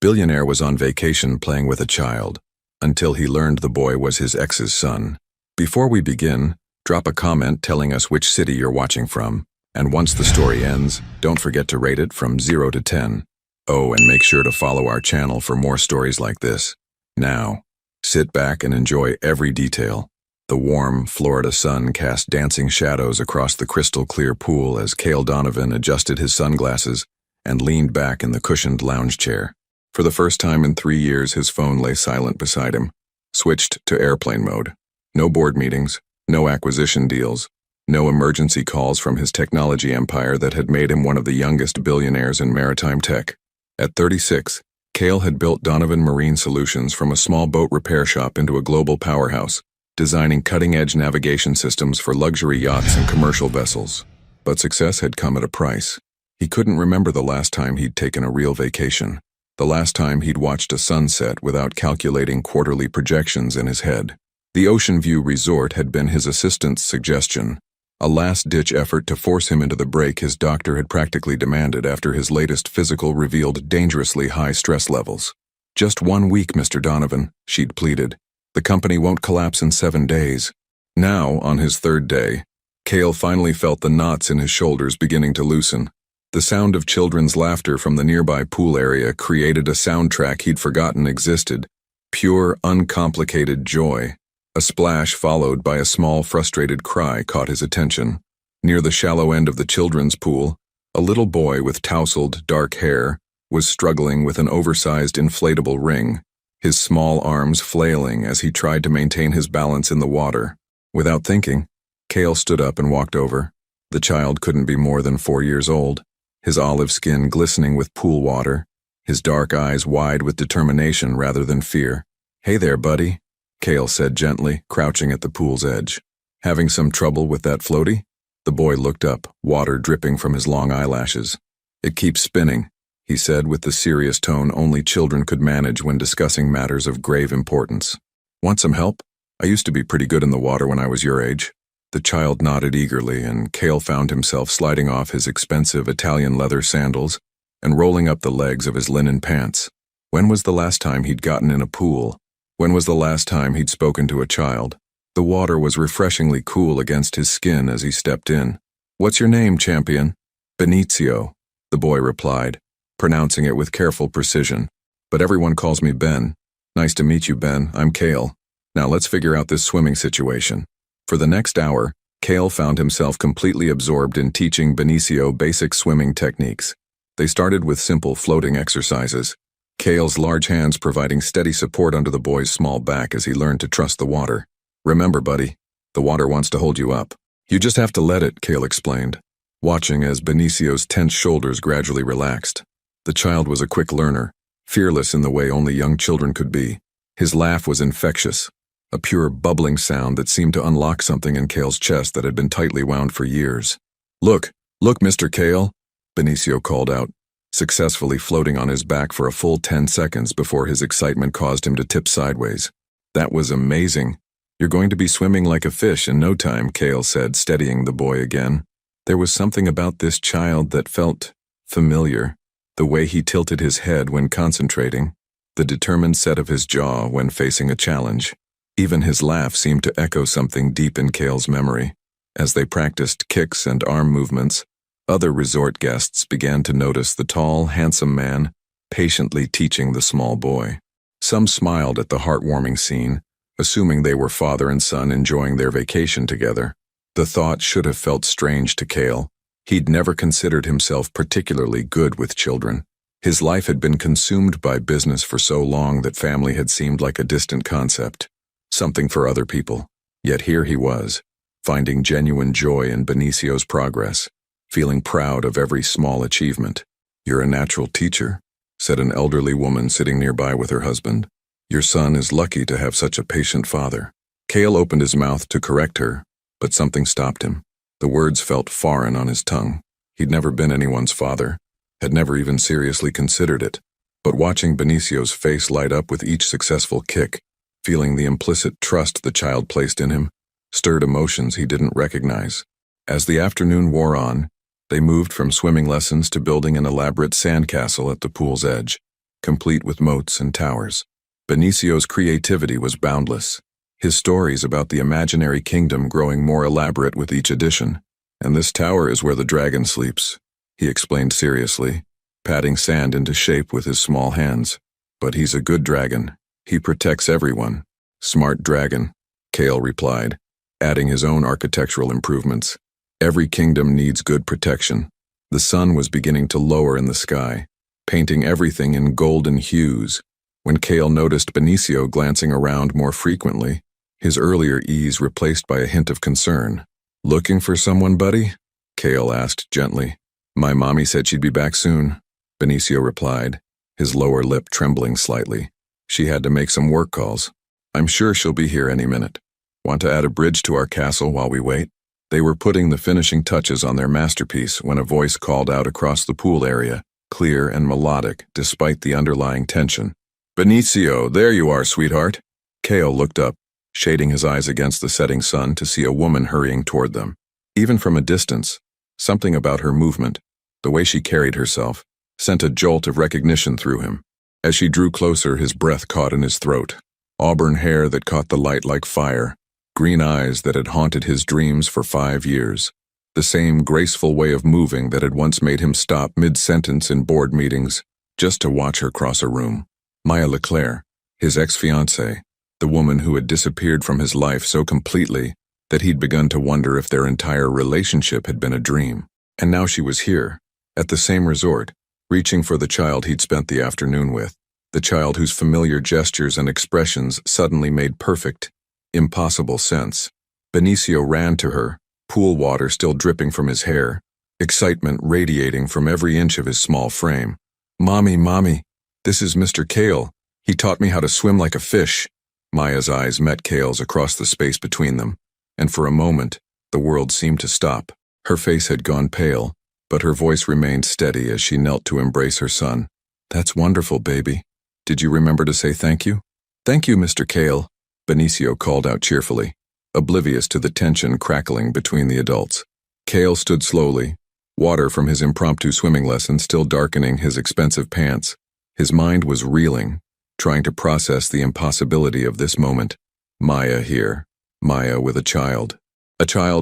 Billionaire was on vacation playing with a child, until he learned the boy was his ex's son. Before we begin, drop a comment telling us which city you're watching from, and once the story ends, don't forget to rate it from 0 to 10. Oh, and make sure to follow our channel for more stories like this. Now, sit back and enjoy every detail. The warm, Florida sun cast dancing shadows across the crystal-clear pool as Cale Donovan adjusted his sunglasses and leaned back in the cushioned lounge chair. For the first time in 3 years, his phone lay silent beside him, switched to airplane mode. No board meetings, no acquisition deals, no emergency calls from his technology empire that had made him one of the youngest billionaires in maritime tech. At 36, Cale had built Donovan Marine Solutions from a small boat repair shop into a global powerhouse, designing cutting-edge navigation systems for luxury yachts and commercial vessels. But success had come at a price. He couldn't remember the last time he'd taken a real vacation, the last time he'd watched a sunset without calculating quarterly projections in his head. The Ocean View Resort had been his assistant's suggestion, a last-ditch effort to force him into the break his doctor had practically demanded after his latest physical revealed dangerously high stress levels. "Just 1 week, Mr. Donovan," she'd pleaded. "The company won't collapse in 7 days." Now, on his 3rd day, Cale finally felt the knots in his shoulders beginning to loosen. The sound of children's laughter from the nearby pool area created a soundtrack he'd forgotten existed. Pure, uncomplicated joy. A splash followed by a small, frustrated cry caught his attention. Near the shallow end of the children's pool, a little boy with tousled, dark hair was struggling with an oversized inflatable ring, his small arms flailing as he tried to maintain his balance in the water. Without thinking, Cale stood up and walked over. The child couldn't be more than 4 years old, his olive skin glistening with pool water, his dark eyes wide with determination rather than fear. "Hey there, buddy," Cale said gently, crouching at the pool's edge. "Having some trouble with that floaty?" The boy looked up, water dripping from his long eyelashes. "It keeps spinning," he said with the serious tone only children could manage when discussing matters of grave importance. "Want some help? I used to be pretty good in the water when I was your age." The child nodded eagerly, and Cale found himself sliding off his expensive Italian leather sandals and rolling up the legs of his linen pants. When was the last time he'd gotten in a pool? When was the last time he'd spoken to a child? The water was refreshingly cool against his skin as he stepped in. "What's your name, champion?" "Benicio," the boy replied, pronouncing it with careful precision. "But everyone calls me Ben." "Nice to meet you, Ben. I'm Cale. Now let's figure out this swimming situation." For the next hour, Cale found himself completely absorbed in teaching Benicio basic swimming techniques. They started with simple floating exercises, Cale's large hands providing steady support under the boy's small back as he learned to trust the water. "Remember, buddy, the water wants to hold you up. You just have to let it," Cale explained, watching as Benicio's tense shoulders gradually relaxed. The child was a quick learner, fearless in the way only young children could be. His laugh was infectious, a pure bubbling sound that seemed to unlock something in Cale's chest that had been tightly wound for years. Look, Mr. Cale," Benicio called out, successfully floating on his back for a full 10 seconds before his excitement caused him to tip sideways. "That was amazing. You're going to be swimming like a fish in no time," Cale said, steadying the boy again. There was something about this child that felt familiar, the way he tilted his head when concentrating, the determined set of his jaw when facing a challenge. Even his laugh seemed to echo something deep in Cale's memory. As they practiced kicks and arm movements, other resort guests began to notice the tall, handsome man patiently teaching the small boy. Some smiled at the heartwarming scene, assuming they were father and son enjoying their vacation together. The thought should have felt strange to Cale. He'd never considered himself particularly good with children. His life had been consumed by business for so long that family had seemed like a distant concept, something for other people. Yet here he was, finding genuine joy in Benicio's progress, feeling proud of every small achievement. "You're a natural teacher," said an elderly woman sitting nearby with her husband. "Your son is lucky to have such a patient father." Cale opened his mouth to correct her, but something stopped him. The words felt foreign on his tongue. He'd never been anyone's father, had never even seriously considered it. But watching Benicio's face light up with each successful kick, feeling the implicit trust the child placed in him, stirred emotions he didn't recognize. As the afternoon wore on, they moved from swimming lessons to building an elaborate sandcastle at the pool's edge. complete with moats and towers. Benicio's creativity was boundless, his stories about the imaginary kingdom growing more elaborate with each edition. "And this tower is where the dragon sleeps," he explained seriously, patting sand into shape with his small hands. "But he's a good dragon. He protects everyone." "Smart dragon," Kale replied, adding his own architectural improvements. Every kingdom needs good protection. The sun was beginning to lower in the sky, painting everything in golden hues, when Kale noticed Benicio glancing around more frequently, his earlier ease replaced by a hint of concern. "Looking for someone, buddy?" Kale asked gently. "My mommy said she'd be back soon," Benicio replied, his lower lip trembling slightly. "She had to make some work calls. I'm sure she'll be here any minute. Want to add a bridge to our castle while we wait?" They were putting the finishing touches on their masterpiece when a voice called out across the pool area, clear and melodic despite the underlying tension. "Benicio, there you are, sweetheart." Kale looked up, shading his eyes against the setting sun to see a woman hurrying toward them. Even from a distance, something about her movement, the way she carried herself, sent a jolt of recognition through him. As she drew closer, his breath caught in his throat. Auburn hair that caught the light like fire, green eyes that had haunted his dreams for 5 years, the same graceful way of moving that had once made him stop mid-sentence in board meetings just to watch her cross a room. Maya Leclerc, his ex-fiancée, the woman who had disappeared from his life so completely that he'd begun to wonder if their entire relationship had been a dream. And now she was here, at the same resort, reaching for the child he'd spent the afternoon with, the child whose familiar gestures and expressions suddenly made perfect, impossible sense. Benicio ran to her, pool water still dripping from his hair, excitement radiating from every inch of his small frame. Mommy, this is Mr. Kale. He taught me how to swim like a fish." Maya's eyes met Kale's across the space between them, and for a moment, the world seemed to stop. Her face had gone pale, but her voice remained steady as she knelt to embrace her son. "That's wonderful, baby. Did you remember to say thank you?" "Thank you, Mr. Kale," Benicio called out cheerfully, oblivious to the tension crackling between the adults. Kale stood slowly, water from his impromptu swimming lesson still darkening his expensive pants. His mind was reeling, trying to process the impossibility of this moment. Maya here, Maya with a child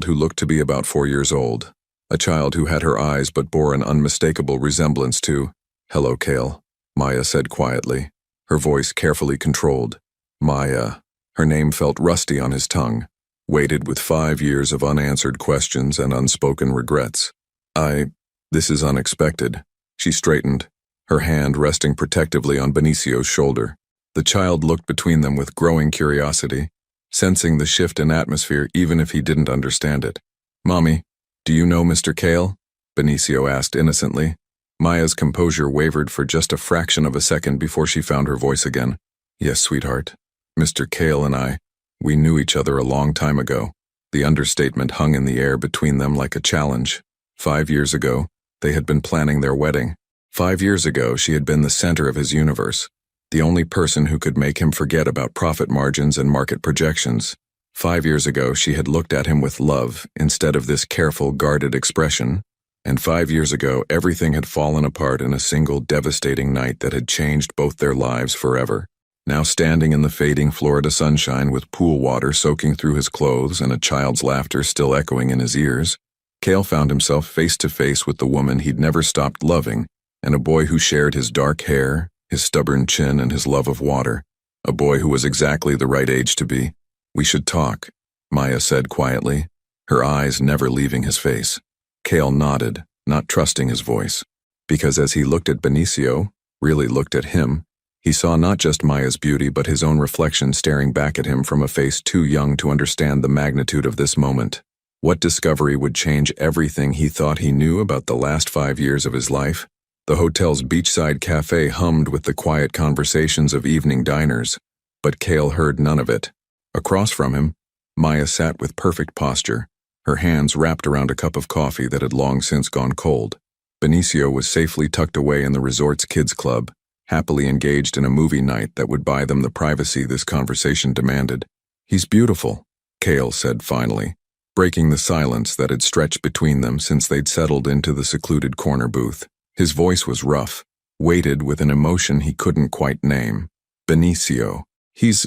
who looked to be about 4 years old, a child who had her eyes but bore an unmistakable resemblance to— "Hello, Kale," Maya said quietly, her voice carefully controlled. Maya. Her name felt rusty on his tongue, weighted with 5 years of unanswered questions and unspoken regrets. This is unexpected." She straightened, her hand resting protectively on Benicio's shoulder. The child looked between them with growing curiosity, sensing the shift in atmosphere even if he didn't understand it. "Mommy, do you know Mr. Kale?" Benicio asked innocently. Maya's composure wavered for just a fraction of a second before she found her voice again. "Yes, sweetheart. Mr. Kale and we knew each other a long time ago." The understatement hung in the air between them like a challenge. 5 years ago, they had been planning their wedding. 5 years ago, she had been the center of his universe, the only person who could make him forget about profit margins and market projections. 5 years ago, she had looked at him with love instead of this careful, guarded expression. And 5 years ago, everything had fallen apart in a single devastating night that had changed both their lives forever. Now standing in the fading Florida sunshine with pool water soaking through his clothes and a child's laughter still echoing in his ears, Kale found himself face to face with the woman he'd never stopped loving, and a boy who shared his dark hair, his stubborn chin, and his love of water. A boy who was exactly the right age to be. "We should talk," Maya said quietly, her eyes never leaving his face. Kale nodded, not trusting his voice, because as he looked at Benicio, really looked at him, he saw not just Maya's beauty but his own reflection staring back at him from a face too young to understand the magnitude of this moment. What discovery would change everything he thought he knew about the last 5 years of his life? The hotel's beachside cafe hummed with the quiet conversations of evening diners, but Kale heard none of it. Across from him, Maya sat with perfect posture, her hands wrapped around a cup of coffee that had long since gone cold. Benicio was safely tucked away in the resort's kids' club, happily engaged in a movie night that would buy them the privacy this conversation demanded. "He's beautiful," Kale said finally, breaking the silence that had stretched between them since they'd settled into the secluded corner booth. His voice was rough, waited with an emotion he couldn't quite name. Benicio. He's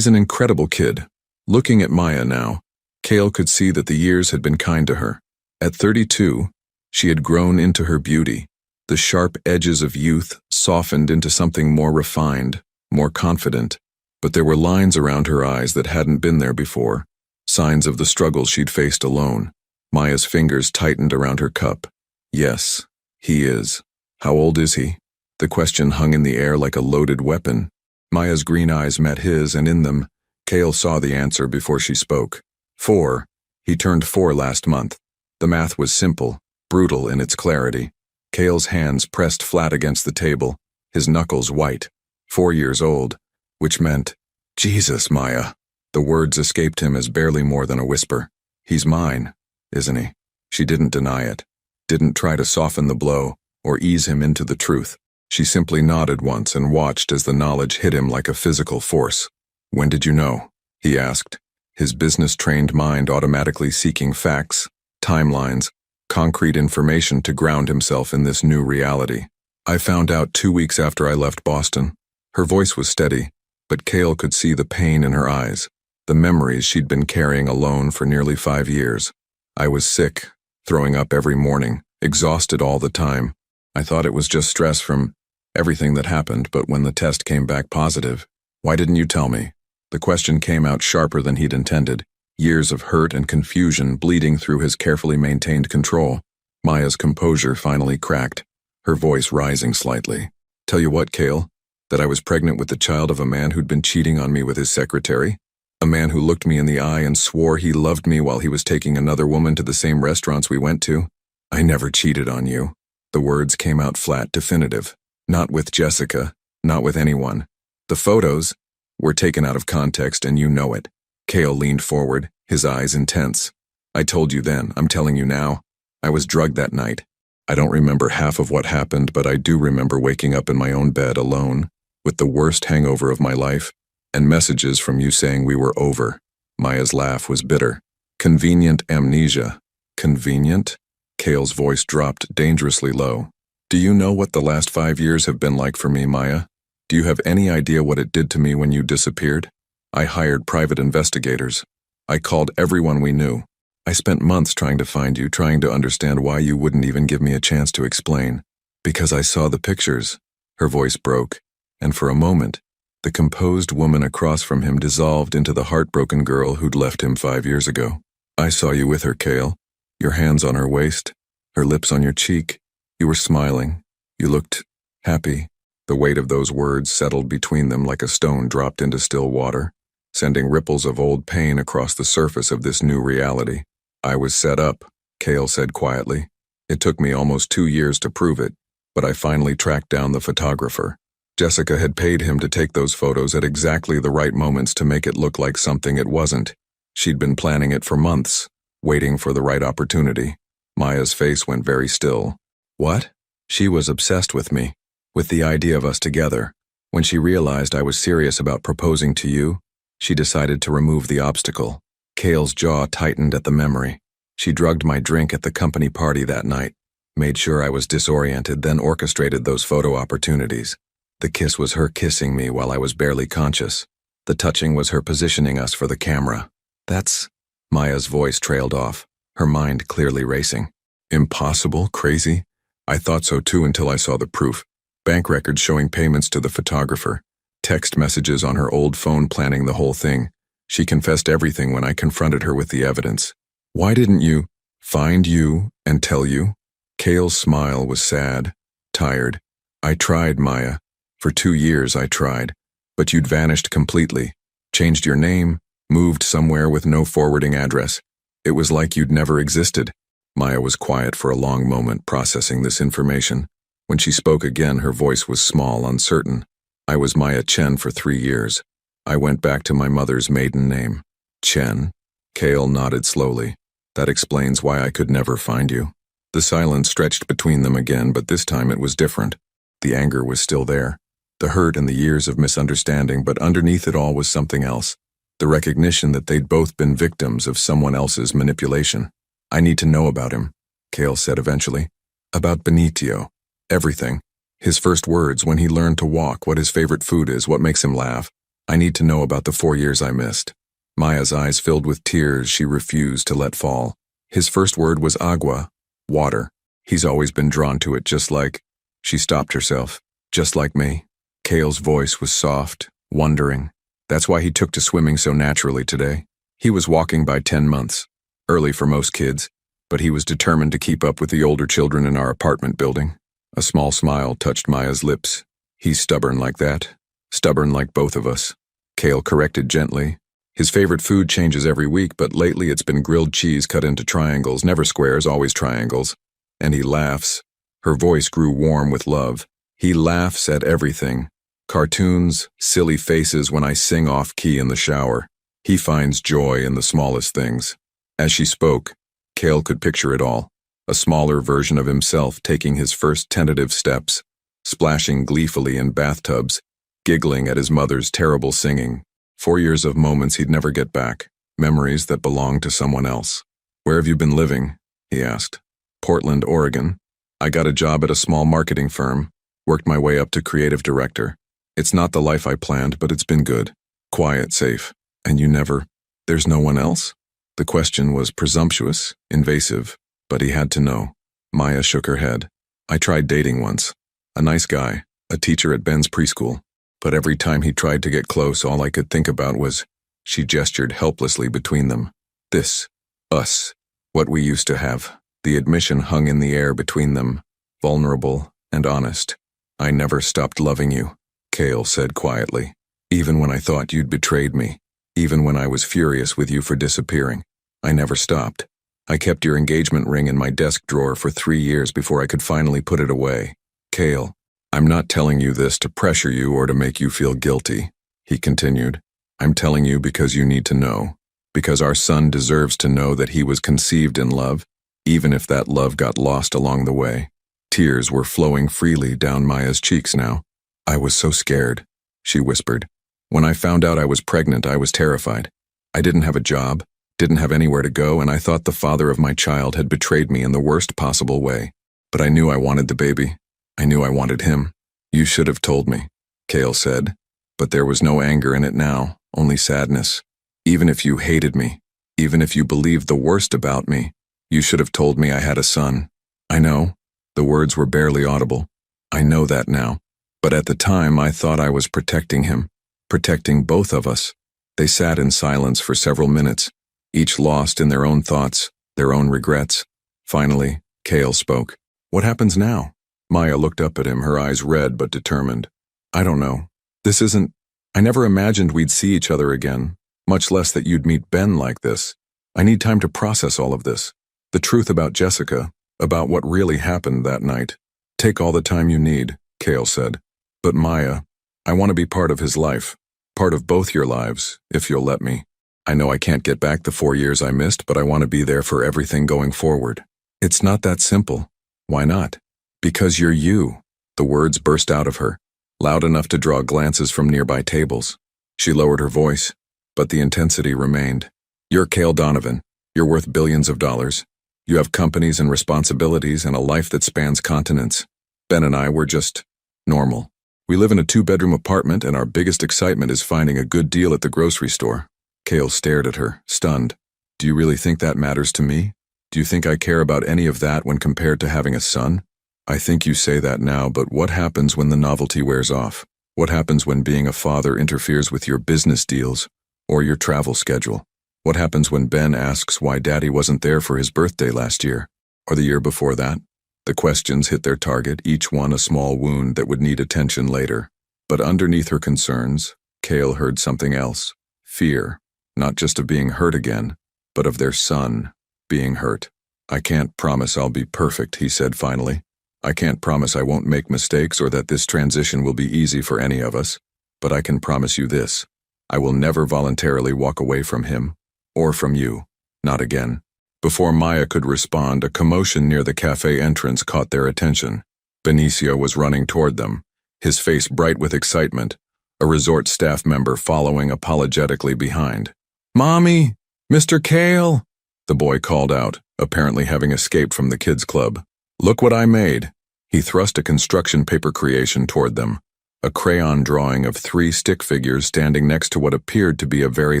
an incredible kid. Looking at Maya now, Cale could see that the years had been kind to her. At 32, she had grown into her beauty. The sharp edges of youth softened into something more refined, more confident. But there were lines around her eyes that hadn't been there before, signs of the struggles she'd faced alone. Maya's fingers tightened around her cup. Yes, he is. How old is he? The question hung in the air like a loaded weapon. Maya's green eyes met his, and in them, Cale saw the answer before she spoke. 4. He turned 4 last month. The math was simple, brutal in its clarity. Cale's hands pressed flat against the table, his knuckles white. 4 years old, which meant, Jesus, Maya. The words escaped him as barely more than a whisper. He's mine, isn't he? She didn't deny it, didn't try to soften the blow or ease him into the truth. She simply nodded once and watched as the knowledge hit him like a physical force. When did you know? He asked, his business-trained mind automatically seeking facts, timelines, concrete information to ground himself in this new reality. I found out 2 weeks after I left Boston. Her voice was steady, but Cale could see the pain in her eyes, the memories she'd been carrying alone for nearly 5 years. I was sick, throwing up every morning, exhausted all the time. I thought it was just stress from everything that happened, but when the test came back positive, why didn't you tell me? The question came out sharper than he'd intended, years of hurt and confusion bleeding through his carefully maintained control. Maya's composure finally cracked, her voice rising slightly. Tell you what, Cale, that I was pregnant with the child of a man who'd been cheating on me with his secretary? A man who looked me in the eye and swore he loved me while he was taking another woman to the same restaurants we went to? I never cheated on you. The words came out flat, definitive. Not with Jessica, not with anyone. The photos were taken out of context and you know it. Cale leaned forward, his eyes intense. I told you then, I'm telling you now. I was drugged that night. I don't remember half of what happened, but I do remember waking up in my own bed alone, with the worst hangover of my life, and messages from you saying we were over. Maya's laugh was bitter. Convenient amnesia. Convenient? Cale's voice dropped dangerously low. Do you know what the last 5 years have been like for me, Maya? Do you have any idea what it did to me when you disappeared? I hired private investigators. I called everyone we knew. I spent months trying to find you, trying to understand why you wouldn't even give me a chance to explain. Because I saw the pictures. Her voice broke, and for a moment, the composed woman across from him dissolved into the heartbroken girl who'd left him 5 years ago. I saw you with her, Cale. Your hands on her waist, her lips on your cheek. You were smiling. You looked happy. The weight of those words settled between them like a stone dropped into still water, sending ripples of old pain across the surface of this new reality. I was set up, Cale said quietly. It took me almost 2 years to prove it, but I finally tracked down the photographer. Jessica had paid him to take those photos at exactly the right moments to make it look like something it wasn't. She'd been planning it for months, waiting for the right opportunity. Maya's face went very still. What? She was obsessed with me, with the idea of us together. When she realized I was serious about proposing to you, she decided to remove the obstacle. Cale's jaw tightened at the memory. She drugged my drink at the company party that night, made sure I was disoriented, then orchestrated those photo opportunities. The kiss was her kissing me while I was barely conscious. The touching was her positioning us for the camera. That's... Maya's voice trailed off, her mind clearly racing. Impossible? Crazy? I thought so too until I saw the proof. Bank records showing payments to the photographer. Text messages on her old phone planning the whole thing. She confessed everything when I confronted her with the evidence. Why didn't you find you and tell you? Cale's smile was sad, tired. I tried, Maya. For 2 years I tried. But you'd vanished completely. Changed your name, moved somewhere with no forwarding address. It was like you'd never existed. Maya was quiet for a long moment, processing this information. When she spoke again, her voice was small, uncertain. I was Maya Chen for 3 years. I went back to my mother's maiden name. Chen? Cale nodded slowly. That explains why I could never find you. The silence stretched between them again, but this time it was different. The anger was still there. The hurt and the years of misunderstanding, but underneath it all was something else. The recognition that they'd both been victims of someone else's manipulation. I need to know about him, Cale said eventually. About Benicio. Everything. His first words when he learned to walk, what his favorite food is, what makes him laugh. I need to know about the 4 years I missed. Maya's eyes filled with tears she refused to let fall. His first word was agua, water. He's always been drawn to it, just like... She stopped herself. Just like me. Cale's voice was soft, wondering. That's why he took to swimming so naturally today. He was walking by 10 months. Early for most kids, but he was determined to keep up with the older children in our apartment building. A small smile touched Maya's lips. He's stubborn like that. Stubborn like both of us. Cale corrected gently. His favorite food changes every week, but lately it's been grilled cheese cut into triangles, never squares, always triangles. And he laughs. Her voice grew warm with love. He laughs at everything. Cartoons, silly faces when I sing off-key in the shower. He finds joy in the smallest things. As she spoke, Cale could picture it all. A smaller version of himself taking his first tentative steps, splashing gleefully in bathtubs, giggling at his mother's terrible singing. 4 years of moments he'd never get back, memories that belonged to someone else. Where have you been living? He asked. Portland, Oregon. I got a job at a small marketing firm, worked my way up to creative director. It's not the life I planned, but it's been good. Quiet, safe. And you never... There's no one else? The question was presumptuous, invasive, but he had to know. Maya shook her head. I tried dating once. A nice guy, a teacher at Ben's preschool. But every time he tried to get close, all I could think about was... She gestured helplessly between them. This. Us. What we used to have. The admission hung in the air between them, vulnerable and honest. I never stopped loving you, Cale said quietly. Even when I thought you'd betrayed me. Even when I was furious with you for disappearing. I never stopped. I kept your engagement ring in my desk drawer for 3 years before I could finally put it away. Cale, I'm not telling you this to pressure you or to make you feel guilty, he continued. I'm telling you because you need to know. Because our son deserves to know that he was conceived in love, even if that love got lost along the way. Tears were flowing freely down Maya's cheeks now. I was so scared, she whispered. When I found out I was pregnant, I was terrified. I didn't have a job, didn't have anywhere to go, and I thought the father of my child had betrayed me in the worst possible way. But I knew I wanted the baby. I knew I wanted him. You should have told me, Cale said. But there was no anger in it now, only sadness. Even if you hated me, even if you believed the worst about me, you should have told me I had a son. I know. The words were barely audible. I know that now. But at the time, I thought I was protecting him, protecting both of us. They sat in silence for several minutes, each lost in their own thoughts, their own regrets. Finally, Cale spoke. What happens now? Maya looked up at him, her eyes red but determined. I don't know. This isn't... I never imagined we'd see each other again, much less that you'd meet Ben like this. I need time to process all of this. The truth about Jessica, about what really happened that night. Take all the time you need, Cale said. But Maya, I want to be part of his life, part of both your lives, if you'll let me. I know I can't get back the 4 years I missed, but I want to be there for everything going forward. It's not that simple. Why not? Because you're you. The words burst out of her, loud enough to draw glances from nearby tables. She lowered her voice, but the intensity remained. You're Cale Donovan. You're worth billions of dollars. You have companies and responsibilities and a life that spans continents. Ben and I were just normal. We live in a 2-bedroom apartment and our biggest excitement is finding a good deal at the grocery store. Cale stared at her, stunned. Do you really think that matters to me? Do you think I care about any of that when compared to having a son? I think you say that now, but what happens when the novelty wears off? What happens when being a father interferes with your business deals or your travel schedule? What happens when Ben asks why Daddy wasn't there for his birthday last year, or the year before that? The questions hit their target, each one a small wound that would need attention later. But underneath her concerns, Cale heard something else. Fear, not just of being hurt again, but of their son being hurt. I can't promise I'll be perfect, he said finally. I can't promise I won't make mistakes or that this transition will be easy for any of us. But I can promise you this. I will never voluntarily walk away from him. Or from you. Not again. Before Maya could respond, a commotion near the cafe entrance caught their attention. Benicio was running toward them, his face bright with excitement, a resort staff member following apologetically behind. Mommy! Mr. Cale! The boy called out, apparently having escaped from the kids' club. Look what I made. He thrust a construction paper creation toward them, a crayon drawing of 3 stick figures standing next to what appeared to be a very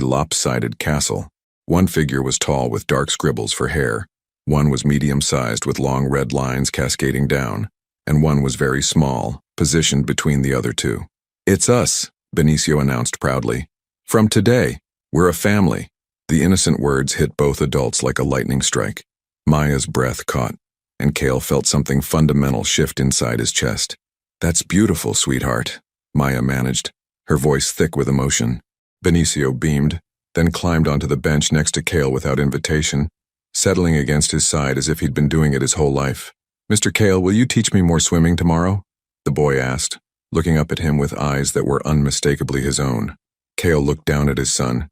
lopsided castle. One figure was tall with dark scribbles for hair, one was medium-sized with long red lines cascading down, and one was very small, positioned between the other two. "It's us," Benicio announced proudly. "From today, we're a family." The innocent words hit both adults like a lightning strike. Maya's breath caught, and Cale felt something fundamental shift inside his chest. "That's beautiful, sweetheart," Maya managed, her voice thick with emotion. Benicio beamed, then climbed onto the bench next to Cale without invitation, settling against his side as if he'd been doing it his whole life. "Mr. Cale, will you teach me more swimming tomorrow?" the boy asked, looking up at him with eyes that were unmistakably his own. Cale looked down at his son,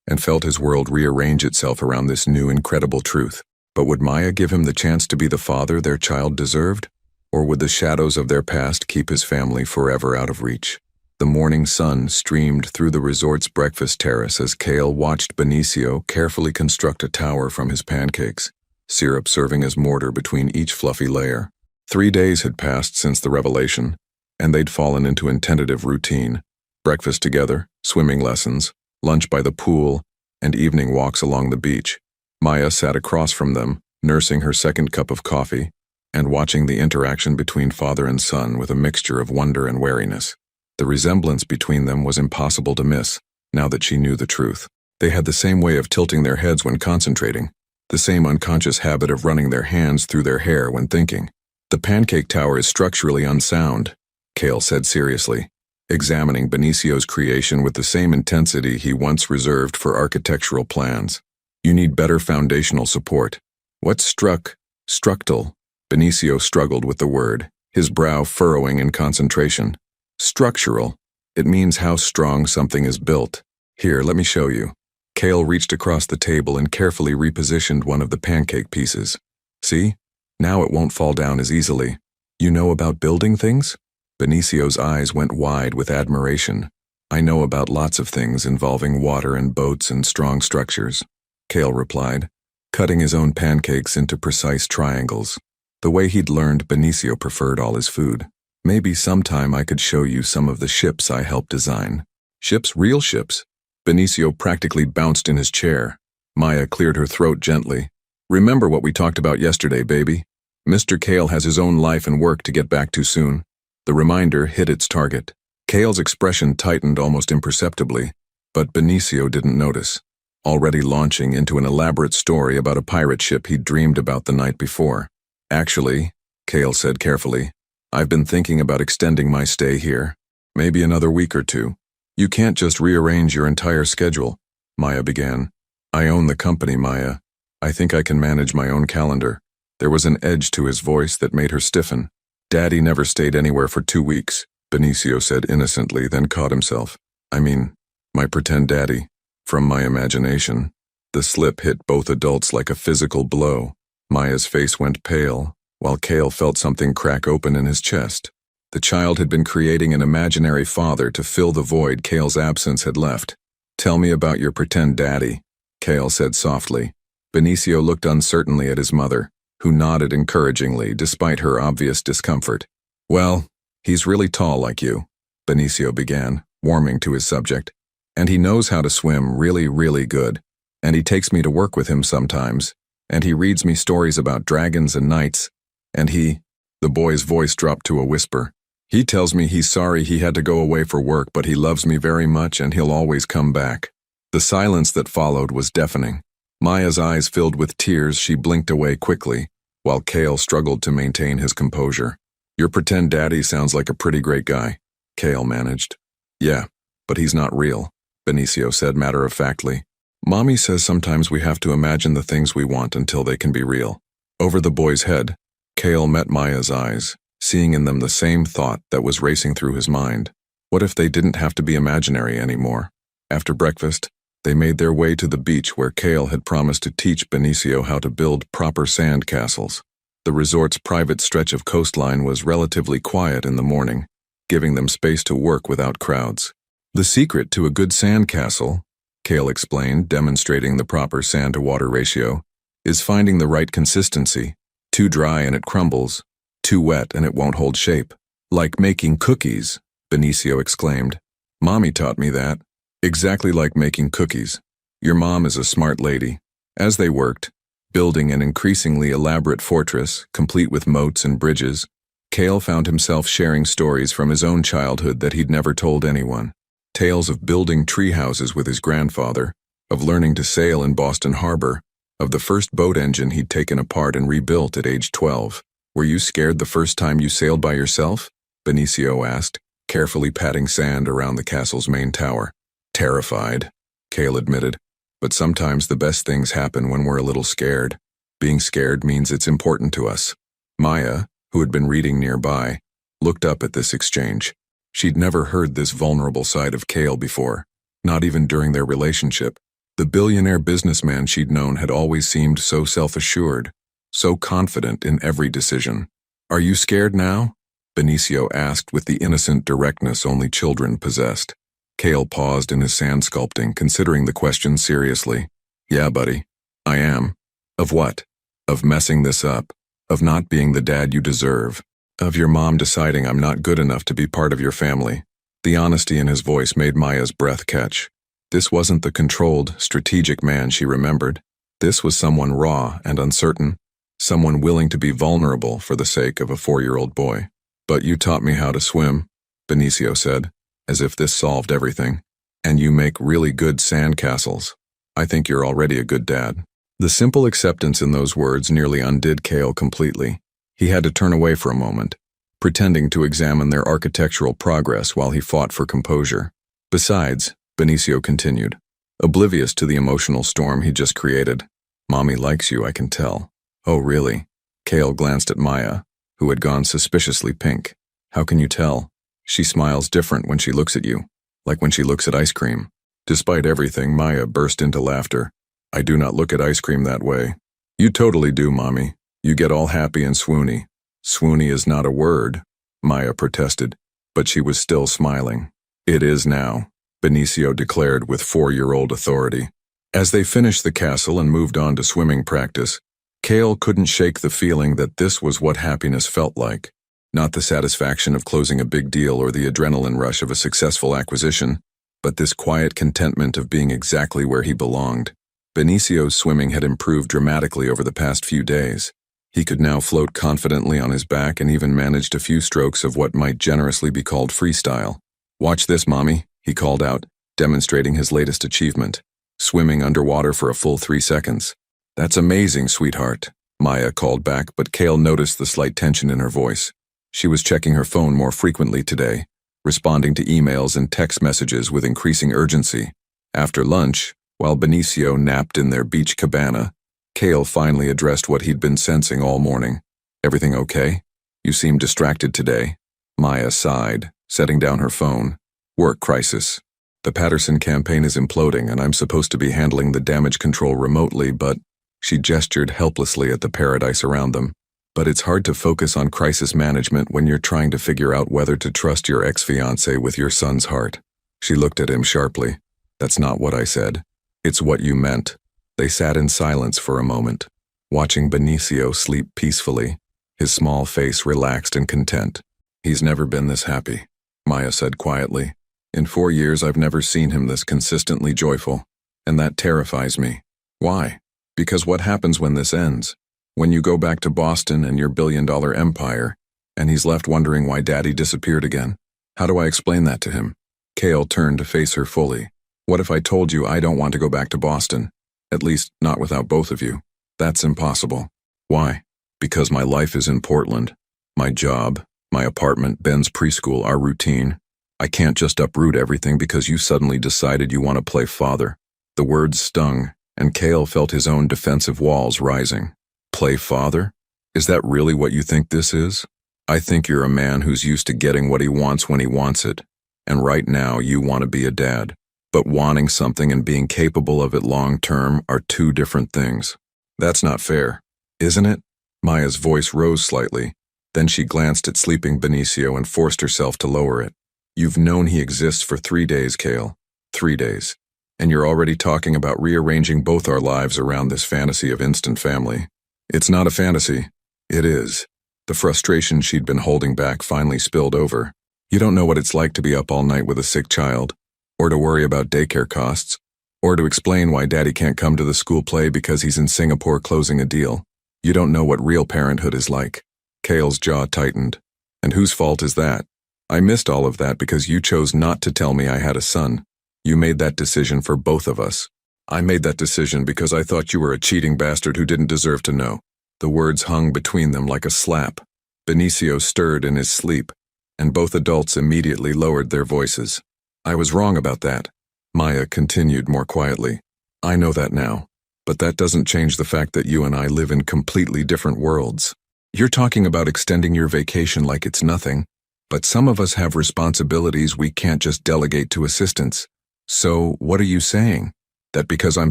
and felt his world rearrange itself around this new incredible truth. But would Maya give him the chance to be the father their child deserved? Or would the shadows of their past keep his family forever out of reach? The morning sun streamed through the resort's breakfast terrace as Cale watched Benicio carefully construct a tower from his pancakes, syrup serving as mortar between each fluffy layer. 3 days had passed since the revelation, and they'd fallen into a tentative routine. Breakfast together, swimming lessons, lunch by the pool, and evening walks along the beach. Maya sat across from them, nursing her second cup of coffee, and watching the interaction between father and son with a mixture of wonder and wariness. The resemblance between them was impossible to miss, now that she knew the truth. They had the same way of tilting their heads when concentrating, the same unconscious habit of running their hands through their hair when thinking. "The pancake tower is structurally unsound," Cale said seriously, examining Benicio's creation with the same intensity he once reserved for architectural plans. "You need better foundational support." "What's structal?" Benicio struggled with the word, his brow furrowing in concentration. "Structural. It means how strong something is built. Here, let me show you." Cale reached across the table and carefully repositioned one of the pancake pieces. "See? Now it won't fall down as easily." "You know about building things?" Benicio's eyes went wide with admiration. "I know about lots of things involving water and boats and strong structures," Cale replied, cutting his own pancakes into precise triangles. The way he'd learned Benicio preferred all his food. "Maybe sometime I could show you some of the ships I helped design." "Ships? Real ships?" Benicio practically bounced in his chair. Maya cleared her throat gently. "Remember what we talked about yesterday, baby? Mr. Cale has his own life and work to get back to soon." The reminder hit its target. Cale's expression tightened almost imperceptibly, but Benicio didn't notice, already launching into an elaborate story about a pirate ship he'd dreamed about the night before. "Actually," Cale said carefully, "I've been thinking about extending my stay here. Maybe another week or 2. "You can't just rearrange your entire schedule," Maya began. "I own the company, Maya. I think I can manage my own calendar." There was an edge to his voice that made her stiffen. "Daddy never stayed anywhere for 2 weeks, Benicio said innocently, then caught himself. "I mean, my pretend daddy, from my imagination." The slip hit both adults like a physical blow. Maya's face went pale, while Cale felt something crack open in his chest. The child had been creating an imaginary father to fill the void Cale's absence had left. "Tell me about your pretend daddy," Cale said softly. Benicio looked uncertainly at his mother, who nodded encouragingly despite her obvious discomfort. "Well, he's really tall like you," Benicio began, warming to his subject. "And he knows how to swim really, really good. And he takes me to work with him sometimes. And he reads me stories about dragons and knights. And the boy's voice dropped to a whisper. "He tells me he's sorry he had to go away for work, but he loves me very much and he'll always come back." The silence that followed was deafening. Maya's eyes filled with tears. She blinked away quickly, while Cale struggled to maintain his composure. "Your pretend daddy sounds like a pretty great guy," Cale managed. "Yeah, but he's not real," Benicio said matter-of-factly. "Mommy says sometimes we have to imagine the things we want until they can be real." Over the boy's head, Cale met Maya's eyes, seeing in them the same thought that was racing through his mind. What if they didn't have to be imaginary anymore? After breakfast, they made their way to the beach where Cale had promised to teach Benicio how to build proper sand castles. The resort's private stretch of coastline was relatively quiet in the morning, giving them space to work without crowds. "The secret to a good sand castle," Cale explained, demonstrating the proper sand-to-water ratio, "is finding the right consistency. Too dry and it crumbles, Too wet and it won't hold shape. Like making cookies, Benicio exclaimed. Mommy taught me that. Exactly like making cookies. Your mom is a smart lady. As they worked, building an increasingly elaborate fortress, complete with moats and bridges, Cale found himself sharing stories from his own childhood that he'd never told anyone. Tales of building tree houses with his grandfather, of learning to sail in Boston Harbor, of the first boat engine he'd taken apart and rebuilt at age 12. Were you scared the first time you sailed by yourself? Benicio asked, carefully patting sand around the castle's main tower. Terrified, Cale admitted, but sometimes the best things happen when we're a little scared. Being scared means it's important to us. Maya, who had been reading nearby, looked up at this exchange. She'd never heard this vulnerable side of Cale before, not even during their relationship. The billionaire businessman she'd known had always seemed so self-assured, so confident in every decision. Are you scared now? Benicio asked with the innocent directness only children possessed. Cale paused in his sand sculpting, considering the question seriously. Yeah, buddy. I am. Of what? Of messing this up. Of not being the dad you deserve. Of your mom deciding I'm not good enough to be part of your family. The honesty in his voice made Maya's breath catch. This wasn't the controlled, strategic man she remembered. This was someone raw and uncertain. Someone willing to be vulnerable for the sake of a 4-year-old boy. But you taught me how to swim, Benicio said, as if this solved everything. And you make really good sandcastles. I think you're already a good dad. The simple acceptance in those words nearly undid Cale completely. He had to turn away for a moment, pretending to examine their architectural progress while he fought for composure. Besides, Benicio continued, oblivious to the emotional storm he just created, Mommy likes you, I can tell. Oh, really? Cale glanced at Maya, who had gone suspiciously pink. How can you tell? She smiles different when she looks at you, like when she looks at ice cream. Despite everything, Maya burst into laughter. I do not look at ice cream that way. You totally do, Mommy. You get all happy and swoony. Swoony is not a word, Maya protested, but she was still smiling. It is now, Benicio declared with 4-year-old authority. As they finished the castle and moved on to swimming practice, Cale couldn't shake the feeling that this was what happiness felt like. Not the satisfaction of closing a big deal or the adrenaline rush of a successful acquisition, but this quiet contentment of being exactly where he belonged. Benicio's swimming had improved dramatically over the past few days. He could now float confidently on his back and even managed a few strokes of what might generously be called freestyle. Watch this, Mommy, he called out, demonstrating his latest achievement, swimming underwater for a full 3 seconds. That's amazing, sweetheart, Maya called back, but Cale noticed the slight tension in her voice. She was checking her phone more frequently today, responding to emails and text messages with increasing urgency. After lunch, while Benicio napped in their beach cabana, Cale finally addressed what he'd been sensing all morning. Everything okay? You seem distracted today. Maya sighed, setting down her phone. Work crisis. The Patterson campaign is imploding and I'm supposed to be handling the damage control remotely, but she gestured helplessly at the paradise around them. But it's hard to focus on crisis management when you're trying to figure out whether to trust your ex-fiancé with your son's heart. She looked at him sharply. That's not what I said. It's what you meant. They sat in silence for a moment, watching Benicio sleep peacefully, his small face relaxed and content. He's never been this happy, Maya said quietly. In 4 years I've never seen him this consistently joyful, and that terrifies me. Why? Because what happens when this ends? When you go back to Boston and your billion-dollar empire, and he's left wondering why Daddy disappeared again. How do I explain that to him? Cale turned to face her fully. What if I told you I don't want to go back to Boston? At least, not without both of you. That's impossible. Why? Because my life is in Portland. My job, my apartment, Ben's preschool, our routine. I can't just uproot everything because you suddenly decided you want to play father. The words stung, and Cale felt his own defensive walls rising. Play father? Is that really what you think this is? I think you're a man who's used to getting what he wants when he wants it. And right now you want to be a dad. But wanting something and being capable of it long term are two different things. That's not fair, isn't it? Maya's voice rose slightly. Then she glanced at sleeping Benicio and forced herself to lower it. You've known he exists for 3 days, Cale. 3 days. And you're already talking about rearranging both our lives around this fantasy of instant family. It's not a fantasy. It is. The frustration she'd been holding back finally spilled over. You don't know what it's like to be up all night with a sick child, or to worry about daycare costs, or to explain why Daddy can't come to the school play because he's in Singapore closing a deal. You don't know what real parenthood is like. Cale's jaw tightened. And whose fault is that? I missed all of that because you chose not to tell me I had a son. You made that decision for both of us. I made that decision because I thought you were a cheating bastard who didn't deserve to know. The words hung between them like a slap. Benicio stirred in his sleep, and both adults immediately lowered their voices. I was wrong about that. Maya continued more quietly. I know that now, but that doesn't change the fact that you and I live in completely different worlds. You're talking about extending your vacation like it's nothing, but some of us have responsibilities we can't just delegate to assistants. So, what are you saying? That because I'm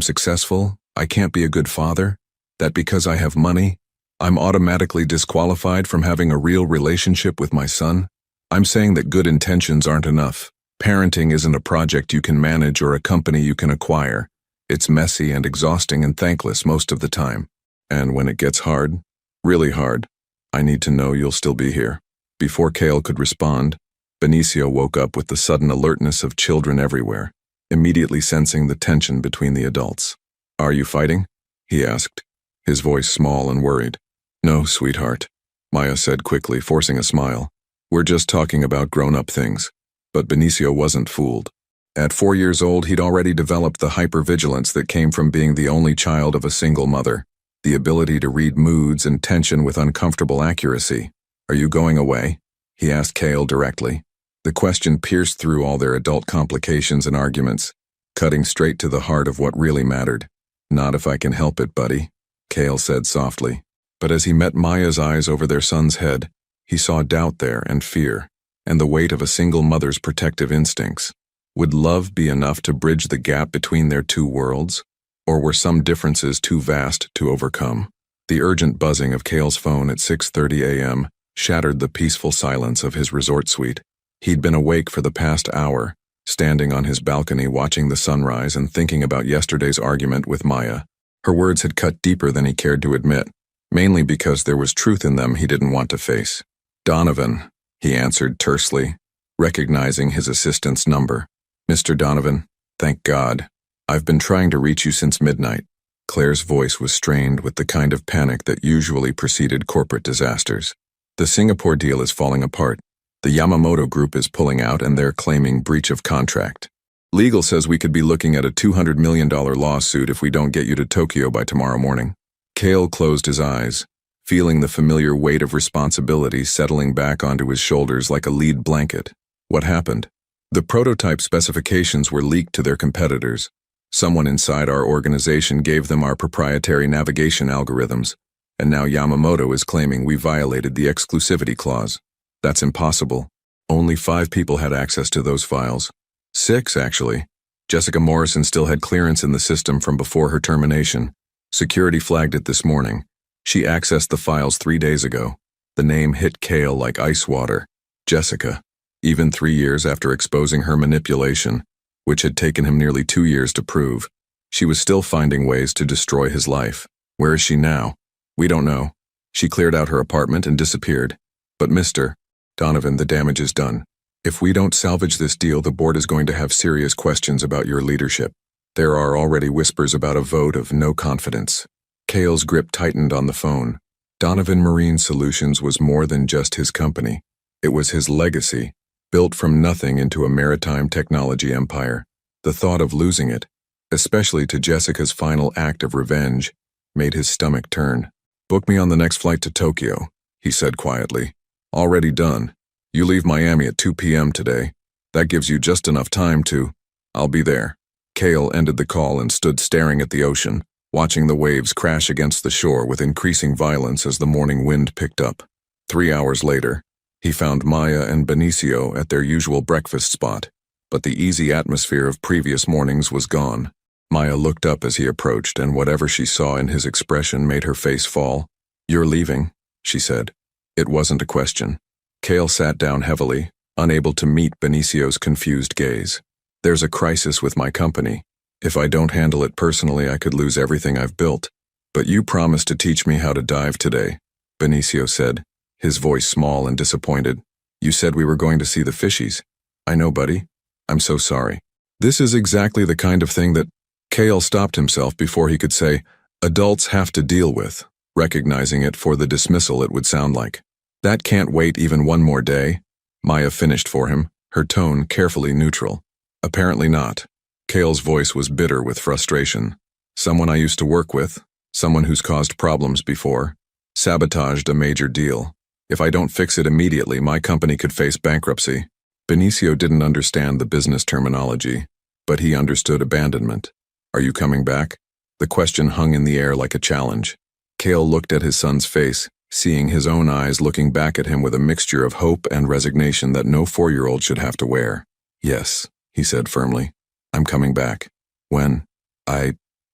successful, I can't be a good father? That because I have money, I'm automatically disqualified from having a real relationship with my son? I'm saying that good intentions aren't enough. Parenting isn't a project you can manage or a company you can acquire. It's messy and exhausting and thankless most of the time. And when it gets hard, really hard, I need to know you'll still be here. Before Cale could respond, Benicio woke up with the sudden alertness of children everywhere, immediately sensing the tension between the adults. Are you fighting? He asked, his voice small and worried. No, sweetheart, Maya said quickly, forcing a smile. We're just talking about grown-up things. But Benicio wasn't fooled. At 4 years old, he'd already developed the hypervigilance that came from being the only child of a single mother, the ability to read moods and tension with uncomfortable accuracy. Are you going away? He asked Cale directly. The question pierced through all their adult complications and arguments, cutting straight to the heart of what really mattered. Not if I can help it, buddy, Cale said softly. But as he met Maya's eyes over their son's head, he saw doubt there and fear, and the weight of a single mother's protective instincts. Would love be enough to bridge the gap between their two worlds? Or were some differences too vast to overcome? The urgent buzzing of Cale's phone at 6:30 a.m. shattered the peaceful silence of his resort suite. He'd been awake for the past hour, standing on his balcony watching the sunrise and thinking about yesterday's argument with Maya. Her words had cut deeper than he cared to admit, mainly because there was truth in them he didn't want to face. Donovan, he answered tersely, recognizing his assistant's number. Mr. Donovan, thank God. I've been trying to reach you since midnight. Claire's voice was strained with the kind of panic that usually preceded corporate disasters. The Singapore deal is falling apart. The Yamamoto group is pulling out and they're claiming breach of contract. Legal says we could be looking at a $200 million lawsuit if we don't get you to Tokyo by tomorrow morning. Cale closed his eyes, feeling the familiar weight of responsibility settling back onto his shoulders like a lead blanket. What happened? The prototype specifications were leaked to their competitors. Someone inside our organization gave them our proprietary navigation algorithms, and now Yamamoto is claiming we violated the exclusivity clause. That's impossible. Only 5 people had access to those files. 6, actually. Jessica Morrison still had clearance in the system from before her termination. Security flagged it this morning. She accessed the files 3 days ago. The name hit Cale like ice water. Jessica. Even 3 years after exposing her manipulation, which had taken him nearly 2 years to prove, she was still finding ways to destroy his life. Where is she now? We don't know. She cleared out her apartment and disappeared. But Mr. Donovan, the damage is done. If we don't salvage this deal, the board is going to have serious questions about your leadership. There are already whispers about a vote of no confidence. Cale's grip tightened on the phone. Donovan Marine Solutions was more than just his company. It was his legacy, built from nothing into a maritime technology empire. The thought of losing it, especially to Jessica's final act of revenge, made his stomach turn. Book me on the next flight to Tokyo, he said quietly. Already done. You leave Miami at 2 p.m. today. That gives you just enough time to... I'll be there. Cale ended the call and stood staring at the ocean, watching the waves crash against the shore with increasing violence as the morning wind picked up. 3 hours later, he found Maya and Benicio at their usual breakfast spot, but the easy atmosphere of previous mornings was gone. Maya looked up as he approached, and whatever she saw in his expression made her face fall. You're leaving, she said. It wasn't a question. Cale sat down heavily, unable to meet Benicio's confused gaze. There's a crisis with my company. If I don't handle it personally, I could lose everything I've built. But you promised to teach me how to dive today, Benicio said, his voice small and disappointed. "You said we were going to see the fishies." "I know, buddy. I'm so sorry." This is exactly the kind of thing that Kale stopped himself before he could say, adults have to deal with, recognizing it for the dismissal it would sound like. "That can't wait even one more day," Maya finished for him, her tone carefully neutral. "Apparently not." Kale's voice was bitter with frustration. "Someone I used to work with, someone who's caused problems before, sabotaged a major deal. If I don't fix it immediately, my company could face bankruptcy." Benicio didn't understand the business terminology, but he understood abandonment. "Are you coming back?" The question hung in the air like a challenge. Kale looked at his son's face, seeing his own eyes looking back at him with a mixture of hope and resignation that no 4-year-old should have to wear. "Yes," he said firmly. "I'm coming back." "When?"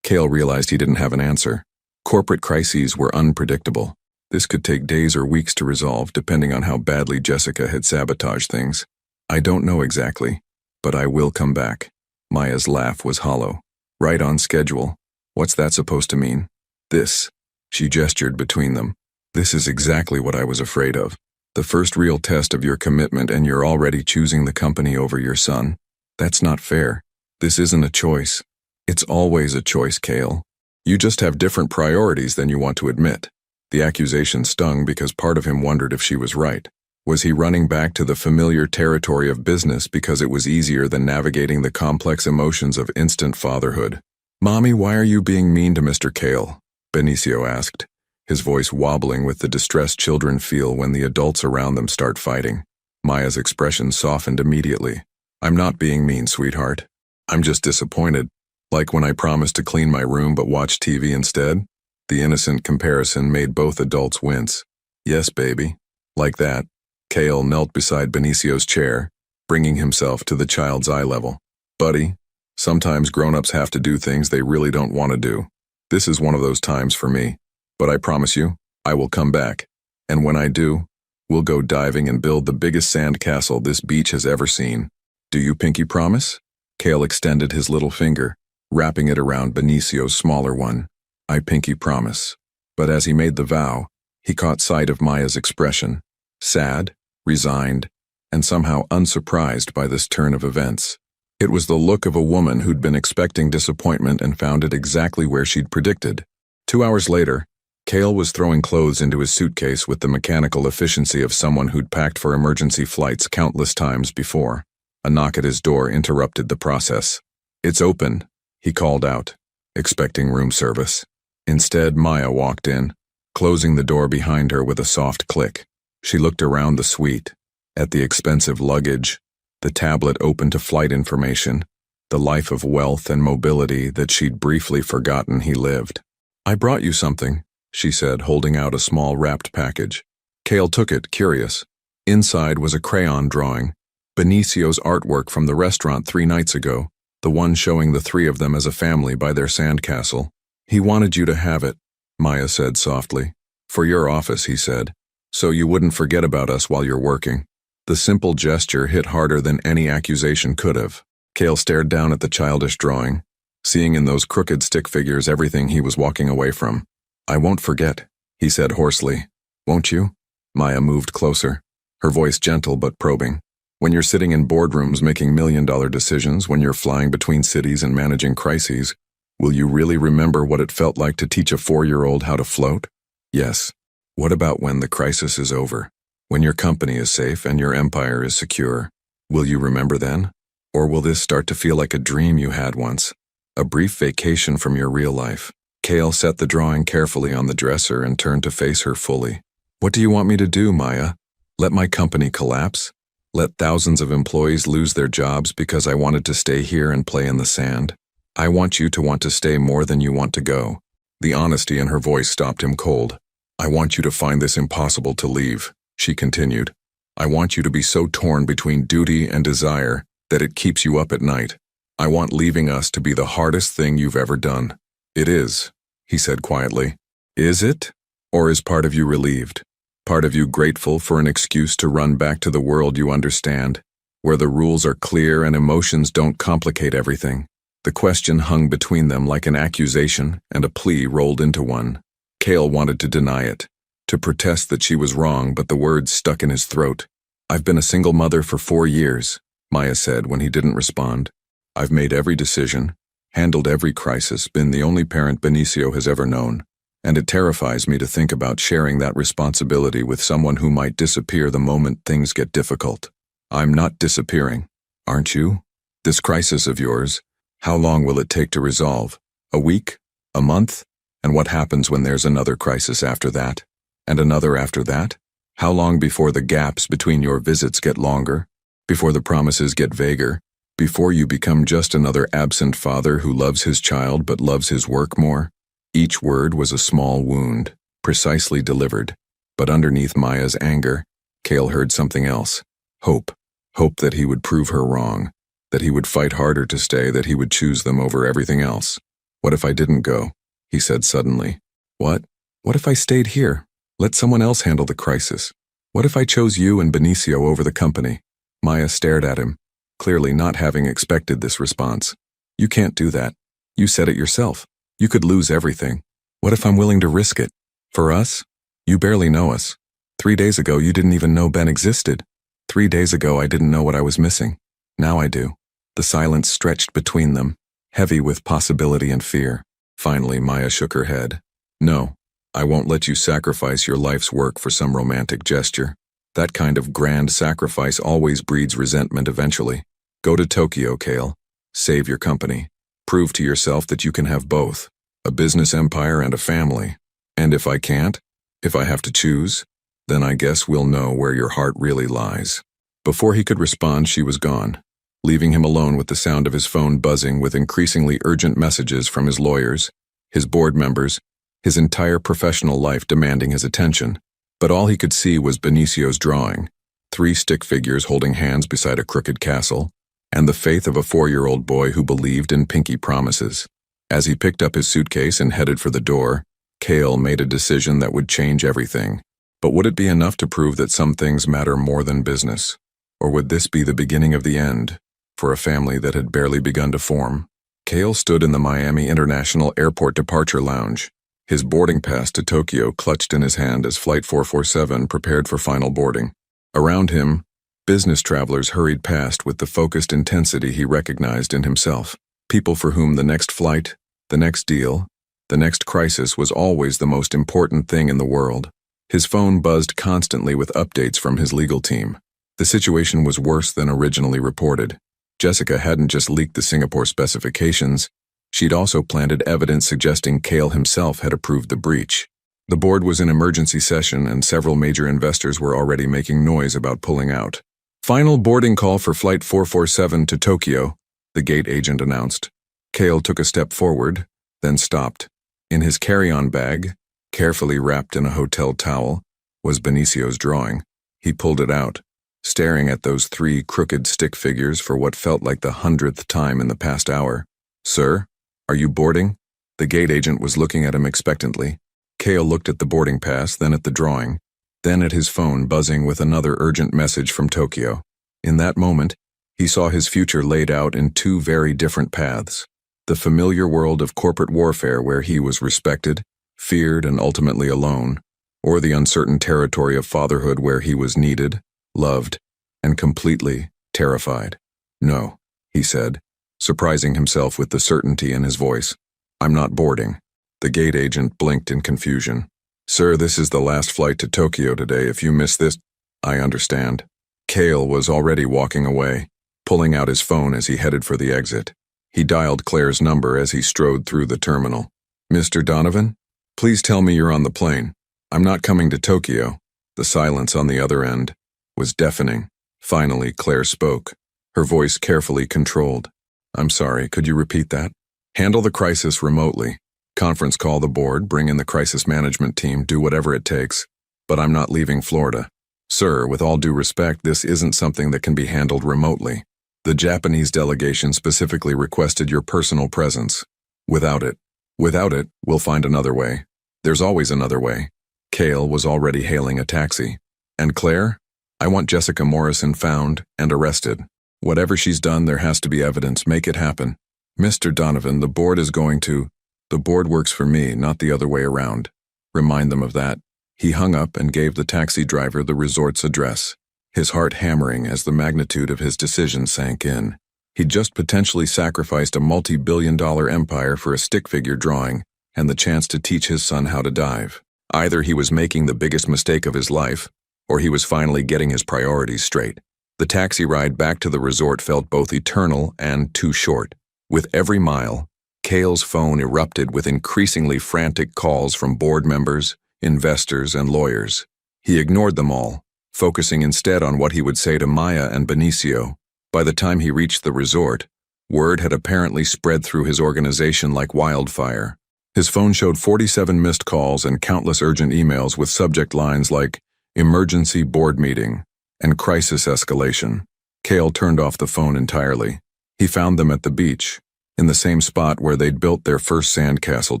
Kale realized he didn't have an answer. Corporate crises were unpredictable. This could take days or weeks to resolve, depending on how badly Jessica had sabotaged things. "I don't know exactly, but I will come back." Maya's laugh was hollow. "Right on schedule. What's that supposed to mean?" "This." She gestured between them. "This is exactly what I was afraid of. The first real test of your commitment, and you're already choosing the company over your son. That's not fair. This isn't a choice. It's always a choice, Kale. You just have different priorities than you want to admit." The accusation stung because part of him wondered if she was right. Was he running back to the familiar territory of business because it was easier than navigating the complex emotions of instant fatherhood? "Mommy, why are you being mean to Mr. Kale?" Benicio asked, his voice wobbling with the distress children feel when the adults around them start fighting. Maya's expression softened immediately. "I'm not being mean, sweetheart. I'm just disappointed. Like when I promised to clean my room but watched TV instead?" The innocent comparison made both adults wince. "Yes, baby. Like that." Kale knelt beside Benicio's chair, bringing himself to the child's eye level. "Buddy, sometimes grown-ups have to do things they really don't want to do. This is one of those times for me. But I promise you, I will come back. And when I do, we'll go diving and build the biggest sand castle this beach has ever seen. Do you pinky promise?" Kale extended his little finger, wrapping it around Benicio's smaller one. "I pinky promise." But as he made the vow, he caught sight of Maya's expression, sad, resigned, and somehow unsurprised by this turn of events. It was the look of a woman who'd been expecting disappointment and found it exactly where she'd predicted. 2 hours later, Kale was throwing clothes into his suitcase with the mechanical efficiency of someone who'd packed for emergency flights countless times before. A knock at his door interrupted the process. "It's open," he called out, expecting room service. Instead, Maya walked in, closing the door behind her with a soft click. She looked around the suite, at the expensive luggage, the tablet open to flight information, the life of wealth and mobility that she'd briefly forgotten he lived. "I brought you something," she said, holding out a small wrapped package. Kale took it, curious. Inside was a crayon drawing, Benicio's artwork from the restaurant 3 nights ago, the one showing the 3 of them as a family by their sandcastle. "He wanted you to have it," Maya said softly. "For your office," he said, "so you wouldn't forget about us while you're working." The simple gesture hit harder than any accusation could have. Kale stared down at the childish drawing, seeing in those crooked stick figures everything he was walking away from. "I won't forget," he said hoarsely. "Won't you?" Maya moved closer, her voice gentle but probing. "When you're sitting in boardrooms making million-dollar decisions, when you're flying between cities and managing crises, will you really remember what it felt like to teach a 4-year-old how to float?" "Yes." "What about when the crisis is over? When your company is safe and your empire is secure? Will you remember then? Or will this start to feel like a dream you had once? A brief vacation from your real life?" Kale set the drawing carefully on the dresser and turned to face her fully. "What do you want me to do, Maya? Let my company collapse? Let thousands of employees lose their jobs because I wanted to stay here and play in the sand? I want you to want to stay more than you want to go." The honesty in her voice stopped him cold. "I want you to find this impossible to leave," she continued. "I want you to be so torn between duty and desire that it keeps you up at night. I want leaving us to be the hardest thing you've ever done." "It is," he said quietly. "Is it? Or is part of you relieved? Part of you grateful for an excuse to run back to the world you understand, where the rules are clear and emotions don't complicate everything?" The question hung between them like an accusation and a plea rolled into one. Kale wanted to deny it. to protest that she was wrong, but the words stuck in his throat. "I've been a single mother for 4 years," Maya said when he didn't respond. "I've made every decision, handled every crisis, been the only parent Benicio has ever known, and it terrifies me to think about sharing that responsibility with someone who might disappear the moment things get difficult. I'm not disappearing, aren't you? This crisis of yours, how long will it take to resolve? A week? A month? And what happens when there's another crisis after that? And another after that? How long before the gaps between your visits get longer? Before the promises get vaguer? Before you become just another absent father who loves his child but loves his work more?" Each word was a small wound, precisely delivered. But underneath Maya's anger, Cale heard something else. Hope. Hope that he would prove her wrong, that he would fight harder to stay, that he would choose them over everything else. "What if I didn't go?" he said suddenly. "What? What if I stayed here? Let someone else handle the crisis. What if I chose you and Benicio over the company?" Maya stared at him, clearly not having expected this response. "You can't do that. You said it yourself. You could lose everything. What if I'm willing to risk it? For us? You barely know us. 3 days ago you didn't even know Ben existed. 3 days ago I didn't know what I was missing. Now I do." The silence stretched between them, heavy with possibility and fear. Finally, Maya shook her head. "No, I won't let you sacrifice your life's work for some romantic gesture. That kind of grand sacrifice always breeds resentment eventually. Go to Tokyo, Cale. Save your company. Prove to yourself that you can have both, a business empire and a family. And if I can't, if I have to choose, then I guess we'll know where your heart really lies." Before he could respond, she was gone, leaving him alone with the sound of his phone buzzing with increasingly urgent messages from his lawyers, his board members, his entire professional life demanding his attention. But all he could see was Benicio's drawing, 3 stick figures holding hands beside a crooked castle, and the faith of a 4-year-old boy who believed in pinky promises. As he picked up his suitcase and headed for the door, Cale made a decision that would change everything. But would it be enough to prove that some things matter more than business? Or would this be the beginning of the end, for a family that had barely begun to form? Cale stood in the Miami International Airport departure lounge, his boarding pass to Tokyo clutched in his hand as Flight 447 prepared for final boarding. Around him, business travelers hurried past with the focused intensity he recognized in himself. People for whom the next flight, the next deal, the next crisis was always the most important thing in the world. His phone buzzed constantly with updates from his legal team. The situation was worse than originally reported. Jessica hadn't just leaked the Singapore specifications, she'd also planted evidence suggesting Cale himself had approved the breach. The board was in emergency session and several major investors were already making noise about pulling out. "Final boarding call for Flight 447 to Tokyo," the gate agent announced. Cale took a step forward, then stopped. In his carry-on bag, carefully wrapped in a hotel towel, was Benicio's drawing. He pulled it out, staring at those 3 crooked stick figures for what felt like the 100th time in the past hour. "Sir, are you boarding?" The gate agent was looking at him expectantly. Cale looked at the boarding pass, then at the drawing, then at his phone buzzing with another urgent message from Tokyo. In that moment, he saw his future laid out in 2 very different paths. The familiar world of corporate warfare where he was respected, feared, and ultimately alone, or the uncertain territory of fatherhood where he was needed, loved, and completely terrified. "No," he said, surprising himself with the certainty in his voice. "I'm not boarding." The gate agent blinked in confusion. "Sir, this is the last flight to Tokyo today. If you miss this—" "I understand." Cale was already walking away, pulling out his phone as he headed for the exit. He dialed Claire's number as he strode through the terminal. "Mr. Donovan? Please tell me you're on the plane. I'm not coming to Tokyo." The silence on the other end was deafening. Finally, Claire spoke, her voice carefully controlled. "I'm sorry, could you repeat that?" "Handle the crisis remotely. Conference call the board, bring in the crisis management team, do whatever it takes. But I'm not leaving Florida. Sir, with all due respect, this isn't something that can be handled remotely. The Japanese delegation specifically requested your personal presence. Without it, we'll find another way. There's always another way." Cale was already hailing a taxi. "And Claire? I want Jessica Morrison found and arrested. Whatever she's done, there has to be evidence. Make it happen." "Mr. Donovan, the board is going to—" "The board works for me, not the other way around. Remind them of that." He hung up and gave the taxi driver the resort's address, his heart hammering as the magnitude of his decision sank in. He'd just potentially sacrificed a multi-billion-dollar empire for a stick figure drawing and the chance to teach his son how to dive. Either he was making the biggest mistake of his life, or he was finally getting his priorities straight. The taxi ride back to the resort felt both eternal and too short. With every mile, Cale's phone erupted with increasingly frantic calls from board members, investors, and lawyers. He ignored them all, focusing instead on what he would say to Maya and Benicio. By the time he reached the resort, word had apparently spread through his organization like wildfire. His phone showed 47 missed calls and countless urgent emails with subject lines like emergency board meeting and crisis escalation. Cale turned off the phone entirely. He found them at the beach, in the same spot where they'd built their first sandcastle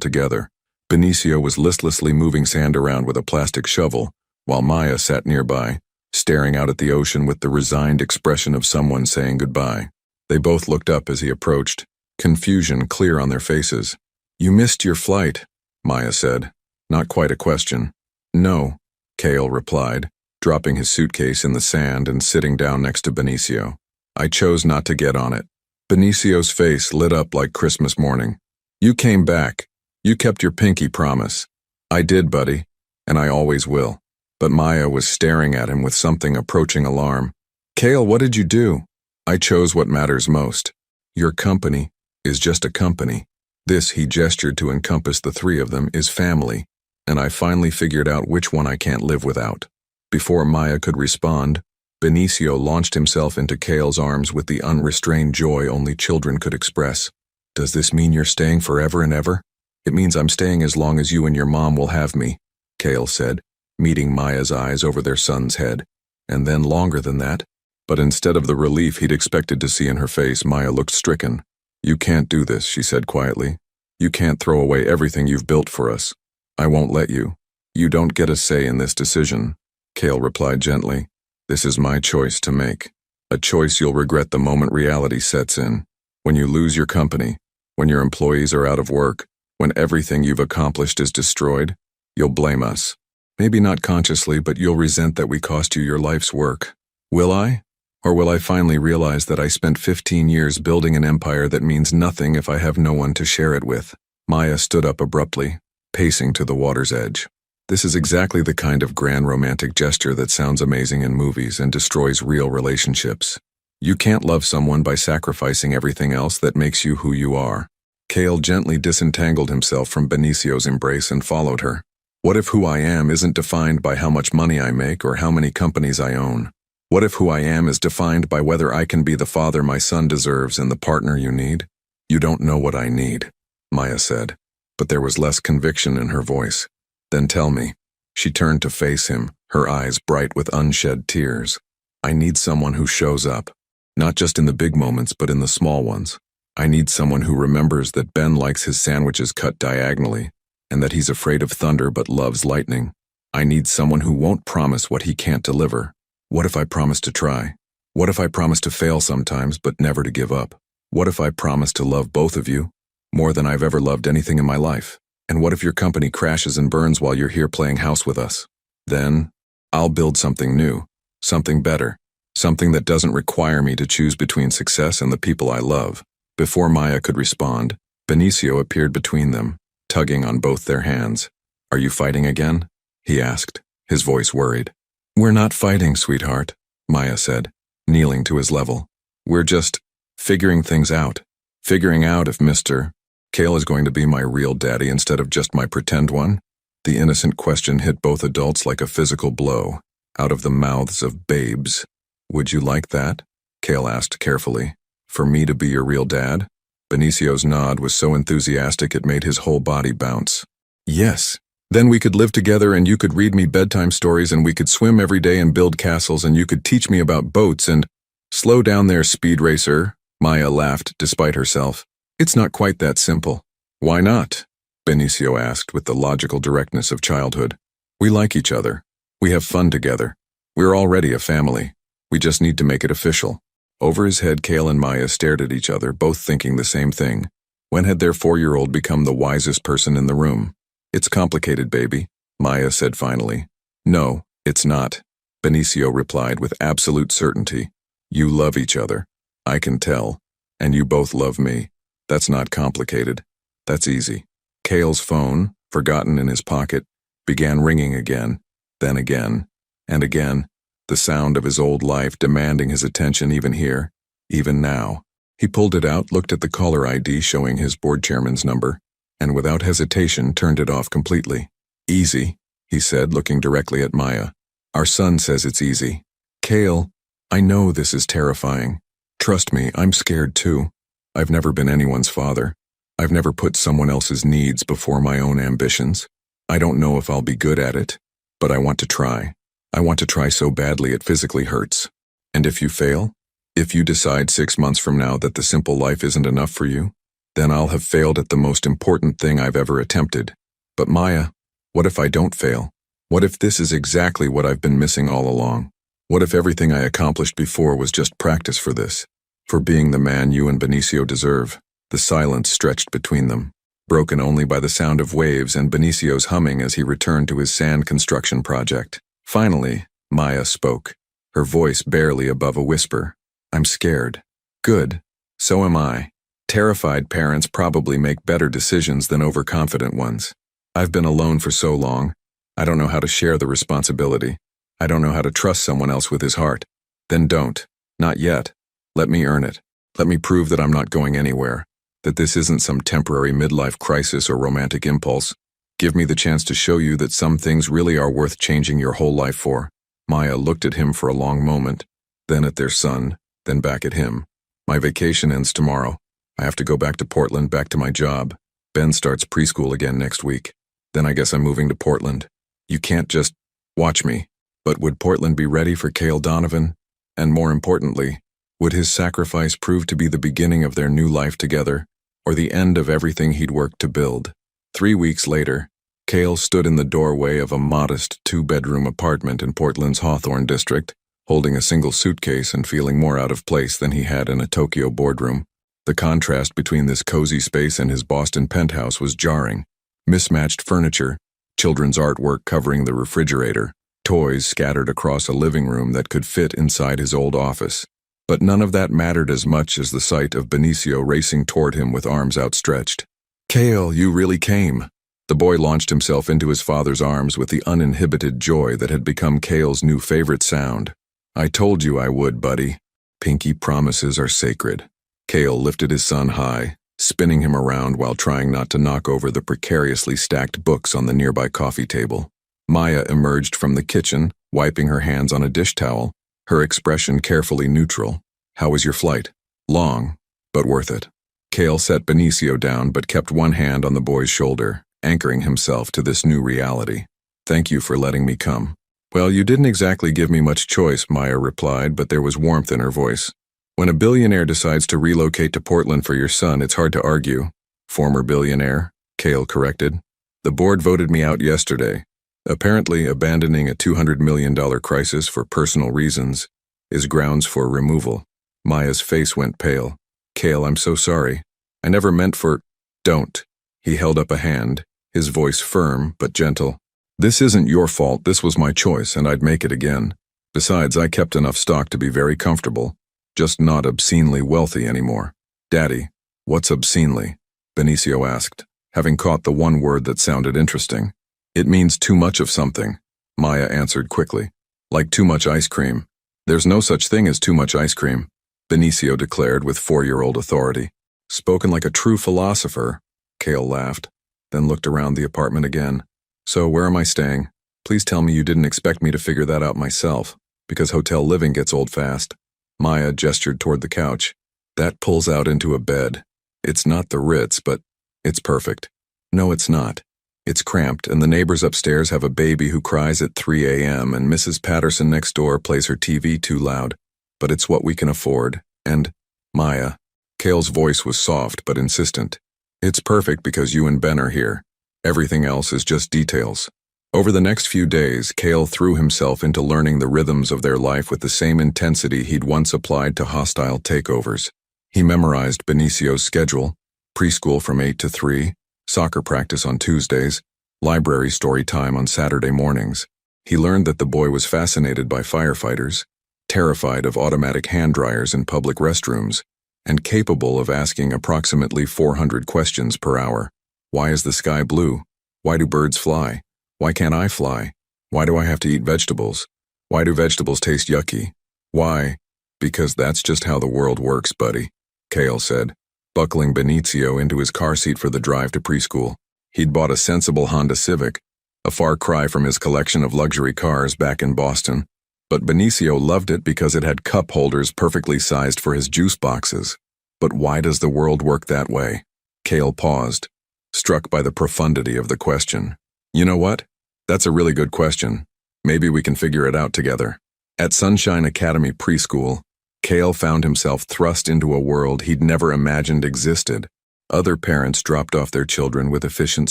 together. Benicio was listlessly moving sand around with a plastic shovel, while Maya sat nearby, staring out at the ocean with the resigned expression of someone saying goodbye. They both looked up as he approached, confusion clear on their faces. "You missed your flight," Maya said. Not quite a question. "No," Cale replied, dropping his suitcase in the sand and sitting down next to Benicio. "I chose not to get on it." Benicio's face lit up like Christmas morning. "You came back. You kept your pinky promise." "I did, buddy, and I always will." But Maya was staring at him with something approaching alarm. "Cale, what did you do?" "I chose what matters most. Your company is just a company. This," he gestured to encompass the three of them, "is family, and I finally figured out which one I can't live without." Before Maya could respond, Benicio launched himself into Cale's arms with the unrestrained joy only children could express. "Does this mean you're staying forever and ever?" "It means I'm staying as long as you and your mom will have me," Cale said, meeting Maya's eyes over their son's head. "And then longer than that." But instead of the relief he'd expected to see in her face, Maya looked stricken. "You can't do this," she said quietly. "You can't throw away everything you've built for us. I won't let you. You don't get a say in this decision," Cale replied gently. "This is my choice to make. A choice you'll regret the moment reality sets in. When you lose your company, when your employees are out of work, when everything you've accomplished is destroyed, you'll blame us. Maybe not consciously, but you'll resent that we cost you your life's work. Will I? Or will I finally realize that I spent 15 years building an empire that means nothing if I have no one to share it with?" Maya stood up abruptly, pacing to the water's edge. This is exactly the kind of grand romantic gesture that sounds amazing in movies and destroys real relationships. You can't love someone by sacrificing everything else that makes you who you are. Cale gently disentangled himself from Benicio's embrace and followed her. What if who I am isn't defined by how much money I make or how many companies I own? What if who I am is defined by whether I can be the father my son deserves and the partner you need? "You don't know what I need," Maya said, but there was less conviction in her voice. "Then tell me." She turned to face him, her eyes bright with unshed tears. "I need someone who shows up, not just in the big moments but in the small ones. I need someone who remembers that Ben likes his sandwiches cut diagonally, and that he's afraid of thunder but loves lightning. I need someone who won't promise what he can't deliver. What if I promise to try? What if I promise to fail sometimes but never to give up? What if I promise to love both of you, more than I've ever loved anything in my life? And what if your company crashes and burns while you're here playing house with us? Then, I'll build something new, something better, something that doesn't require me to choose between success and the people I love." Before Maya could respond, Benicio appeared between them, tugging on both their hands. "Are you fighting again?" he asked, his voice worried. "We're not fighting, sweetheart," Maya said, kneeling to his level. "We're just figuring things out. Figuring out if Mr. Cale is going to be my real daddy instead of just my pretend one." The innocent question hit both adults like a physical blow, out of the mouths of babes. "Would you like that?" Cale asked carefully. "For me to be your real dad?" Benicio's nod was so enthusiastic it made his whole body bounce. "Yes. Then we could live together and you could read me bedtime stories and we could swim every day and build castles and you could teach me about boats and—" "Slow down there, speed racer," Maya laughed despite herself. "It's not quite that simple." "Why not?" Benicio asked with the logical directness of childhood. "We like each other. We have fun together. We're already a family. We just need to make it official." Over his head, Cale and Maya stared at each other, both thinking the same thing. When had their 4-year-old become the wisest person in the room? "It's complicated, baby," Maya said finally. No, it's not. Benicio replied with absolute certainty. You love each other. I can tell. And you both love me. That's not complicated. That's easy. Cale's phone, forgotten in his pocket, began ringing again, then again, and again, the sound of his old life demanding his attention even here, even now. He pulled it out, looked at the caller ID showing his board chairman's number, and without hesitation turned it off completely. Easy, he said, looking directly at Maya. Our son says it's easy. Cale, I know this is terrifying. Trust me, I'm scared too. I've never been anyone's father. I've never put someone else's needs before my own ambitions. I don't know if I'll be good at it, but I want to try. I want to try so badly it physically hurts. And if you fail, if you decide 6 months from now that the simple life isn't enough for you, then I'll have failed at the most important thing I've ever attempted. But Maya, what if I don't fail? What if this is exactly what I've been missing all along? What if everything I accomplished before was just practice for this? For being the man you and Benicio deserve? The silence stretched between them, broken only by the sound of waves and Benicio's humming as he returned to his sand construction project. Finally, Maya spoke, her voice barely above a whisper. I'm scared. Good. So am I. Terrified parents probably make better decisions than overconfident ones. I've been alone for so long. I don't know how to share the responsibility. I don't know how to trust someone else with his heart. Then don't. Not yet. Let me earn it. Let me prove that I'm not going anywhere, that this isn't some temporary midlife crisis or romantic impulse. Give me the chance to show you that some things really are worth changing your whole life for. Maya looked at him for a long moment, then at their son, then back at him. My vacation ends tomorrow. I have to go back to Portland, back to my job. Ben starts preschool again next week. Then I guess I'm moving to Portland. You can't just watch me. But would Portland be ready for Cale Donovan? And more importantly, would his sacrifice prove to be the beginning of their new life together, or the end of everything he'd worked to build? 3 weeks later, Cale stood in the doorway of a modest 2-bedroom apartment in Portland's Hawthorne district, holding a single suitcase and feeling more out of place than he had in a Tokyo boardroom. The contrast between this cozy space and his Boston penthouse was jarring. Mismatched furniture, children's artwork covering the refrigerator, toys scattered across a living room that could fit inside his old office. But none of that mattered as much as the sight of Benicio racing toward him with arms outstretched. Cale, you really came. The boy launched himself into his father's arms with the uninhibited joy that had become Cale's new favorite sound. I told you I would, buddy. Pinky promises are sacred. Cale lifted his son high, spinning him around while trying not to knock over the precariously stacked books on the nearby coffee table. Maya emerged from the kitchen, wiping her hands on a dish towel, her expression carefully neutral. How was your flight? Long, but worth it. Cale set Benicio down but kept one hand on the boy's shoulder, anchoring himself to this new reality. Thank you for letting me come. Well, you didn't exactly give me much choice, Maya replied, but there was warmth in her voice. When a billionaire decides to relocate to Portland for your son, it's hard to argue. Former billionaire, Cale corrected. The board voted me out yesterday. Apparently, abandoning a $200 million crisis for personal reasons is grounds for removal. Maya's face went pale. Cale, I'm so sorry. I never meant for... Don't. He held up a hand, his voice firm but gentle. This isn't your fault, this was my choice, and I'd make it again. Besides, I kept enough stock to be very comfortable, just not obscenely wealthy anymore. Daddy, what's obscenely? Benicio asked, having caught the one word that sounded interesting. It means too much of something, Maya answered quickly. Like too much ice cream. There's no such thing as too much ice cream, Benicio declared with 4-year-old authority. Spoken like a true philosopher, Cale laughed, then looked around the apartment again. So where am I staying? Please tell me you didn't expect me to figure that out myself, because hotel living gets old fast. Maya gestured toward the couch. That pulls out into a bed. It's not the Ritz, but it's perfect. No, it's not. It's cramped, and the neighbors upstairs have a baby who cries at 3 a.m., and Mrs. Patterson next door plays her TV too loud. But it's what we can afford, and, Maya, Cale's voice was soft but insistent. It's perfect because you and Ben are here. Everything else is just details. Over the next few days, Cale threw himself into learning the rhythms of their life with the same intensity he'd once applied to hostile takeovers. He memorized Benicio's schedule, preschool from 8 to 3, soccer practice on Tuesdays, library story time on Saturday mornings. He learned that the boy was fascinated by firefighters, terrified of automatic hand dryers in public restrooms, and capable of asking approximately 400 questions per hour. Why is the sky blue? Why do birds fly? Why can't I fly? Why do I have to eat vegetables? Why do vegetables taste yucky? Why? Because that's just how the world works, buddy, Cale said, buckling Benicio into his car seat for the drive to preschool. He'd bought a sensible Honda Civic, a far cry from his collection of luxury cars back in Boston, but Benicio loved it because it had cup holders perfectly sized for his juice boxes. But why does the world work that way? Cale paused, struck by the profundity of the question. You know what? That's a really good question. Maybe we can figure it out together. At Sunshine Academy Preschool, Cale found himself thrust into a world he'd never imagined existed. Other parents dropped off their children with efficient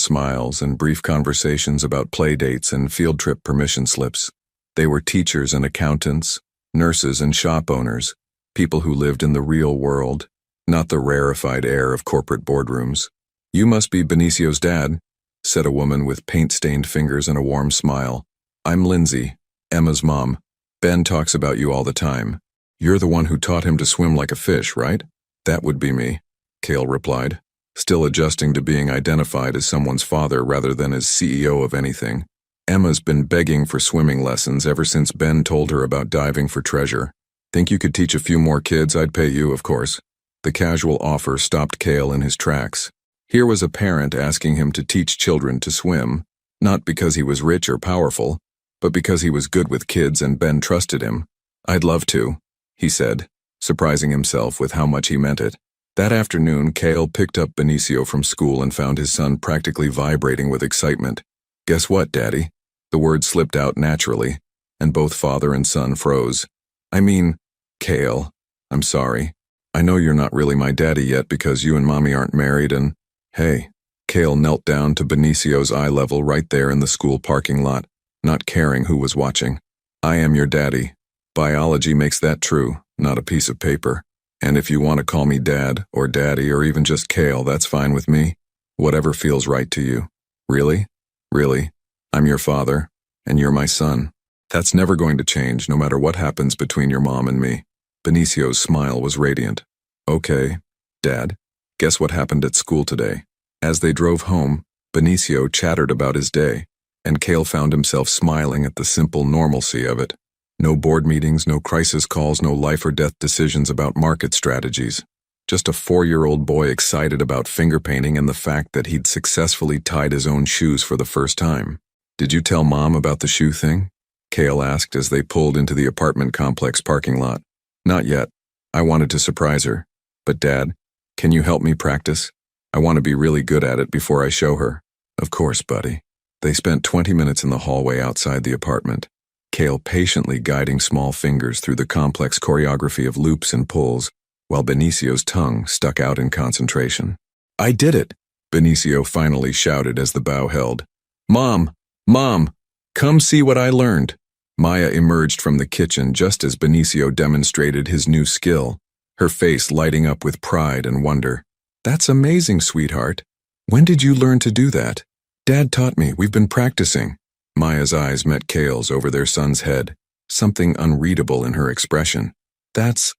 smiles and brief conversations about play dates and field trip permission slips. They were teachers and accountants, nurses and shop owners, people who lived in the real world, not the rarefied air of corporate boardrooms. You must be Benicio's dad, said a woman with paint-stained fingers and a warm smile. I'm Lindsay, Emma's mom. Ben talks about you all the time. You're the one who taught him to swim like a fish, right? That would be me, Cale replied, still adjusting to being identified as someone's father rather than as CEO of anything. Emma's been begging for swimming lessons ever since Ben told her about diving for treasure. Think you could teach a few more kids? I'd pay you, of course. The casual offer stopped Cale in his tracks. Here was a parent asking him to teach children to swim, not because he was rich or powerful, but because he was good with kids and Ben trusted him. I'd love to, he said, surprising himself with how much he meant it. That afternoon, Cale picked up Benicio from school and found his son practically vibrating with excitement. Guess what, Daddy? The word slipped out naturally, and both father and son froze. I mean, Cale, I'm sorry. I know you're not really my daddy yet because you and Mommy aren't married and, hey, Cale knelt down to Benicio's eye level right there in the school parking lot, not caring who was watching. I am your daddy. Biology makes that true, not a piece of paper. And if you want to call me Dad or Daddy or even just Cale, that's fine with me. Whatever feels right to you. Really? Really? I'm your father, and you're my son. That's never going to change no matter what happens between your mom and me. Benicio's smile was radiant. Okay, Dad. Guess what happened at school today? As they drove home, Benicio chattered about his day, and Cale found himself smiling at the simple normalcy of it. No board meetings, no crisis calls, no life or death decisions about market strategies. Just a 4-year-old boy excited about finger painting and the fact that he'd successfully tied his own shoes for the first time. Did you tell Mom about the shoe thing? Cale asked as they pulled into the apartment complex parking lot. Not yet. I wanted to surprise her. But Dad, can you help me practice? I want to be really good at it before I show her. Of course, buddy. They spent 20 minutes in the hallway outside the apartment, Cale patiently guiding small fingers through the complex choreography of loops and pulls, while Benicio's tongue stuck out in concentration. I did it, Benicio finally shouted as the bow held. Mom! Mom! Come see what I learned. Maya emerged from the kitchen just as Benicio demonstrated his new skill, her face lighting up with pride and wonder. That's amazing, sweetheart. When did you learn to do that? Dad taught me. We've been practicing. Maya's eyes met Cale's over their son's head, something unreadable in her expression. That's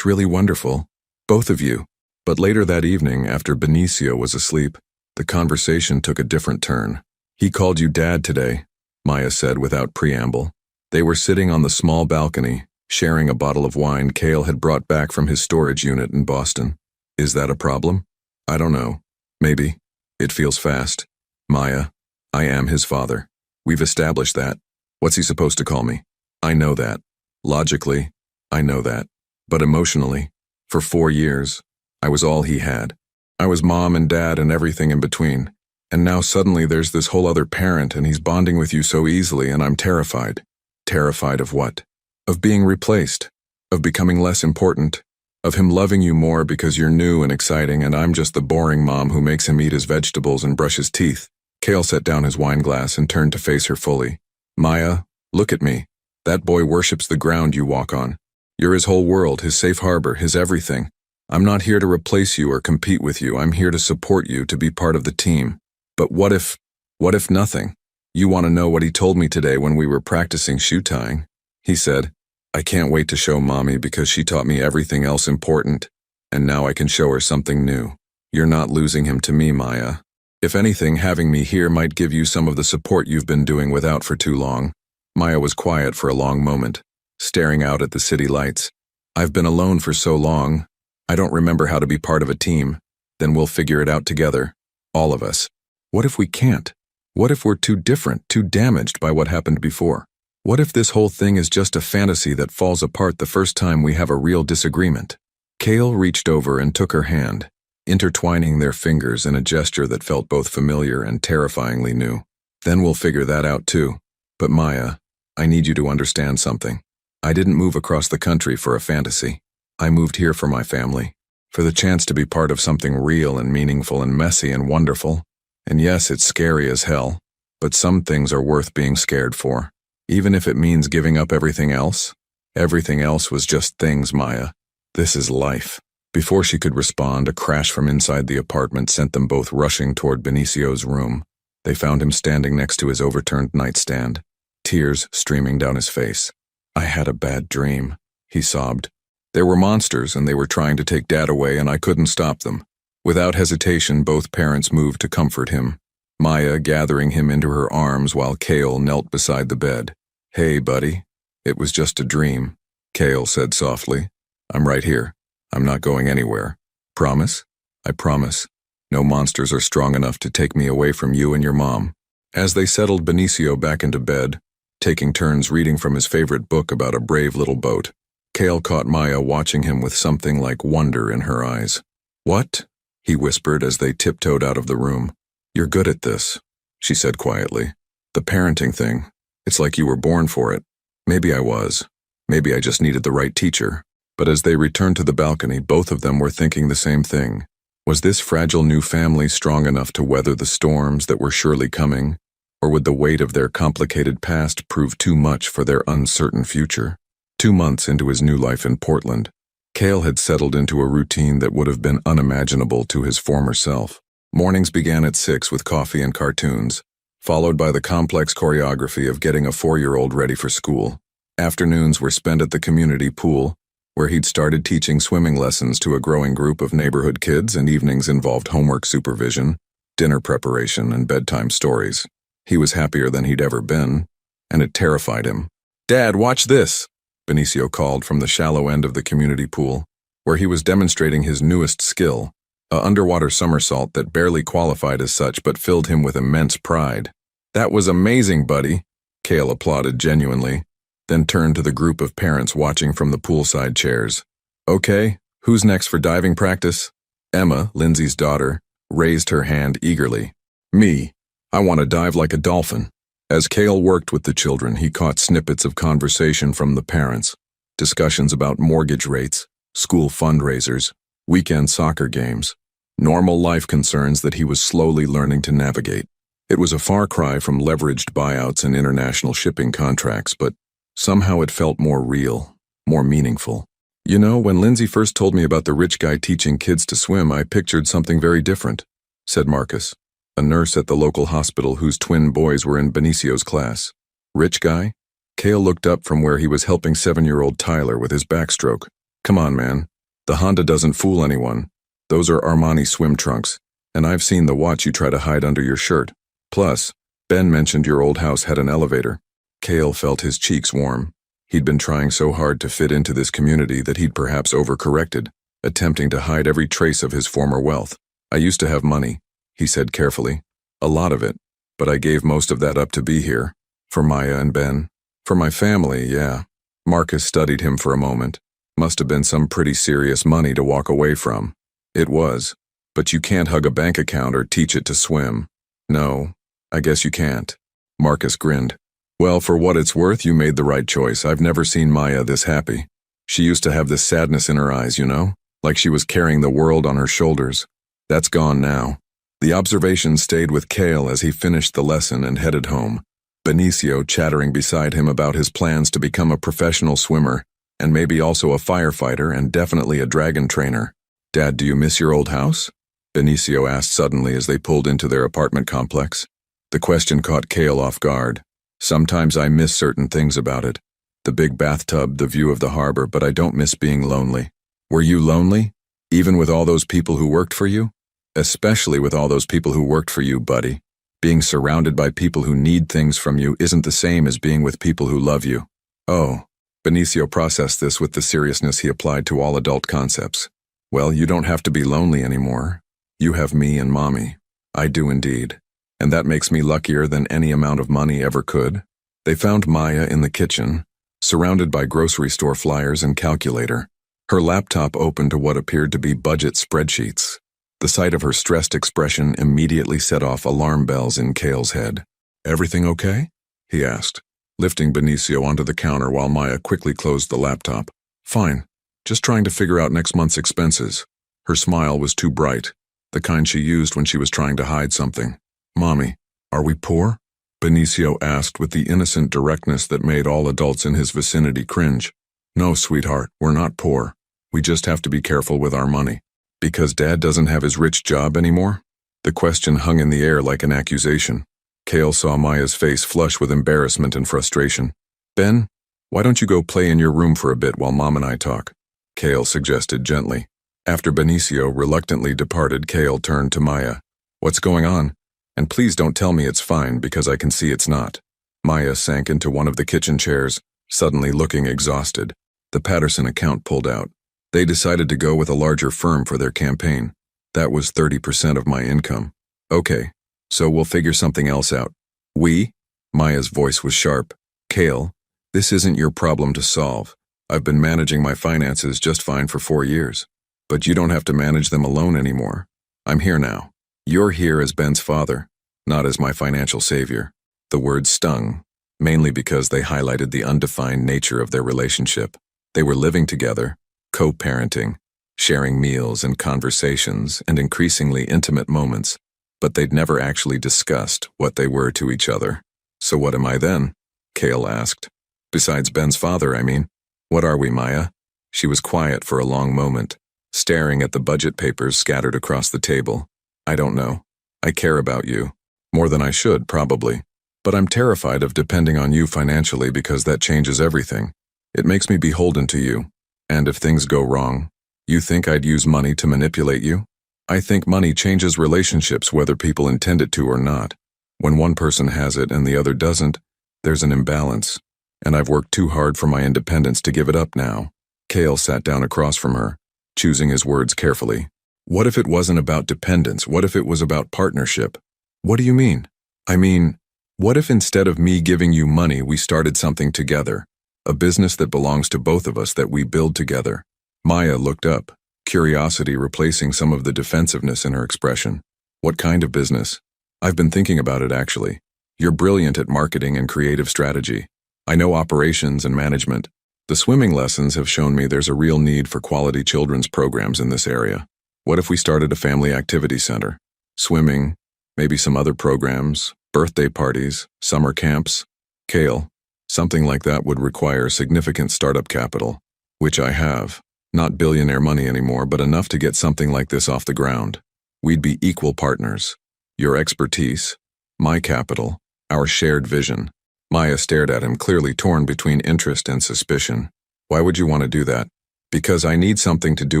really wonderful. Both of you. But later that evening, after Benicio was asleep, the conversation took a different turn. He called you Dad today, Maya said without preamble. They were sitting on the small balcony, sharing a bottle of wine Cale had brought back from his storage unit in Boston. Is that a problem? I don't know. Maybe. It feels fast. Maya, I am his father. We've established that. What's he supposed to call me? I know that. Logically, I know that. But emotionally, for 4 years, I was all he had. I was mom and dad and everything in between. And now suddenly there's this whole other parent and he's bonding with you so easily and I'm terrified. Terrified of what? Of being replaced. Of becoming less important. Of him loving you more because you're new and exciting and I'm just the boring mom who makes him eat his vegetables and brush his teeth. Cale set down his wine glass and turned to face her fully. Maya, look at me. That boy worships the ground you walk on. You're his whole world, his safe harbor, his everything. I'm not here to replace you or compete with you. I'm here to support you, to be part of the team. But what if... What if nothing? You want to know what he told me today when we were practicing shoe tying? He said, I can't wait to show Mommy because she taught me everything else important, and now I can show her something new. You're not losing him to me, Maya. If anything, having me here might give you some of the support you've been doing without for too long. Maya was quiet for a long moment, staring out at the city lights. I've been alone for so long. I don't remember how to be part of a team. Then we'll figure it out together. All of us. What if we can't? What if we're too different, too damaged by what happened before? What if this whole thing is just a fantasy that falls apart the first time we have a real disagreement? Kale reached over and took her hand, intertwining their fingers in a gesture that felt both familiar and terrifyingly new. Then we'll figure that out too. But Maya, I need you to understand something. I didn't move across the country for a fantasy. I moved here for my family, for the chance to be part of something real and meaningful and messy and wonderful. And yes, it's scary as hell, but some things are worth being scared for, even if it means giving up everything else. Everything else was just things, Maya. This is life. Before she could respond, a crash from inside the apartment sent them both rushing toward Benicio's room. They found him standing next to his overturned nightstand, tears streaming down his face. I had a bad dream, he sobbed. There were monsters and they were trying to take Dad away and I couldn't stop them. Without hesitation, both parents moved to comfort him, Maya gathering him into her arms while Kale knelt beside the bed. Hey, buddy. It was just a dream, Kale said softly. I'm right here. I'm not going anywhere. Promise? I promise. No monsters are strong enough to take me away from you and your mom. As they settled Benicio back into bed, taking turns reading from his favorite book about a brave little boat, Kale caught Maya watching him with something like wonder in her eyes. What? He whispered as they tiptoed out of the room. You're good at this, she said quietly. The parenting thing. It's like you were born for it. Maybe I was. Maybe I just needed the right teacher. But as they returned to the balcony, both of them were thinking the same thing. Was this fragile new family strong enough to weather the storms that were surely coming? Or would the weight of their complicated past prove too much for their uncertain future? 2 months into his new life in Portland, Kale had settled into a routine that would have been unimaginable to his former self. Mornings began at 6 with coffee and cartoons, followed by the complex choreography of getting a 4-year-old ready for school. Afternoons were spent at the community pool, where he'd started teaching swimming lessons to a growing group of neighborhood kids, and evenings involved homework supervision, dinner preparation, and bedtime stories. He was happier than he'd ever been, and it terrified him. Dad, watch this! Benicio called from the shallow end of the community pool, where he was demonstrating his newest skill, a underwater somersault that barely qualified as such but filled him with immense pride. That was amazing, buddy, Kale applauded genuinely, then turned to the group of parents watching from the poolside chairs. Okay, who's next for diving practice? Emma, Lindsay's daughter, raised her hand eagerly. Me. I want to dive like a dolphin. As Kale worked with the children, he caught snippets of conversation from the parents, discussions about mortgage rates, school fundraisers, weekend soccer games, normal life concerns that he was slowly learning to navigate. It was a far cry from leveraged buyouts and international shipping contracts, but somehow it felt more real, more meaningful. You know, when Lindsay first told me about the rich guy teaching kids to swim, I pictured something very different, said Marcus, a nurse at the local hospital whose twin boys were in Benicio's class. Rich guy? Kale looked up from where he was helping 7-year-old Tyler with his backstroke. Come on, man. The Honda doesn't fool anyone. Those are Armani swim trunks, and I've seen the watch you try to hide under your shirt. Plus, Ben mentioned your old house had an elevator. Kale felt his cheeks warm. He'd been trying so hard to fit into this community that he'd perhaps overcorrected, attempting to hide every trace of his former wealth. I used to have money, he said carefully. A lot of it, but I gave most of that up to be here. For Maya and Ben. For my family, yeah. Marcus studied him for a moment. Must have been some pretty serious money to walk away from. It was. But you can't hug a bank account or teach it to swim. No, I guess you can't. Marcus grinned. Well, for what it's worth, you made the right choice. I've never seen Maya this happy. She used to have this sadness in her eyes, you know? Like she was carrying the world on her shoulders. That's gone now. The observation stayed with Kale as he finished the lesson and headed home, Benicio chattering beside him about his plans to become a professional swimmer, and maybe also a firefighter and definitely a dragon trainer. Dad, do you miss your old house? Benicio asked suddenly as they pulled into their apartment complex. The The question caught Kale off guard. Sometimes I miss certain things about it. The big bathtub, the view of the harbor, but I don't miss being lonely. Were you lonely? Even with all those people who worked for you? Especially with all those people who worked for you, buddy. Being surrounded by people who need things from you isn't the same as being with people who love you. Oh, Benicio processed this with the seriousness he applied to all adult concepts. Well, you don't have to be lonely anymore. You have me and Mommy. I do indeed. And that makes me luckier than any amount of money ever could. They found Maya in the kitchen, surrounded by grocery store flyers and calculator. Her laptop open to what appeared to be budget spreadsheets. The sight of her stressed expression immediately set off alarm bells in Kale's head. "Everything okay?" he asked, lifting Benicio onto the counter while Maya quickly closed the laptop. "Fine. Just trying to figure out next month's expenses." Her smile was too bright, the kind she used when she was trying to hide something. "Mommy, are we poor?" Benicio asked with the innocent directness that made all adults in his vicinity cringe. "No, sweetheart, we're not poor. We just have to be careful with our money." "Because Dad doesn't have his rich job anymore?" The question hung in the air like an accusation. Kale saw Maya's face flush with embarrassment and frustration. "Ben, why don't you go play in your room for a bit while Mom and I talk?" Kale suggested gently. After Benicio reluctantly departed, Kale turned to Maya. "What's going on? And please don't tell me it's fine, because I can see it's not." Maya sank into one of the kitchen chairs, suddenly looking exhausted. The Patterson account pulled out. They decided to go with a larger firm for their campaign. That was 30% of my income. "Okay, so we'll figure something else out." "We?" Maya's voice was sharp. "Kale, this isn't your problem to solve. I've been managing my finances just fine for 4 years. But you don't have to manage them alone anymore. I'm here now. You're here as Ben's father, not as my financial savior." The words stung, mainly because they highlighted the undefined nature of their relationship. They were living together, co-parenting, sharing meals and conversations and increasingly intimate moments, but they'd never actually discussed what they were to each other. "So what am I then?" Kale asked. "Besides Ben's father, I mean. What are we, Maya?" She was quiet for a long moment, staring at the budget papers scattered across the table. "I don't know. I care about you. More than I should, probably. But I'm terrified of depending on you financially because that changes everything. It makes me beholden to you. And if things go wrong, you think I'd use money to manipulate you? I think money changes relationships whether people intend it to or not. When one person has it and the other doesn't, there's an imbalance. And I've worked too hard for my independence to give it up now." Kale sat down across from her, choosing his words carefully. "What if it wasn't about dependence? What if it was about partnership?" "What do you mean?" "I mean, what if instead of me giving you money, we started something together? A business that belongs to both of us that we build together." Maya looked up, curiosity replacing some of the defensiveness in her expression. "What kind of business?" "I've been thinking about it, actually. You're brilliant at marketing and creative strategy. I know operations and management. The swimming lessons have shown me there's a real need for quality children's programs in this area. What if we started a family activity center? Swimming, maybe some other programs, birthday parties, summer camps." "Kale, something like that would require significant startup capital, which I have. Not billionaire money anymore, but enough to get something like this off the ground. We'd be equal partners. Your expertise, my capital, our shared vision." Maya stared at him, clearly torn between interest and suspicion. "Why would you want to do that?" "Because I need something to do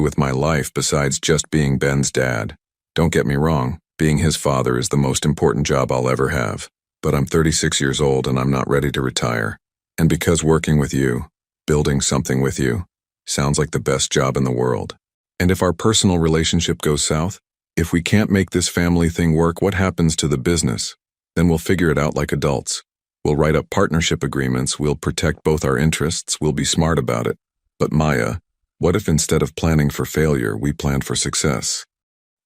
with my life besides just being Ben's dad. Don't get me wrong, being his father is the most important job I'll ever have. But I'm 36 years old and I'm not ready to retire. And because working with you, building something with you, sounds like the best job in the world. And if our personal relationship goes south, if we can't make this family thing work, what happens to the business? Then we'll figure it out like adults. We'll write up partnership agreements, we'll protect both our interests, we'll be smart about it. But Maya, what if instead of planning for failure, we planned for success?"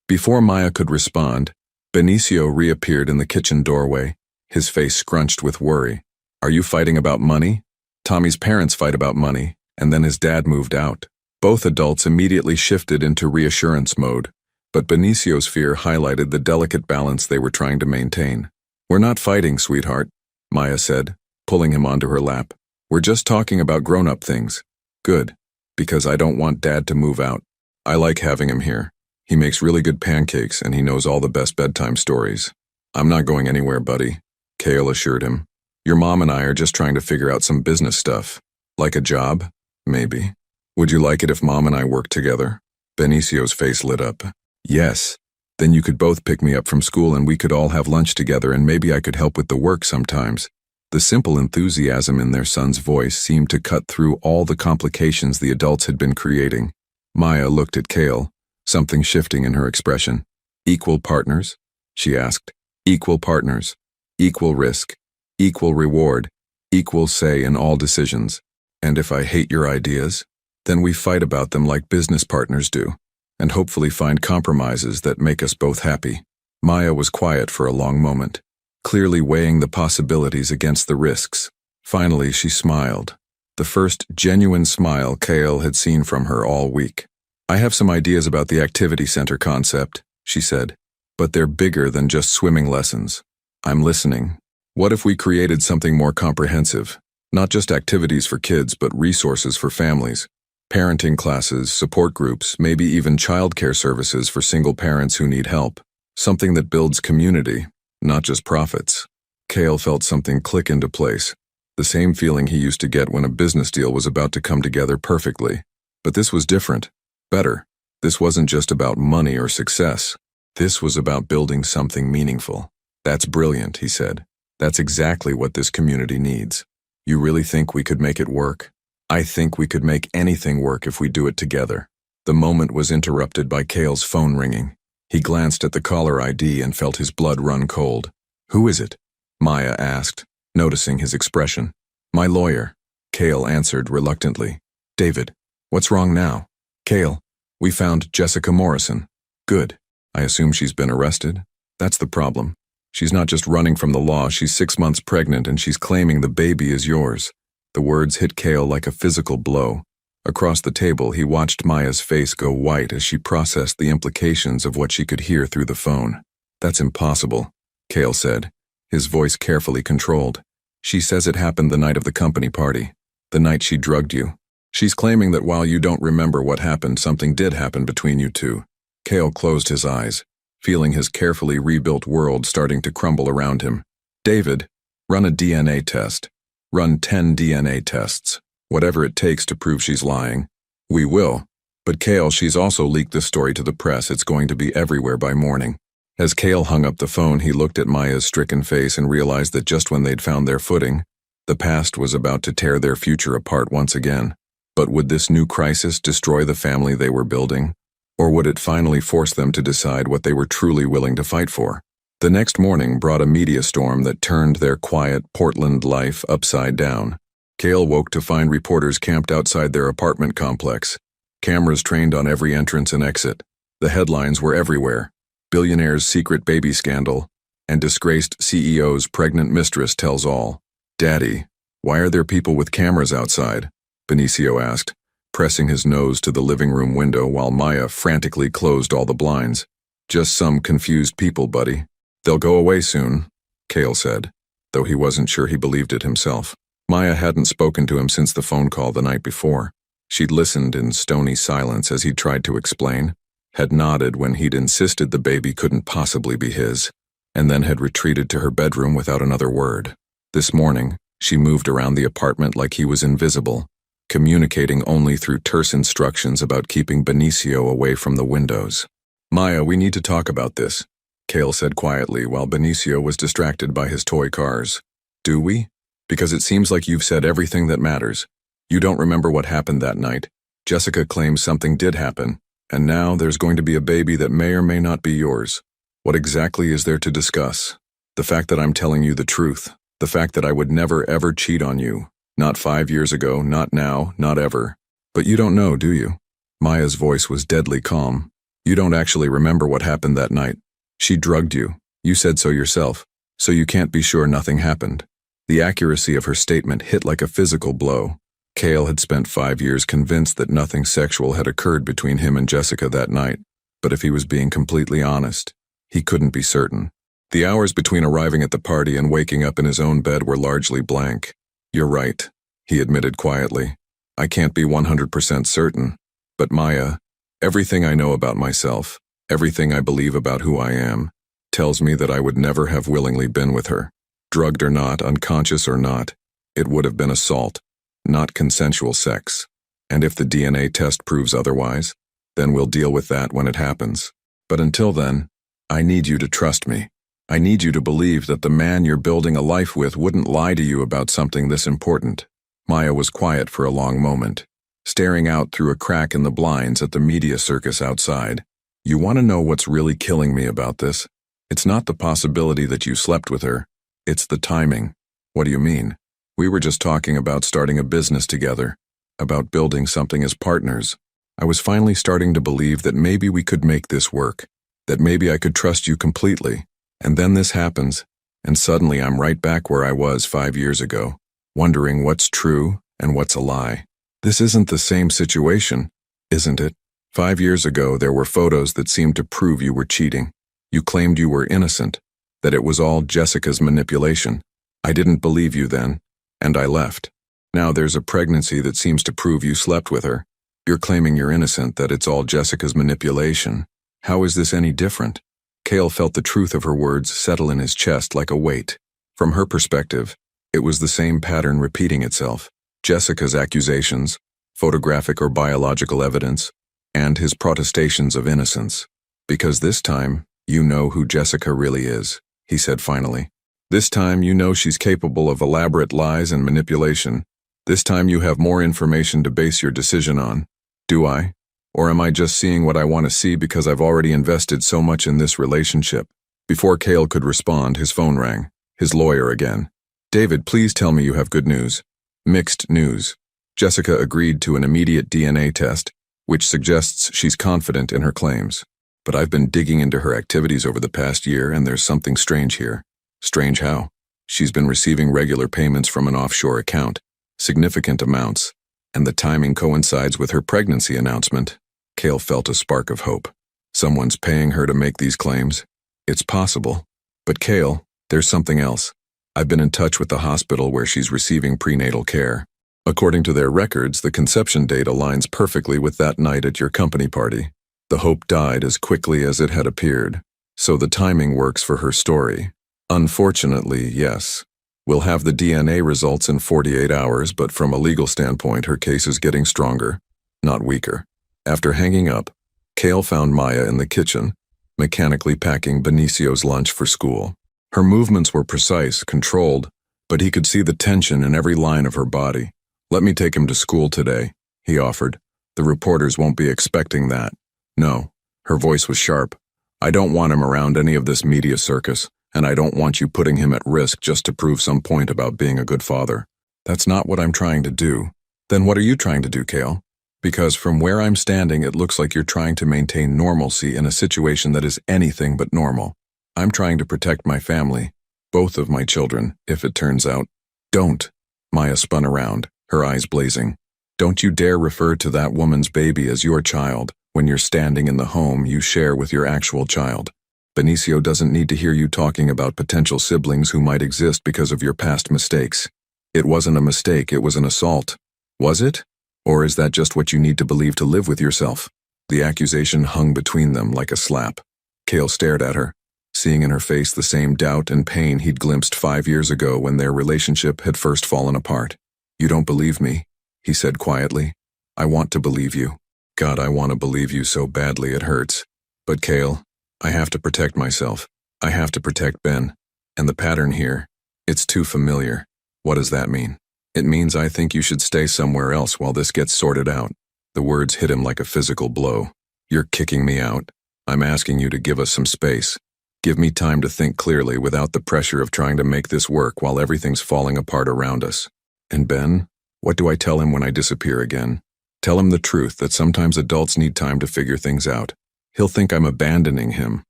Before Maya could respond, Benicio reappeared in the kitchen doorway, his face scrunched with worry. "Are you fighting about money?" "Tommy's parents fight about money, and then his dad moved out." Both adults immediately shifted into reassurance mode, but Benicio's fear highlighted the delicate balance they were trying to maintain. "We're not fighting, sweetheart," Maya said, pulling him onto her lap. "We're just talking about grown-up things." "Good, because I don't want Dad to move out. I like having him here. He makes really good pancakes and he knows all the best bedtime stories." I'm not going anywhere, buddy, Kale assured him. Your mom and I are just trying to figure out some business stuff. Like a job? Maybe. Would you like it if Mom and I worked together? Benicio's face lit up. Yes. Then you could both pick me up from school and we could all have lunch together and maybe I could help with the work sometimes. The simple enthusiasm in their son's voice seemed to cut through all the complications the adults had been creating. Maya looked at Kale, something shifting in her expression. Equal partners? She asked. Equal partners. Equal risk. Equal reward. Equal say in all decisions. And if I hate your ideas, then we fight about them like business partners do, and hopefully find compromises that make us both happy. Maya was quiet for a long moment, clearly weighing the possibilities against the risks. Finally, she smiled, the first genuine smile Kale had seen from her all week. I have some ideas about the activity center concept, she said, but they're bigger than just swimming lessons. I'm listening. What if we created something more comprehensive? Not just activities for kids, but resources for families. Parenting classes, support groups, maybe even childcare services for single parents who need help. Something that builds community, not just profits. Kale felt something click into place. The same feeling he used to get when a business deal was about to come together perfectly. But this was different. Better. This wasn't just about money or success. This was about building something meaningful. That's brilliant, he said. That's exactly what this community needs. You really think we could make it work? I think we could make anything work if we do it together. The moment was interrupted by Kale's phone ringing. He glanced at the caller ID and felt his blood run cold. Who is it? Maya asked, noticing his expression. My lawyer, Kale answered reluctantly. David, what's wrong now? Kale, we found Jessica Morrison. Good. I assume she's been arrested? That's the problem. She's not just running from the law, she's 6 months pregnant and she's claiming the baby is yours. The words hit Kale like a physical blow. Across the table, he watched Maya's face go white as she processed the implications of what she could hear through the phone. That's impossible, Kale said, his voice carefully controlled. She says it happened the night of the company party, the night she drugged you. She's claiming that while you don't remember what happened, something did happen between you two. Kale closed his eyes, feeling his carefully rebuilt world starting to crumble around him. David, run a DNA test. Run 10 DNA tests. Whatever it takes to prove she's lying. We will. But Kale, she's also leaked this story to the press. It's going to be everywhere by morning. As Kale hung up the phone, he looked at Maya's stricken face and realized that just when they'd found their footing, the past was about to tear their future apart once again. But would this new crisis destroy the family they were building? Or would it finally force them to decide what they were truly willing to fight for? The next morning brought a media storm that turned their quiet Portland life upside down. Kale woke to find reporters camped outside their apartment complex. Cameras trained on every entrance and exit. The headlines were everywhere. Billionaire's secret baby scandal, and disgraced CEO's pregnant mistress tells all. Daddy, why are there people with cameras outside? Benicio asked, pressing his nose to the living room window while Maya frantically closed all the blinds. Just some confused people, buddy. They'll go away soon, Kale said, though he wasn't sure he believed it himself. Maya hadn't spoken to him since the phone call the night before. She'd listened in stony silence as he tried to explain, had nodded when he'd insisted the baby couldn't possibly be his, and then had retreated to her bedroom without another word. This morning, she moved around the apartment like he was invisible, communicating only through terse instructions about keeping Benicio away from the windows. Maya, we need to talk about this, Kale said quietly while Benicio was distracted by his toy cars. Do we? Because it seems like you've said everything that matters. You don't remember what happened that night. Jessica claims something did happen, and now there's going to be a baby that may or may not be yours. What exactly is there to discuss? The fact that I'm telling you the truth. The fact that I would never ever cheat on you. Not 5 years ago, not now, not ever. But you don't know, do you? Maya's voice was deadly calm. You don't actually remember what happened that night. She drugged you. You said so yourself. So you can't be sure nothing happened. The accuracy of her statement hit like a physical blow. Kale had spent 5 years convinced that nothing sexual had occurred between him and Jessica that night. But if he was being completely honest, he couldn't be certain. The hours between arriving at the party and waking up in his own bed were largely blank. You're right, he admitted quietly. I can't be 100% certain. But Maya, everything I know about myself, everything I believe about who I am, tells me that I would never have willingly been with her. Drugged or not, unconscious or not, it would have been assault, not consensual sex. And if the DNA test proves otherwise, then we'll deal with that when it happens. But until then, I need you to trust me. I need you to believe that the man you're building a life with wouldn't lie to you about something this important. Maya was quiet for a long moment, staring out through a crack in the blinds at the media circus outside. You want to know what's really killing me about this? It's not the possibility that you slept with her. It's the timing. What do you mean? We were just talking about starting a business together, about building something as partners. I was finally starting to believe that maybe we could make this work, that maybe I could trust you completely. And then this happens, and suddenly I'm right back where I was 5 years ago, wondering what's true and what's a lie. This isn't the same situation, isn't it? 5 years ago, there were photos that seemed to prove you were cheating. You claimed you were innocent, that it was all Jessica's manipulation. I didn't believe you then, and I left. Now there's a pregnancy that seems to prove you slept with her. You're claiming you're innocent, that it's all Jessica's manipulation. How is this any different? Cale felt the truth of her words settle in his chest like a weight. From her perspective, it was the same pattern repeating itself. Jessica's accusations, photographic or biological evidence, and his protestations of innocence. Because this time, you know who Jessica really is, he said finally. This time you know she's capable of elaborate lies and manipulation. This time you have more information to base your decision on. Do I? Or am I just seeing what I want to see because I've already invested so much in this relationship? Before Cale could respond, his phone rang. His lawyer again. David, please tell me you have good news. Mixed news. Jessica agreed to an immediate DNA test, which suggests she's confident in her claims. But I've been digging into her activities over the past year, and there's something strange here. Strange how? She's been receiving regular payments from an offshore account, significant amounts, and the timing coincides with her pregnancy announcement. Cale felt a spark of hope. Someone's paying her to make these claims. It's possible. But Cale, there's something else. I've been in touch with the hospital where she's receiving prenatal care. According to their records, the conception date aligns perfectly with that night at your company party. The hope died as quickly as it had appeared. So the timing works for her story. Unfortunately, yes. We'll have the DNA results in 48 hours, but from a legal standpoint, her case is getting stronger, not weaker. After hanging up, Cale found Maya in the kitchen, mechanically packing Benicio's lunch for school. Her movements were precise, controlled, but he could see the tension in every line of her body. Let me take him to school today, he offered. The reporters won't be expecting that. No, her voice was sharp. I don't want him around any of this media circus, and I don't want you putting him at risk just to prove some point about being a good father. That's not what I'm trying to do. Then what are you trying to do, Cale? Because from where I'm standing, it looks like you're trying to maintain normalcy in a situation that is anything but normal. I'm trying to protect my family, both of my children, if it turns out. Don't. Maya spun around, her eyes blazing. Don't you dare refer to that woman's baby as your child when you're standing in the home you share with your actual child. Benicio doesn't need to hear you talking about potential siblings who might exist because of your past mistakes. It wasn't a mistake, it was an assault. Was it? Or is that just what you need to believe to live with yourself? The accusation hung between them like a slap. Cale stared at her, seeing in her face the same doubt and pain he'd glimpsed 5 years ago when their relationship had first fallen apart. You don't believe me, he said quietly. I want to believe you. God, I want to believe you so badly it hurts. But Cale, I have to protect myself. I have to protect Ben. And the pattern here, it's too familiar. What does that mean? It means I think you should stay somewhere else while this gets sorted out. The words hit him like a physical blow. You're kicking me out. I'm asking you to give us some space. Give me time to think clearly without the pressure of trying to make this work while everything's falling apart around us. And Ben, what do I tell him when I disappear again? Tell him the truth that sometimes adults need time to figure things out. He'll think I'm abandoning him.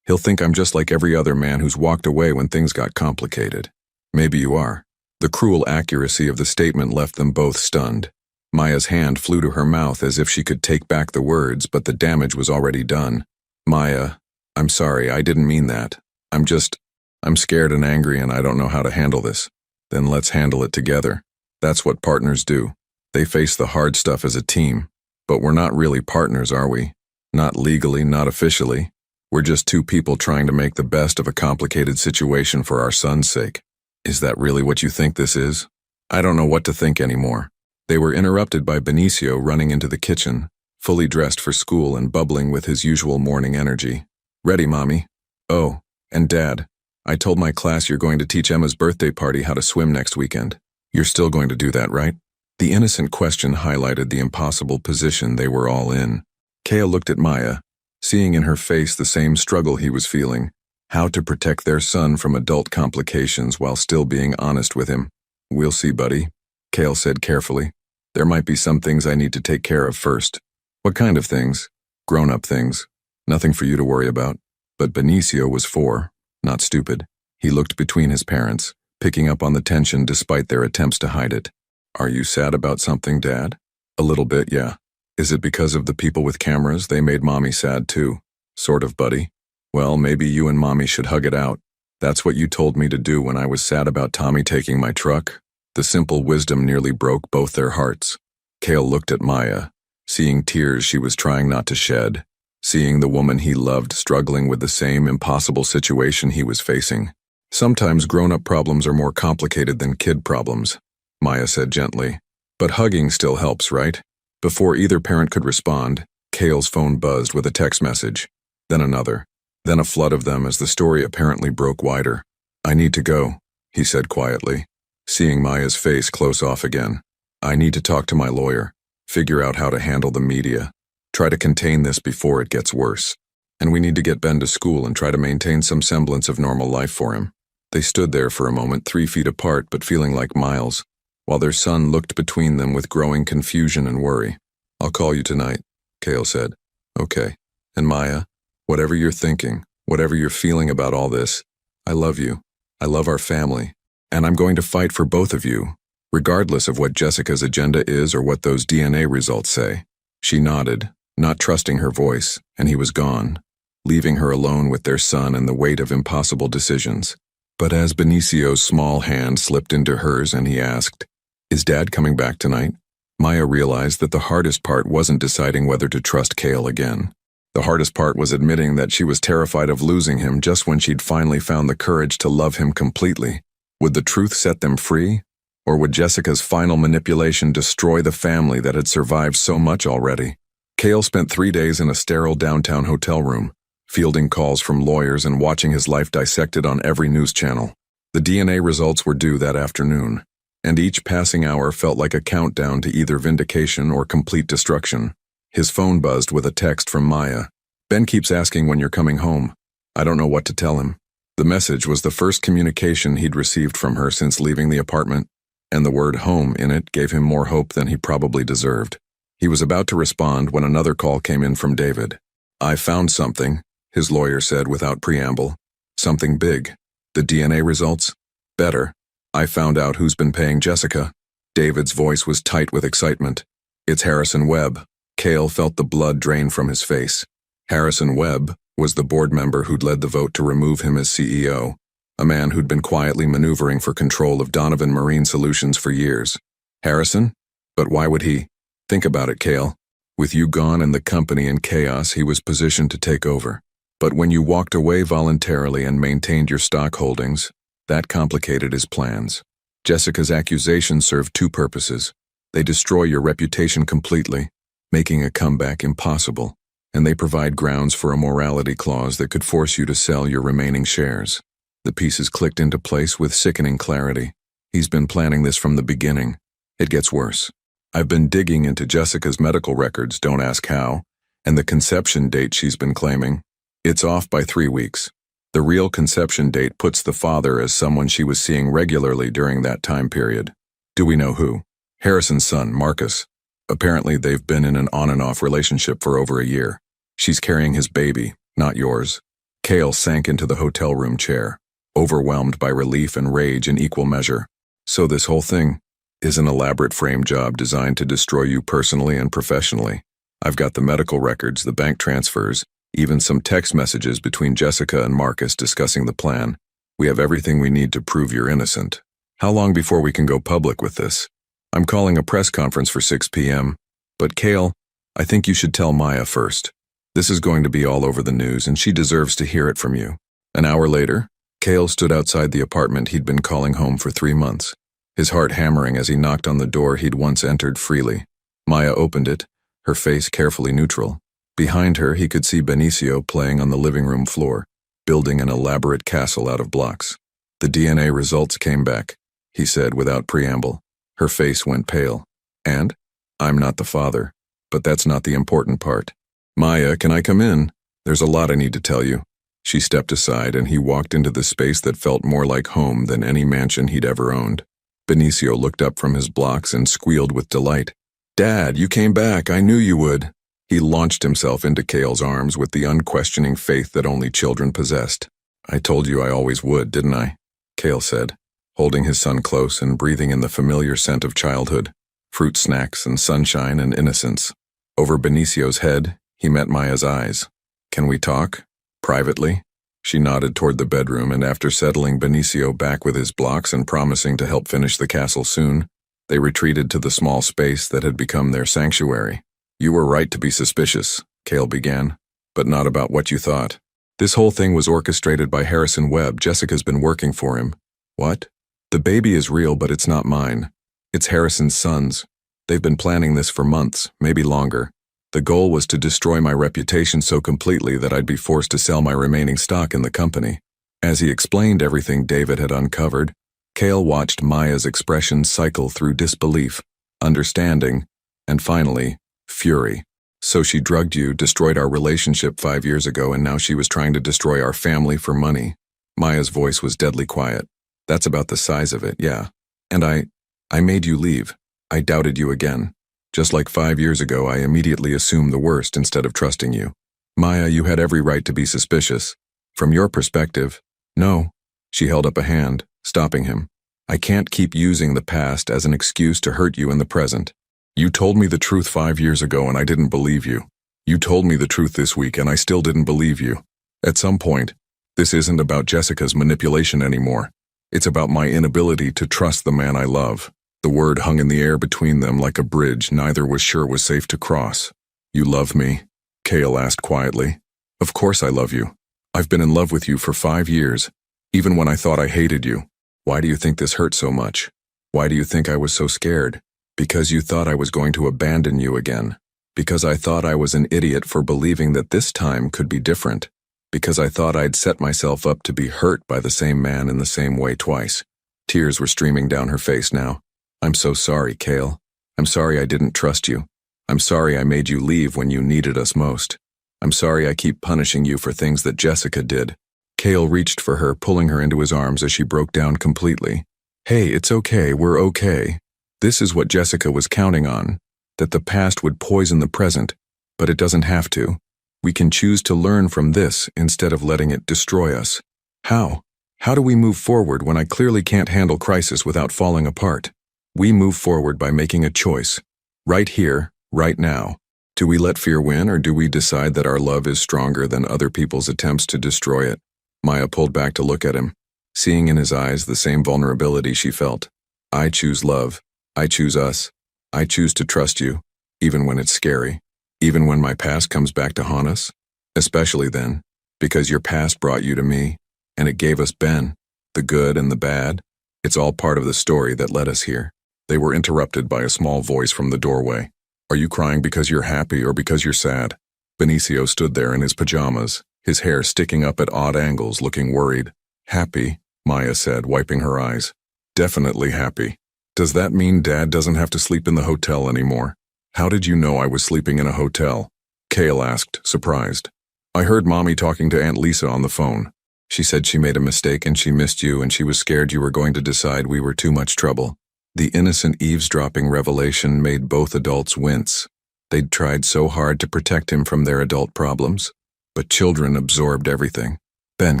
He'll think I'm just like every other man who's walked away when things got complicated. Maybe you are. The cruel accuracy of the statement left them both stunned. Maya's hand flew to her mouth as if she could take back the words, but the damage was already done. Maya, I'm sorry, I didn't mean that. I'm scared and angry and I don't know how to handle this. Then let's handle it together. That's what partners do. They face the hard stuff as a team. But we're not really partners, are we? Not legally, not officially. We're just two people trying to make the best of a complicated situation for our son's sake. Is that really what you think this is? I don't know what to think anymore. They were interrupted by Benicio running into the kitchen, fully dressed for school and bubbling with his usual morning energy. Ready, Mommy? Oh, and Dad, I told my class you're going to teach Emma's birthday party how to swim next weekend. You're still going to do that, right? The innocent question highlighted the impossible position they were all in. Kale looked at Maya, seeing in her face the same struggle he was feeling, how to protect their son from adult complications while still being honest with him. We'll see, buddy, Kale said carefully. There might be some things I need to take care of first. What kind of things? Grown-up things. Nothing for you to worry about. But Benicio was 4, not stupid. He looked between his parents, picking up on the tension despite their attempts to hide it. Are you sad about something, Dad? A little bit, yeah. Is it because of the people with cameras? They made Mommy sad too. Sort of, buddy. Well, maybe you and Mommy should hug it out. That's what you told me to do when I was sad about Tommy taking my truck. The simple wisdom nearly broke both their hearts. Kale looked at Maya, seeing tears she was trying not to shed, seeing the woman he loved struggling with the same impossible situation he was facing. Sometimes grown-up problems are more complicated than kid problems, Maya said gently. But hugging still helps, right? Before either parent could respond, Kale's phone buzzed with a text message, then another, then a flood of them as the story apparently broke wider. I need to go, he said quietly, seeing Maya's face close off again. I need to talk to my lawyer, figure out how to handle the media, try to contain this before it gets worse. And we need to get Ben to school and try to maintain some semblance of normal life for him. They stood there for a moment, 3 feet apart but feeling like miles, while their son looked between them with growing confusion and worry. I'll call you tonight, Kale said. Okay. And Maya, whatever you're thinking, whatever you're feeling about all this, I love you. I love our family. And I'm going to fight for both of you, regardless of what Jessica's agenda is or what those DNA results say. She nodded, not trusting her voice, and he was gone, leaving her alone with their son and the weight of impossible decisions. But as Benicio's small hand slipped into hers and he asked, Is Dad coming back tonight? Maya realized that the hardest part wasn't deciding whether to trust Kale again. The hardest part was admitting that she was terrified of losing him just when she'd finally found the courage to love him completely. Would the truth set them free? Or would Jessica's final manipulation destroy the family that had survived so much already? Kale spent 3 days in a sterile downtown hotel room, fielding calls from lawyers and watching his life dissected on every news channel. The DNA results were due that afternoon, and each passing hour felt like a countdown to either vindication or complete destruction. His phone buzzed with a text from Maya. Ben keeps asking when you're coming home. I don't know what to tell him. The message was the first communication he'd received from her since leaving the apartment, and the word home in it gave him more hope than he probably deserved. He was about to respond when another call came in from David. I found something, his lawyer said without preamble. Something big. The DNA results? Better. I found out who's been paying Jessica. David's voice was tight with excitement. It's Harrison Webb. Kale felt the blood drain from his face. Harrison Webb was the board member who'd led the vote to remove him as CEO, a man who'd been quietly maneuvering for control of Donovan Marine Solutions for years. Harrison? But why would he? Think about it, Kale. With you gone and the company in chaos, he was positioned to take over. But when you walked away voluntarily and maintained your stock holdings, that complicated his plans. Jessica's accusations served 2 purposes. They destroy your reputation completely, making a comeback impossible, and they provide grounds for a morality clause that could force you to sell your remaining shares. The pieces clicked into place with sickening clarity. He's been planning this from the beginning. It gets worse. I've been digging into Jessica's medical records, don't ask how, and the conception date she's been claiming. It's off by 3 weeks. The real conception date puts the father as someone she was seeing regularly during that time period. Do we know who? Harrison's son, Marcus. Apparently they've been in an on and off relationship for over a year. She's carrying his baby, not yours. Kale sank into the hotel room chair, overwhelmed by relief and rage in equal measure. So this whole thing is an elaborate frame job designed to destroy you personally and professionally. I've got the medical records, the bank transfers, even some text messages between Jessica and Marcus discussing the plan. We have everything we need to prove you're innocent. How long before we can go public with this? I'm calling a press conference for 6 p.m. But Kale, I think you should tell Maya first. This is going to be all over the news, and she deserves to hear it from you." An hour later, Cale stood outside the apartment he'd been calling home for 3 months, his heart hammering as he knocked on the door he'd once entered freely. Maya opened it, her face carefully neutral. Behind her, he could see Benicio playing on the living room floor, building an elaborate castle out of blocks. "The DNA results came back," he said without preamble. Her face went pale. "And? I'm not the father. But that's not the important part." "Maya, can I come in? There's a lot I need to tell you." She stepped aside and he walked into the space that felt more like home than any mansion he'd ever owned. Benicio looked up from his blocks and squealed with delight. "Dad, you came back. I knew you would." He launched himself into Cale's arms with the unquestioning faith that only children possessed. "I told you I always would, didn't I?" Cale said, holding his son close and breathing in the familiar scent of childhood, fruit snacks and sunshine and innocence. Over Benicio's head, he met Maya's eyes. "Can we talk? Privately?" She nodded toward the bedroom, and after settling Benicio back with his blocks and promising to help finish the castle soon, they retreated to the small space that had become their sanctuary. "You were right to be suspicious," Cale began, "but not about what you thought. This whole thing was orchestrated by Harrison Webb. Jessica's been working for him." "What?" "The baby is real, but it's not mine. It's Harrison's son's. They've been planning this for months, maybe longer. The goal was to destroy my reputation so completely that I'd be forced to sell my remaining stock in the company." As he explained everything David had uncovered, Cale watched Maya's expression cycle through disbelief, understanding, and finally, fury. "So she drugged you, destroyed our relationship 5 years ago, and now she was trying to destroy our family for money." Maya's voice was deadly quiet. "That's about the size of it, yeah. And I made you leave. I doubted you again. Just like 5 years ago, I immediately assumed the worst instead of trusting you. Maya, you had every right to be suspicious. From your perspective, no." She held up a hand, stopping him. "I can't keep using the past as an excuse to hurt you in the present. You told me the truth 5 years ago and I didn't believe you. You told me the truth this week and I still didn't believe you. At some point, this isn't about Jessica's manipulation anymore. It's about my inability to trust the man I love." The word hung in the air between them like a bridge neither was sure was safe to cross. "You love me?" Cale asked quietly. "Of course I love you. I've been in love with you for 5 years, even when I thought I hated you. Why do you think this hurt so much? Why do you think I was so scared? Because you thought I was going to abandon you again. Because I thought I was an idiot for believing that this time could be different. Because I thought I'd set myself up to be hurt by the same man in the same way twice." Tears were streaming down her face now. "I'm so sorry, Cale. I'm sorry I didn't trust you. I'm sorry I made you leave when you needed us most. I'm sorry I keep punishing you for things that Jessica did." Cale reached for her, pulling her into his arms as she broke down completely. "Hey, it's okay, we're okay. This is what Jessica was counting on, that the past would poison the present, but it doesn't have to. We can choose to learn from this instead of letting it destroy us." "How? How do we move forward when I clearly can't handle crisis without falling apart?" "We move forward by making a choice. Right here, right now. Do we let fear win, or do we decide that our love is stronger than other people's attempts to destroy it?" Maya pulled back to look at him, seeing in his eyes the same vulnerability she felt. "I choose love. I choose us. I choose to trust you, even when it's scary. Even when my past comes back to haunt us. Especially then, because your past brought you to me, and it gave us Ben, the good and the bad. It's all part of the story that led us here." They were interrupted by a small voice from the doorway. "Are you crying because you're happy or because you're sad?" Benicio stood there in his pajamas, his hair sticking up at odd angles, looking worried. "Happy," Maya said, wiping her eyes. "Definitely happy. Does that mean Dad doesn't have to sleep in the hotel anymore?" "How did you know I was sleeping in a hotel?" Cale asked, surprised. "I heard Mommy talking to Aunt Lisa on the phone. She said she made a mistake and she missed you and she was scared you were going to decide we were too much trouble." The innocent eavesdropping revelation made both adults wince. They'd tried so hard to protect him from their adult problems, but children absorbed everything. "Ben,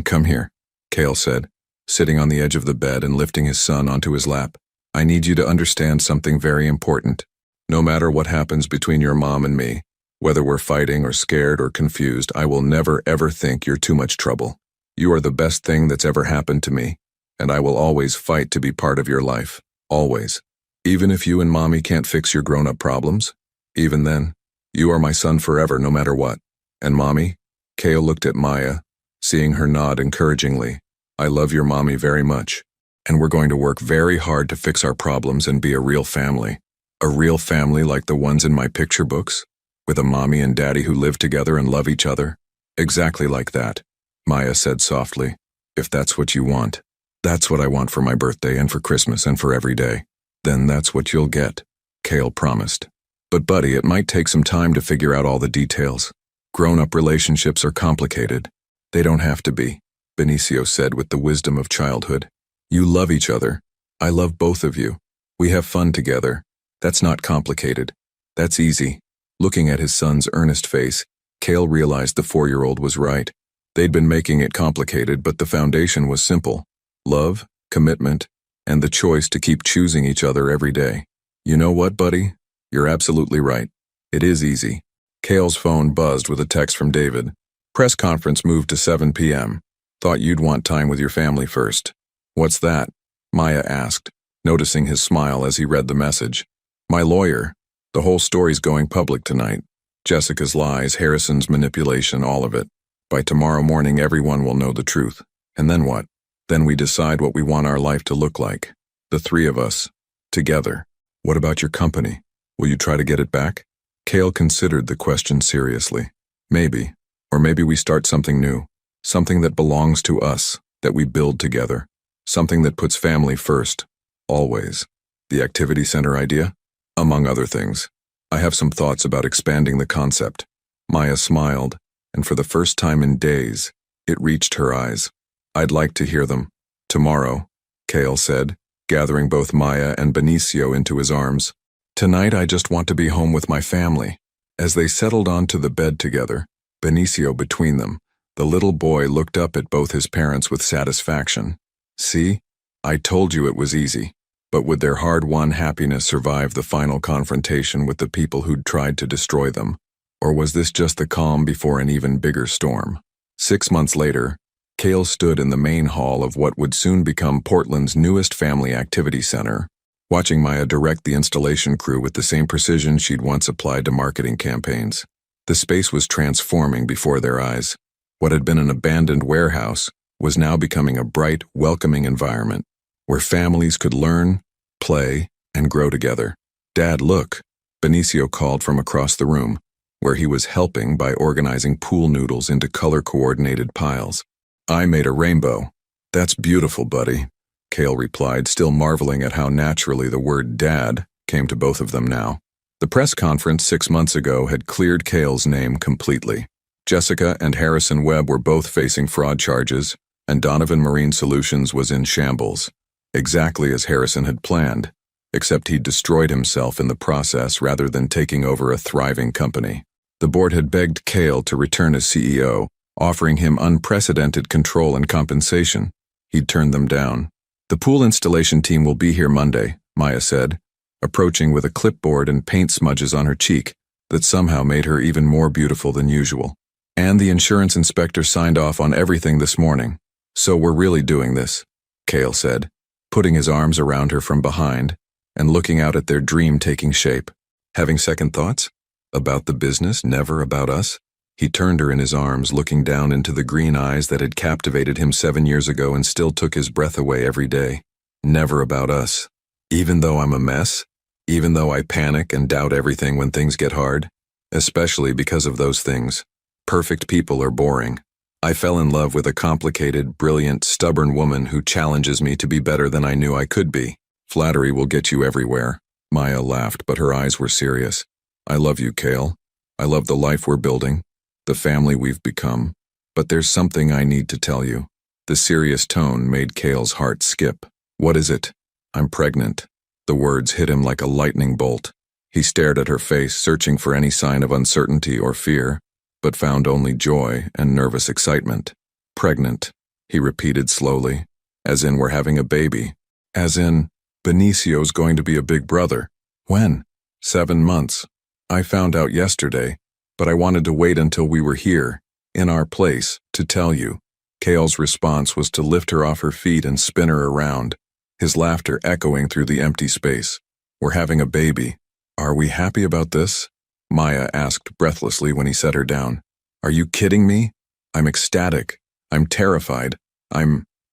come here," Cale said, sitting on the edge of the bed and lifting his son onto his lap. "I need you to understand something very important. No matter what happens between your mom and me, whether we're fighting or scared or confused, I will never ever think you're too much trouble. You are the best thing that's ever happened to me, and I will always fight to be part of your life. Always. Even if you and Mommy can't fix your grown-up problems, even then, you are my son forever no matter what. And Mommy? Kale looked at Maya, seeing her nod encouragingly. I love your mommy very much. And we're going to work very hard to fix our problems and be a real family. A real family like the ones in my picture books? With a mommy and daddy who live together and love each other? Exactly like that, Maya said softly. If that's what you want. That's what I want for my birthday and for Christmas and for every day. Then that's what you'll get, Kale promised. But buddy, it might take some time to figure out all the details. Grown-up relationships are complicated. They don't have to be, Benicio said with the wisdom of childhood. You love each other. I love both of you. We have fun together. That's not complicated. That's easy. Looking at his son's earnest face, Kale realized the 4-year-old was right. They'd been making it complicated, but the foundation was simple. Love, commitment, and the choice to keep choosing each other every day. You know what, buddy? You're absolutely right. It is easy. Kale's phone buzzed with a text from David. Press conference moved to 7 p.m. Thought you'd want time with your family first. What's that? Maya asked, noticing his smile as he read the message. My lawyer. The whole story's going public tonight. Jessica's lies, Harrison's manipulation, all of it. By tomorrow morning, everyone will know the truth. And then what? Then we decide what we want our life to look like. The 3 of us. Together. What about your company? Will you try to get it back? Kale considered the question seriously. Maybe. Or maybe we start something new. Something that belongs to us, that we build together. Something that puts family first. Always. The activity center idea? Among other things. I have some thoughts about expanding the concept. Maya smiled, and for the first time in days, it reached her eyes. I'd like to hear them. Tomorrow, Kale said, gathering both Maya and Benicio into his arms. Tonight I just want to be home with my family. As they settled onto the bed together, Benicio between them, the little boy looked up at both his parents with satisfaction. See? I told you it was easy. But would their hard-won happiness survive the final confrontation with the people who'd tried to destroy them? Or was this just the calm before an even bigger storm? 6 months later, Kale stood in the main hall of what would soon become Portland's newest family activity center, watching Maya direct the installation crew with the same precision she'd once applied to marketing campaigns. The space was transforming before their eyes. What had been an abandoned warehouse was now becoming a bright, welcoming environment, where families could learn, play, and grow together. Dad, look, Benicio called from across the room, where he was helping by organizing pool noodles into color-coordinated piles. I made a rainbow. That's beautiful, buddy, Kale replied, still marveling at how naturally the word dad came to both of them now. The press conference 6 months ago had cleared Kale's name completely. Jessica and Harrison Webb were both facing fraud charges, and Donovan Marine Solutions was in shambles. Exactly as Harrison had planned, except he'd destroyed himself in the process rather than taking over a thriving company. The board had begged Kale to return as CEO, offering him unprecedented control and compensation. He'd turned them down. The pool installation team will be here Monday, Maya said, approaching with a clipboard and paint smudges on her cheek that somehow made her even more beautiful than usual. And the insurance inspector signed off on everything this morning. So we're really doing this, Kale said, putting his arms around her from behind and looking out at their dream taking shape. Having second thoughts? About the business, never about us? He turned her in his arms, looking down into the green eyes that had captivated him 7 years ago and still took his breath away every day. Never about us. Even though I'm a mess? Even though I panic and doubt everything when things get hard? Especially because of those things. Perfect people are boring. I fell in love with a complicated, brilliant, stubborn woman who challenges me to be better than I knew I could be. Flattery will get you everywhere. Maya laughed, but her eyes were serious. I love you, Kale. I love the life we're building, the family we've become. But there's something I need to tell you. The serious tone made Kale's heart skip. What is it? I'm pregnant. The words hit him like a lightning bolt. He stared at her face, searching for any sign of uncertainty or fear, but found only joy and nervous excitement. Pregnant, he repeated slowly, as in we're having a baby. As in, Benicio's going to be a big brother. When? 7 months. I found out yesterday, but I wanted to wait until we were here, in our place, to tell you. Kale's response was to lift her off her feet and spin her around, his laughter echoing through the empty space. We're having a baby. Are we happy about this? Maya asked breathlessly when he set her down. Are you kidding me? I'm ecstatic. I'm terrified.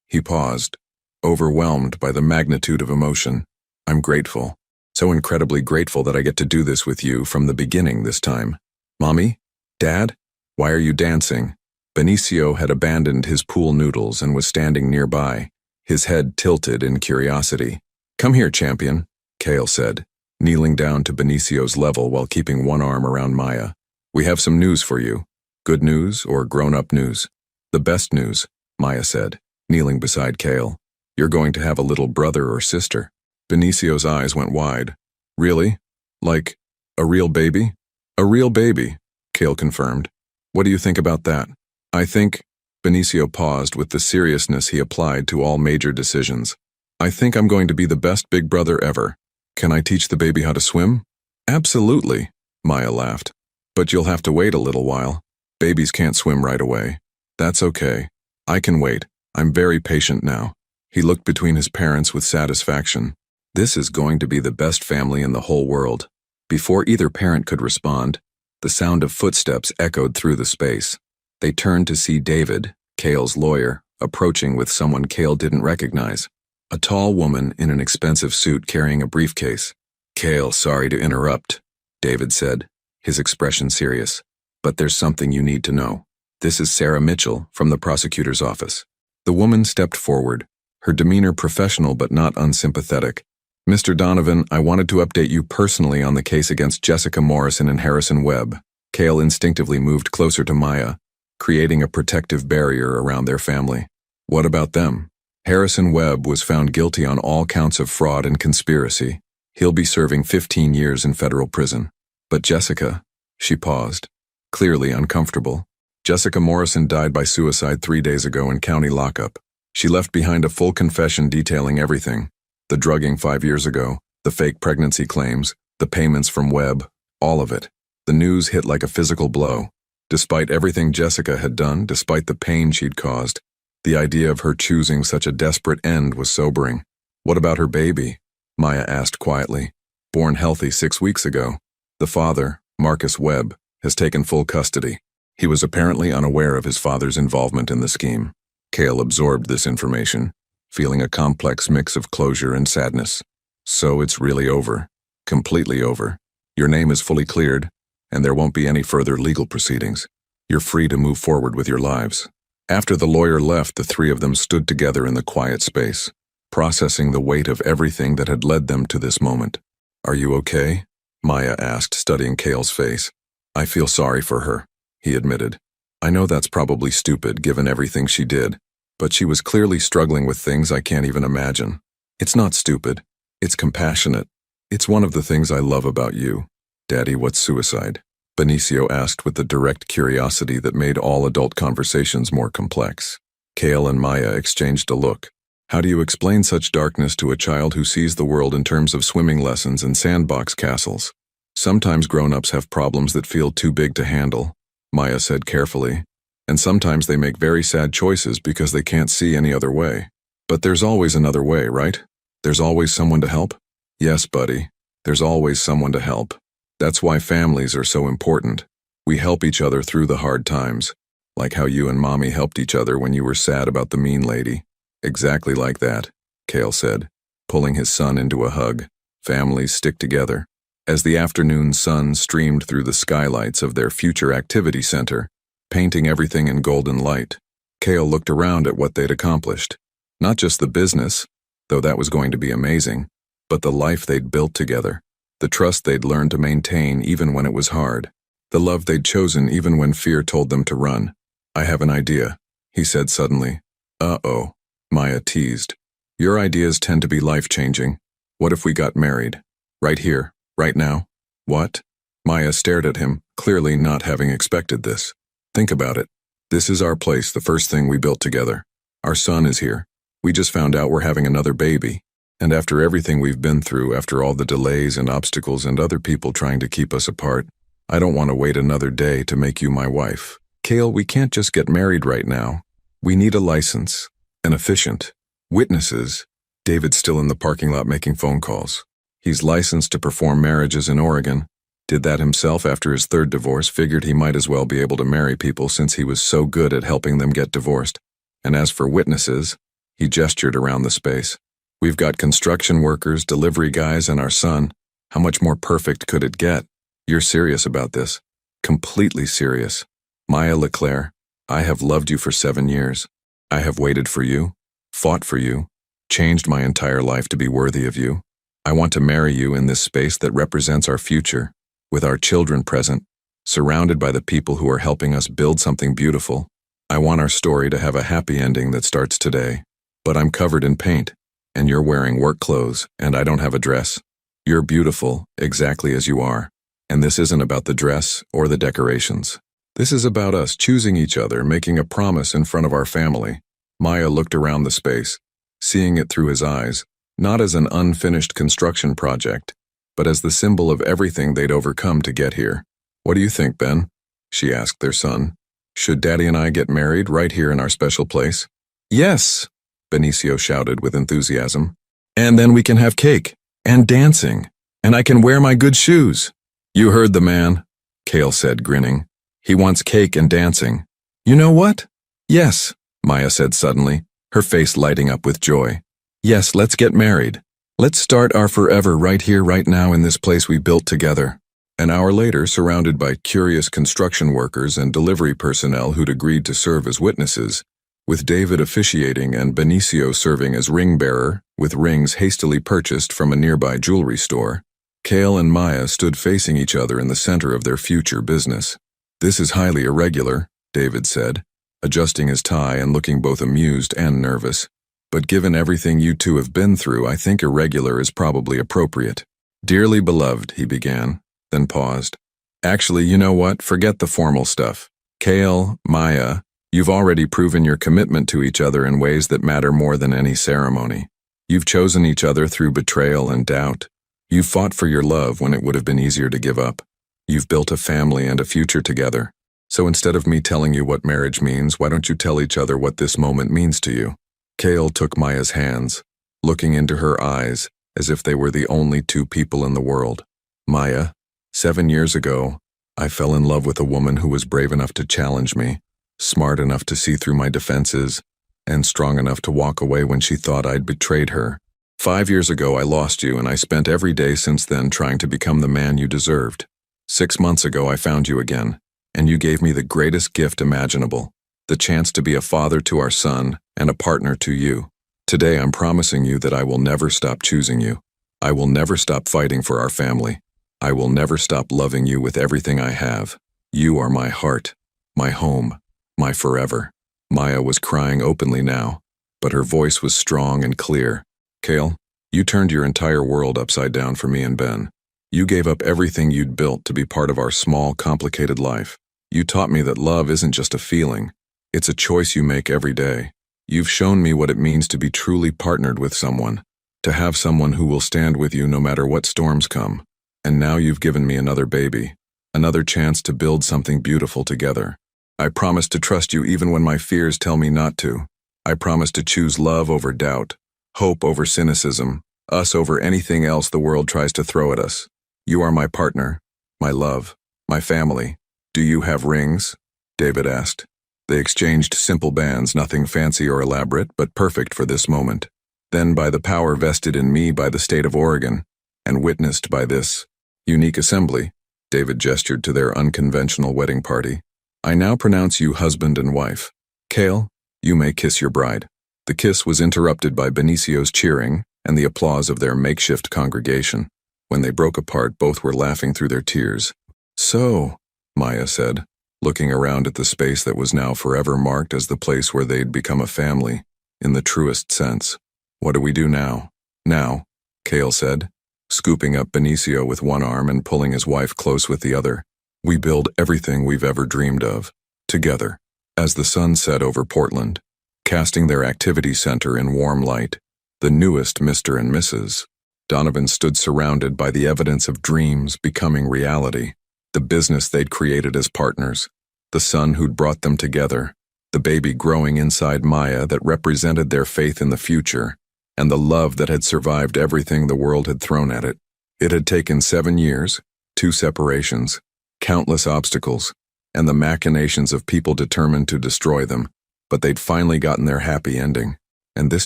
He paused, overwhelmed by the magnitude of emotion. I'm grateful. So incredibly grateful that I get to do this with you from the beginning this time. Mommy? Dad? Why are you dancing? Benicio had abandoned his pool noodles and was standing nearby, his head tilted in curiosity. Come here, champion, Kale said, kneeling down to Benicio's level while keeping one arm around Maya. We have some news for you. Good news or grown-up news? The best news, Maya said, kneeling beside Kale. You're going to have a little brother or sister. Benicio's eyes went wide. Really? Like, a real baby? A real baby, Kale confirmed. What do you think about that? I think, Benicio paused with the seriousness he applied to all major decisions. I think I'm going to be the best big brother ever. Can I teach the baby how to swim? Absolutely, Maya laughed. But you'll have to wait a little while. Babies can't swim right away. That's okay. I can wait. I'm very patient now. He looked between his parents with satisfaction. This is going to be the best family in the whole world. Before either parent could respond, the sound of footsteps echoed through the space. They turned to see David, Kale's lawyer, approaching with someone Kale didn't recognize. A tall woman in an expensive suit carrying a briefcase. Kale, sorry to interrupt, David said, his expression serious. But there's something you need to know. This is Sarah Mitchell from the prosecutor's office. The woman stepped forward, her demeanor professional but not unsympathetic. Mr. Donovan, I wanted to update you personally on the case against Jessica Morrison and Harrison Webb. Kale instinctively moved closer to Maya, creating a protective barrier around their family. What about them? Harrison Webb was found guilty on all counts of fraud and conspiracy. He'll be serving 15 years in federal prison. But Jessica, she paused, clearly uncomfortable. Jessica Morrison died by suicide 3 days ago in county lockup. She left behind a full confession detailing everything. The drugging 5 years ago, the fake pregnancy claims, the payments from Webb, all of it. The news hit like a physical blow. Despite everything Jessica had done, despite the pain she'd caused, the idea of her choosing such a desperate end was sobering. What about her baby? Maya asked quietly. Born healthy 6 weeks ago. The father, Marcus Webb, has taken full custody. He was apparently unaware of his father's involvement in the scheme. Kale absorbed this information, feeling a complex mix of closure and sadness. So it's really over. Completely over. Your name is fully cleared, and there won't be any further legal proceedings. You're free to move forward with your lives. After the lawyer left, the three of them stood together in the quiet space, processing the weight of everything that had led them to this moment. Are you okay? Maya asked, studying Kale's face. I feel sorry for her, he admitted. I know that's probably stupid given everything she did, but she was clearly struggling with things I can't even imagine. It's not stupid. It's compassionate. It's one of the things I love about you. Daddy, what's suicide? Benicio asked with the direct curiosity that made all adult conversations more complex. Kale and Maya exchanged a look. How do you explain such darkness to a child who sees the world in terms of swimming lessons and sandbox castles? Sometimes grown-ups have problems that feel too big to handle, Maya said carefully, and sometimes they make very sad choices because they can't see any other way. But there's always another way, right? There's always someone to help? Yes, buddy. There's always someone to help. That's why families are so important. We help each other through the hard times, like how you and Mommy helped each other when you were sad about the mean lady. Exactly like that, Kale said, pulling his son into a hug. Families stick together. As the afternoon sun streamed through the skylights of their future activity center, painting everything in golden light, Kale looked around at what they'd accomplished. Not just the business, though that was going to be amazing, but the life they'd built together, the trust they'd learned to maintain even when it was hard, the love they'd chosen even when fear told them to run. I have an idea, he said suddenly. Uh-oh, Maya teased. Your ideas tend to be life-changing. What if we got married? Right here. Right now? What? Maya stared at him, clearly not having expected this. Think about it. This is our place, the first thing we built together. Our son is here. We just found out we're having another baby. And after everything we've been through, after all the delays and obstacles and other people trying to keep us apart, I don't want to wait another day to make you my wife. Kale, we can't just get married right now. We need a license, an officiant, witnesses. David's still in the parking lot making phone calls. He's licensed to perform marriages in Oregon. Did that himself after his third divorce, figured he might as well be able to marry people since he was so good at helping them get divorced. And as for witnesses, he gestured around the space. We've got construction workers, delivery guys, and our son. How much more perfect could it get? You're serious about this? Completely serious. Maya LeClaire, I have loved you for 7 years. I have waited for you, fought for you, changed my entire life to be worthy of you. I want to marry you in this space that represents our future, with our children present, surrounded by the people who are helping us build something beautiful. I want our story to have a happy ending that starts today. But I'm covered in paint, and you're wearing work clothes, and I don't have a dress. You're beautiful, exactly as you are. And this isn't about the dress or the decorations. This is about us choosing each other, making a promise in front of our family. Maya looked around the space, seeing it through his eyes, not as an unfinished construction project, but as the symbol of everything they'd overcome to get here. What do you think, Ben? She asked their son. Should Daddy and I get married right here in our special place? Yes, Benicio shouted with enthusiasm. And then we can have cake, and dancing, and I can wear my good shoes. You heard the man, Cale said, grinning. He wants cake and dancing. You know what? Yes, Maya said suddenly, her face lighting up with joy. Yes, let's get married. Let's start our forever right here, right now in this place we built together. An hour later, surrounded by curious construction workers and delivery personnel who'd agreed to serve as witnesses, with David officiating and Benicio serving as ring bearer, with rings hastily purchased from a nearby jewelry store, Cale and Maya stood facing each other in the center of their future business. This is highly irregular, David said, adjusting his tie and looking both amused and nervous. But given everything you two have been through, I think irregular is probably appropriate. Dearly beloved, he began, then paused. Actually, you know what? Forget the formal stuff. Cale, Maya, you've already proven your commitment to each other in ways that matter more than any ceremony. You've chosen each other through betrayal and doubt. You've fought for your love when it would have been easier to give up. You've built a family and a future together. So instead of me telling you what marriage means, why don't you tell each other what this moment means to you? Cale took Maya's hands, looking into her eyes as if they were the only two people in the world. Maya, 7 years ago, I fell in love with a woman who was brave enough to challenge me, smart enough to see through my defenses, and strong enough to walk away when she thought I'd betrayed her. 5 years ago, I lost you, and I spent every day since then trying to become the man you deserved. 6 months ago, I found you again, and you gave me the greatest gift imaginable, the chance to be a father to our son and a partner to you. Today, I'm promising you that I will never stop choosing you. I will never stop fighting for our family. I will never stop loving you with everything I have. You are my heart, my home, my forever. Maya was crying openly now, but her voice was strong and clear. Cale, you turned your entire world upside down for me and Ben. You gave up everything you'd built to be part of our small, complicated life. You taught me that love isn't just a feeling. It's a choice you make every day. You've shown me what it means to be truly partnered with someone, to have someone who will stand with you no matter what storms come. And now you've given me another baby, another chance to build something beautiful together. I promise to trust you even when my fears tell me not to. I promise to choose love over doubt, hope over cynicism, us over anything else the world tries to throw at us. You are my partner, my love, my family. Do you have rings? David asked. They exchanged simple bands, nothing fancy or elaborate, but perfect for this moment. Then, by the power vested in me by the state of Oregon, and witnessed by this unique assembly, David gestured to their unconventional wedding party, I now pronounce you husband and wife. Cale, you may kiss your bride. The kiss was interrupted by Benicio's cheering and the applause of their makeshift congregation. When they broke apart, both were laughing through their tears. So, Maya said, looking around at the space that was now forever marked as the place where they'd become a family, in the truest sense. What do we do now? Now, Cale said, scooping up Benicio with one arm and pulling his wife close with the other. We build everything we've ever dreamed of, together, as the sun set over Portland, casting their activity center in warm light, the newest Mr. and Mrs. Donovan stood surrounded by the evidence of dreams becoming reality, the business they'd created as partners, the son who'd brought them together, the baby growing inside Maya that represented their faith in the future, and the love that had survived everything the world had thrown at it. It had taken 7 years, 2 separations, countless obstacles, and the machinations of people determined to destroy them, but they'd finally gotten their happy ending, and this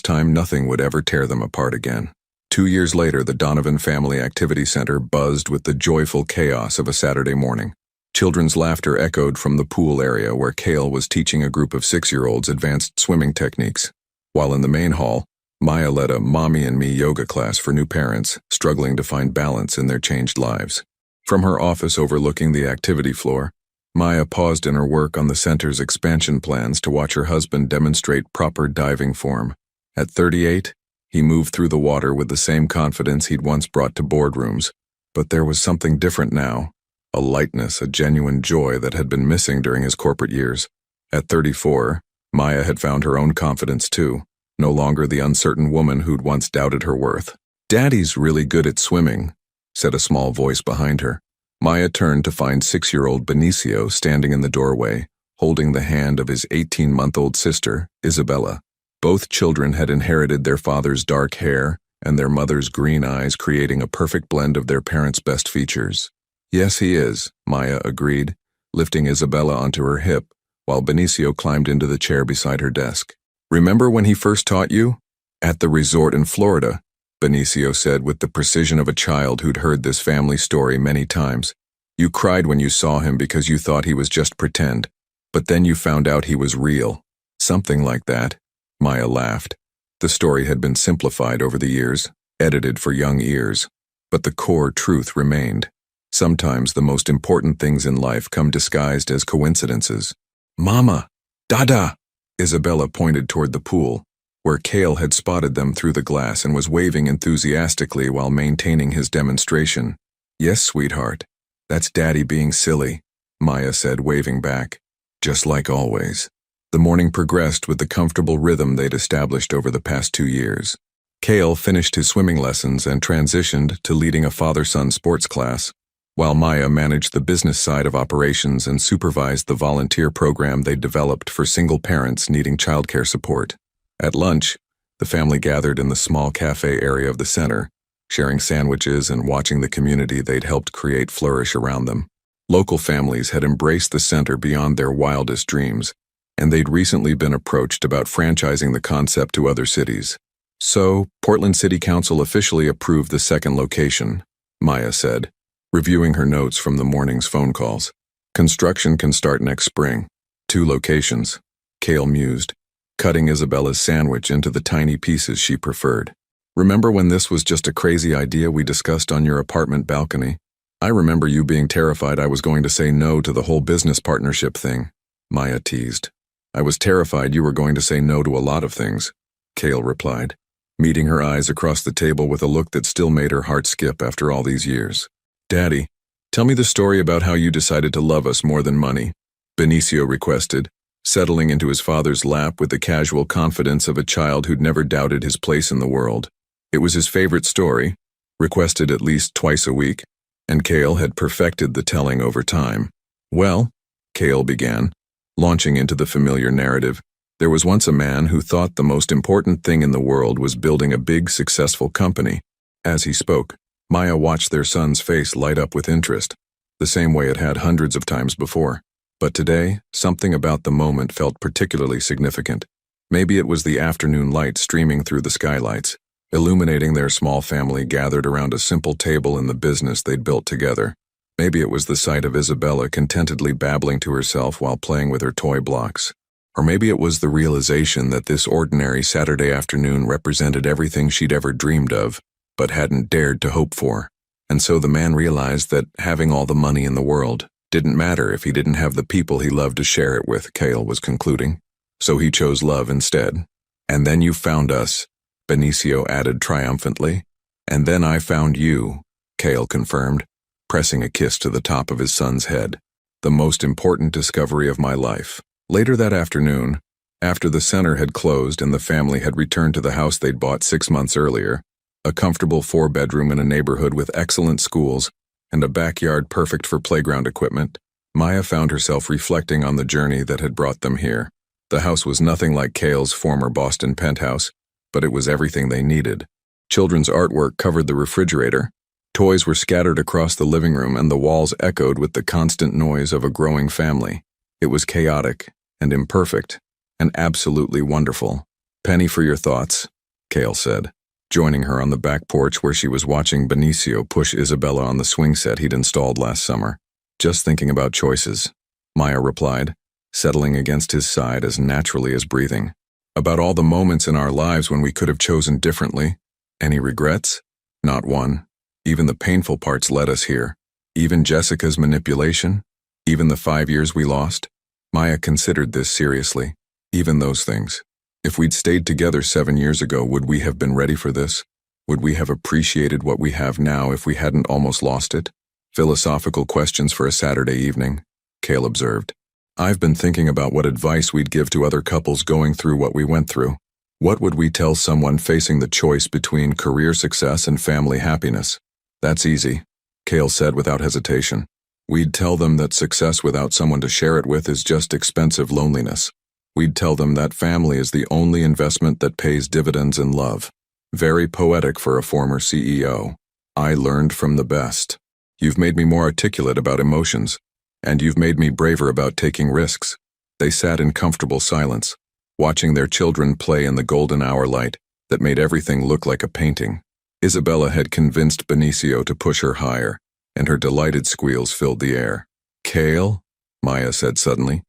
time nothing would ever tear them apart again. 2 years later, the Donovan Family Activity Center buzzed with the joyful chaos of a Saturday morning. Children's laughter echoed from the pool area where Cale was teaching a group of 6-year-olds advanced swimming techniques, while in the main hall, Maya led a Mommy and Me yoga class for new parents struggling to find balance in their changed lives. From her office overlooking the activity floor, Maya paused in her work on the center's expansion plans to watch her husband demonstrate proper diving form. At 38, he moved through the water with the same confidence he'd once brought to boardrooms, but there was something different now, a lightness, a genuine joy that had been missing during his corporate years. At 34, Maya had found her own confidence too, no longer the uncertain woman who'd once doubted her worth. "Daddy's really good at swimming," said a small voice behind her. Maya turned to find 6-year-old Benicio standing in the doorway, holding the hand of his 18-month-old sister, Isabella. Both children had inherited their father's dark hair and their mother's green eyes, creating a perfect blend of their parents' best features. "Yes, he is," Maya agreed, lifting Isabella onto her hip, while Benicio climbed into the chair beside her desk. "Remember when he first taught you?" "At the resort in Florida," Benicio said with the precision of a child who'd heard this family story many times. "You cried when you saw him because you thought he was just pretend, but then you found out he was real." "Something like that," Maya laughed. The story had been simplified over the years, edited for young ears, but the core truth remained. Sometimes the most important things in life come disguised as coincidences. "Mama! Dada!" Isabella pointed toward the pool, where Cale had spotted them through the glass and was waving enthusiastically while maintaining his demonstration. "Yes, sweetheart. That's Daddy being silly," Maya said, waving back. "Just like always." The morning progressed with the comfortable rhythm they'd established over the past 2 years. Cale finished his swimming lessons and transitioned to leading a father-son sports class, while Maya managed the business side of operations and supervised the volunteer program they'd developed for single parents needing childcare support. At lunch, the family gathered in the small cafe area of the center, sharing sandwiches and watching the community they'd helped create flourish around them. Local families had embraced the center beyond their wildest dreams, and they'd recently been approached about franchising the concept to other cities. "So, Portland City Council officially approved the second location," Maya said, reviewing her notes from the morning's phone calls. "Construction can start next spring." 2 locations, Cale mused, cutting Isabella's sandwich into the tiny pieces she preferred. "Remember when this was just a crazy idea we discussed on your apartment balcony? I remember you being terrified I was going to say no to the whole business partnership thing," Maya teased. "I was terrified you were going to say no to a lot of things," Cale replied, meeting her eyes across the table with a look that still made her heart skip after all these years. "Daddy, tell me the story about how you decided to love us more than money," Benicio requested, settling into his father's lap with the casual confidence of a child who'd never doubted his place in the world. It was his favorite story, requested at least twice a week, and Cale had perfected the telling over time. "Well," Cale began, launching into the familiar narrative, "there was once a man who thought the most important thing in the world was building a big, successful company." As he spoke, Maya watched their son's face light up with interest, the same way it had hundreds of times before. But today, something about the moment felt particularly significant. Maybe it was the afternoon light streaming through the skylights, illuminating their small family gathered around a simple table in the business they'd built together. Maybe it was the sight of Isabella contentedly babbling to herself while playing with her toy blocks. Or maybe it was the realization that this ordinary Saturday afternoon represented everything she'd ever dreamed of, but hadn't dared to hope for. And so the man realized that having all the money in the world didn't matter if he didn't have the people he loved to share it with, Cale was concluding. So he chose love instead. "And then you found us," Benicio added triumphantly. "And then I found you," Cale confirmed, pressing a kiss to the top of his son's head. "The most important discovery of my life." Later that afternoon, after the center had closed and the family had returned to the house they'd bought 6 months earlier, a comfortable 4-bedroom in a neighborhood with excellent schools and a backyard perfect for playground equipment, Maya found herself reflecting on the journey that had brought them here. The house was nothing like Cale's former Boston penthouse, but it was everything they needed. Children's artwork covered the refrigerator, Toys were scattered across the living room and the walls echoed with the constant noise of a growing family. It was chaotic and imperfect and absolutely wonderful. "Penny for your thoughts," Cale said, joining her on the back porch where she was watching Benicio push Isabella on the swing set he'd installed last summer. "Just thinking about choices," Maya replied, settling against his side as naturally as breathing. "About all the moments in our lives when we could have chosen differently. Any regrets? Not one. Even the painful parts led us here. Even Jessica's manipulation? Even the 5 years we lost?" Maya considered this seriously. Even those things. If we'd stayed together 7 years ago, would we have been ready for this? Would we have appreciated what we have now if we hadn't almost lost it? "Philosophical questions for a Saturday evening," Cale observed. "I've been thinking about what advice we'd give to other couples going through what we went through. What would we tell someone facing the choice between career success and family happiness?" "That's easy," Cale said without hesitation. "We'd tell them that success without someone to share it with is just expensive loneliness. We'd tell them that family is the only investment that pays dividends in love." Very poetic for a former CEO. "I learned from the best. You've made me more articulate about emotions, and you've made me braver about taking risks." They sat in comfortable silence, watching their children play in the golden hour light that made everything look like a painting. Isabella had convinced Benicio to push her higher, and her delighted squeals filled the air. "Cale?" Maya said suddenly.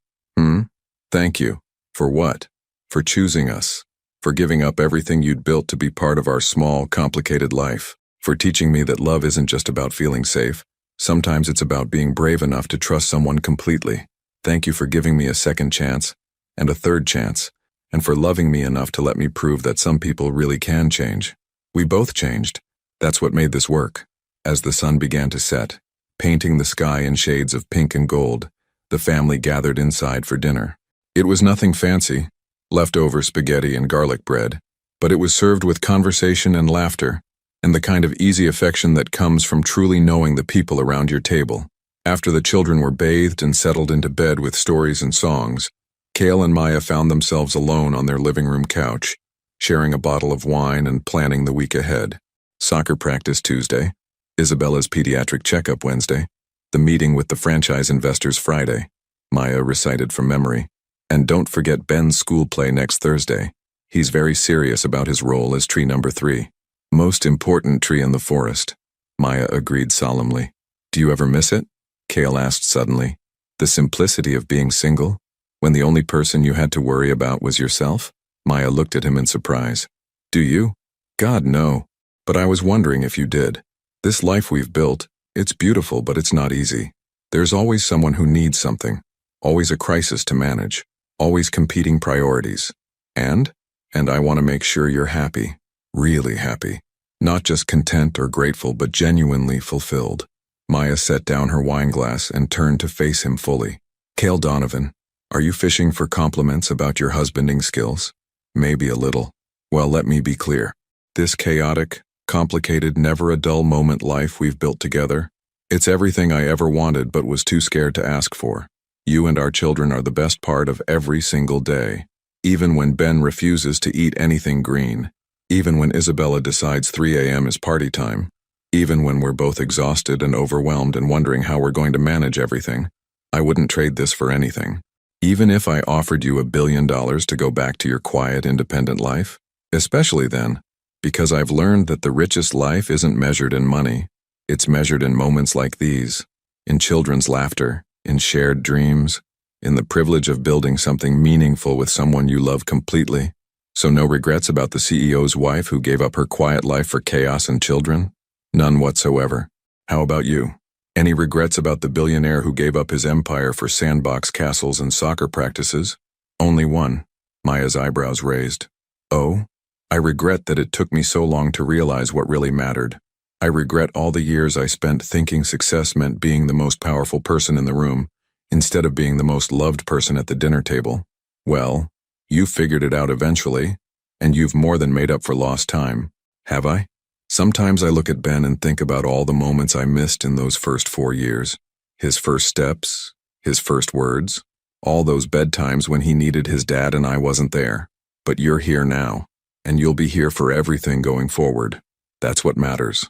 Thank you." "For what?" "For choosing us. For giving up everything you'd built to be part of our small, complicated life. For teaching me that love isn't just about feeling safe. Sometimes it's about being brave enough to trust someone completely. Thank you for giving me a second chance, and a third chance, and for loving me enough to let me prove that some people really can change. We both changed. That's what made this work." As the sun began to set, painting the sky in shades of pink and gold, the family gathered inside for dinner. It was nothing fancy, leftover spaghetti and garlic bread, but it was served with conversation and laughter, and the kind of easy affection that comes from truly knowing the people around your table. After the children were bathed and settled into bed with stories and songs, Cale and Maya found themselves alone on their living room couch, sharing a bottle of wine and planning the week ahead. Soccer practice Tuesday, Isabella's pediatric checkup Wednesday, the meeting with the franchise investors Friday, Maya recited from memory. "And don't forget Ben's school play next Thursday. He's very serious about his role as tree number 3. Most important tree in the forest," Maya agreed solemnly. "Do you ever miss it?" Cale asked suddenly. "The simplicity of being single, when the only person you had to worry about was yourself?" Maya looked at him in surprise. "Do you?" "God, no. But I was wondering if you did. This life we've built, it's beautiful, but it's not easy. There's always someone who needs something, always a crisis to manage. Always competing priorities. And I want to make sure you're happy, really happy. Not just content or grateful, but genuinely fulfilled." Maya set down her wine glass and turned to face him fully. "Cale Donovan, are you fishing for compliments about your husbanding skills?" "Maybe a little." "Well, let me be clear. This chaotic, complicated, never a dull moment life we've built together, it's everything I ever wanted but was too scared to ask for. You and our children are the best part of every single day. Even when Ben refuses to eat anything green. Even when Isabella decides 3 a.m. is party time. Even when we're both exhausted and overwhelmed and wondering how we're going to manage everything. I wouldn't trade this for anything. Even if I offered you $1 billion to go back to your quiet, independent life. Especially then, because I've learned that the richest life isn't measured in money. It's measured in moments like these. In children's laughter. In shared dreams, in the privilege of building something meaningful with someone you love completely. So no regrets about the CEO's wife who gave up her quiet life for chaos and children? None whatsoever. How about you? Any regrets about the billionaire who gave up his empire for sandbox castles and soccer practices? Only one. Maya's eyebrows raised. "Oh? I regret that it took me so long to realize what really mattered. I regret all the years I spent thinking success meant being the most powerful person in the room, instead of being the most loved person at the dinner table. Well, you figured it out eventually, and you've more than made up for lost time. Have I? Sometimes I look at Ben and think about all the moments I missed in those first 4 years. His first steps, his first words, all those bedtimes when he needed his dad and I wasn't there. But you're here now, and you'll be here for everything going forward. That's what matters.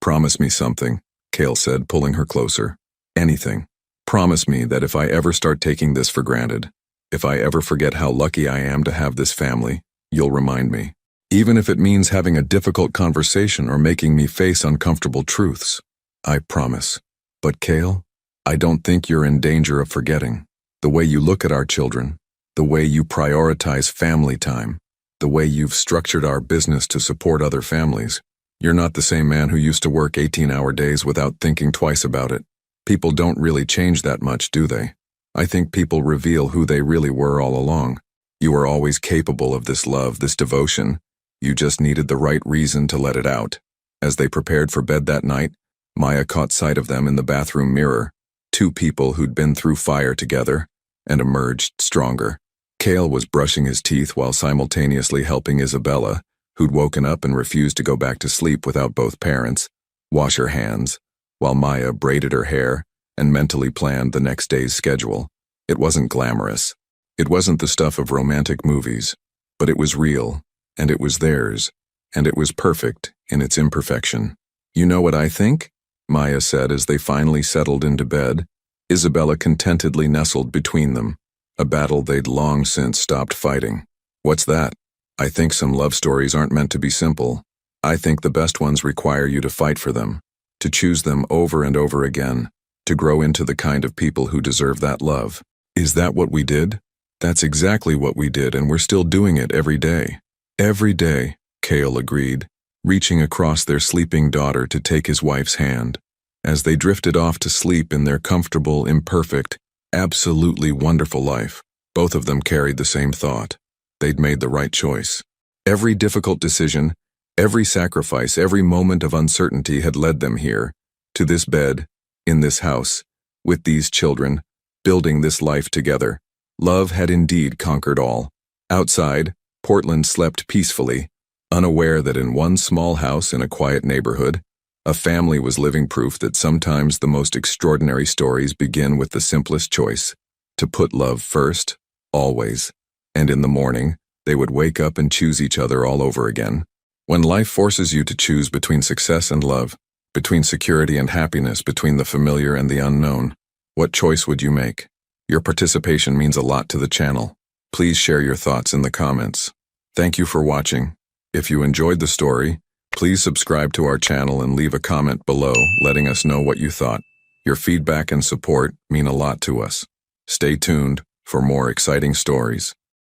Promise me something, Kale said, pulling her closer. Anything. Promise me that if I ever start taking this for granted, if I ever forget how lucky I am to have this family, you'll remind me. Even if it means having a difficult conversation or making me face uncomfortable truths. I promise. But Kale, I don't think you're in danger of forgetting. The way you look at our children, the way you prioritize family time, the way you've structured our business to support other families. You're not the same man who used to work 18-hour days without thinking twice about it. People don't really change that much, do they? I think people reveal who they really were all along. You were always capable of this love, this devotion. You just needed the right reason to let it out. As they prepared for bed that night, Maya caught sight of them in the bathroom mirror, two people who'd been through fire together and emerged stronger. Kale was brushing his teeth while simultaneously helping Isabella, who'd woken up and refused to go back to sleep without both parents, wash her hands, while Maya braided her hair and mentally planned the next day's schedule. It wasn't glamorous. It wasn't the stuff of romantic movies, but it was real, and it was theirs, and it was perfect in its imperfection. You know what I think? Maya said as they finally settled into bed. Isabella contentedly nestled between them, a battle they'd long since stopped fighting. What's that? I think some love stories aren't meant to be simple. I think the best ones require you to fight for them, to choose them over and over again, to grow into the kind of people who deserve that love. Is that what we did? That's exactly what we did, and we're still doing it every day. Every day, Kale agreed, reaching across their sleeping daughter to take his wife's hand. As they drifted off to sleep in their comfortable, imperfect, absolutely wonderful life, both of them carried the same thought. They'd made the right choice. Every difficult decision, every sacrifice, every moment of uncertainty had led them here, to this bed, in this house, with these children, building this life together. Love had indeed conquered all. Outside, Portland slept peacefully, unaware that in one small house in a quiet neighborhood, a family was living proof that sometimes the most extraordinary stories begin with the simplest choice, to put love first, always. And in the morning, they would wake up and choose each other all over again. When life forces you to choose between success and love, between security and happiness, between the familiar and the unknown, what choice would you make? Your participation means a lot to the channel. Please share your thoughts in the comments. Thank you for watching. If you enjoyed the story, please subscribe to our channel and leave a comment below letting us know what you thought. Your feedback and support mean a lot to us. Stay tuned for more exciting stories.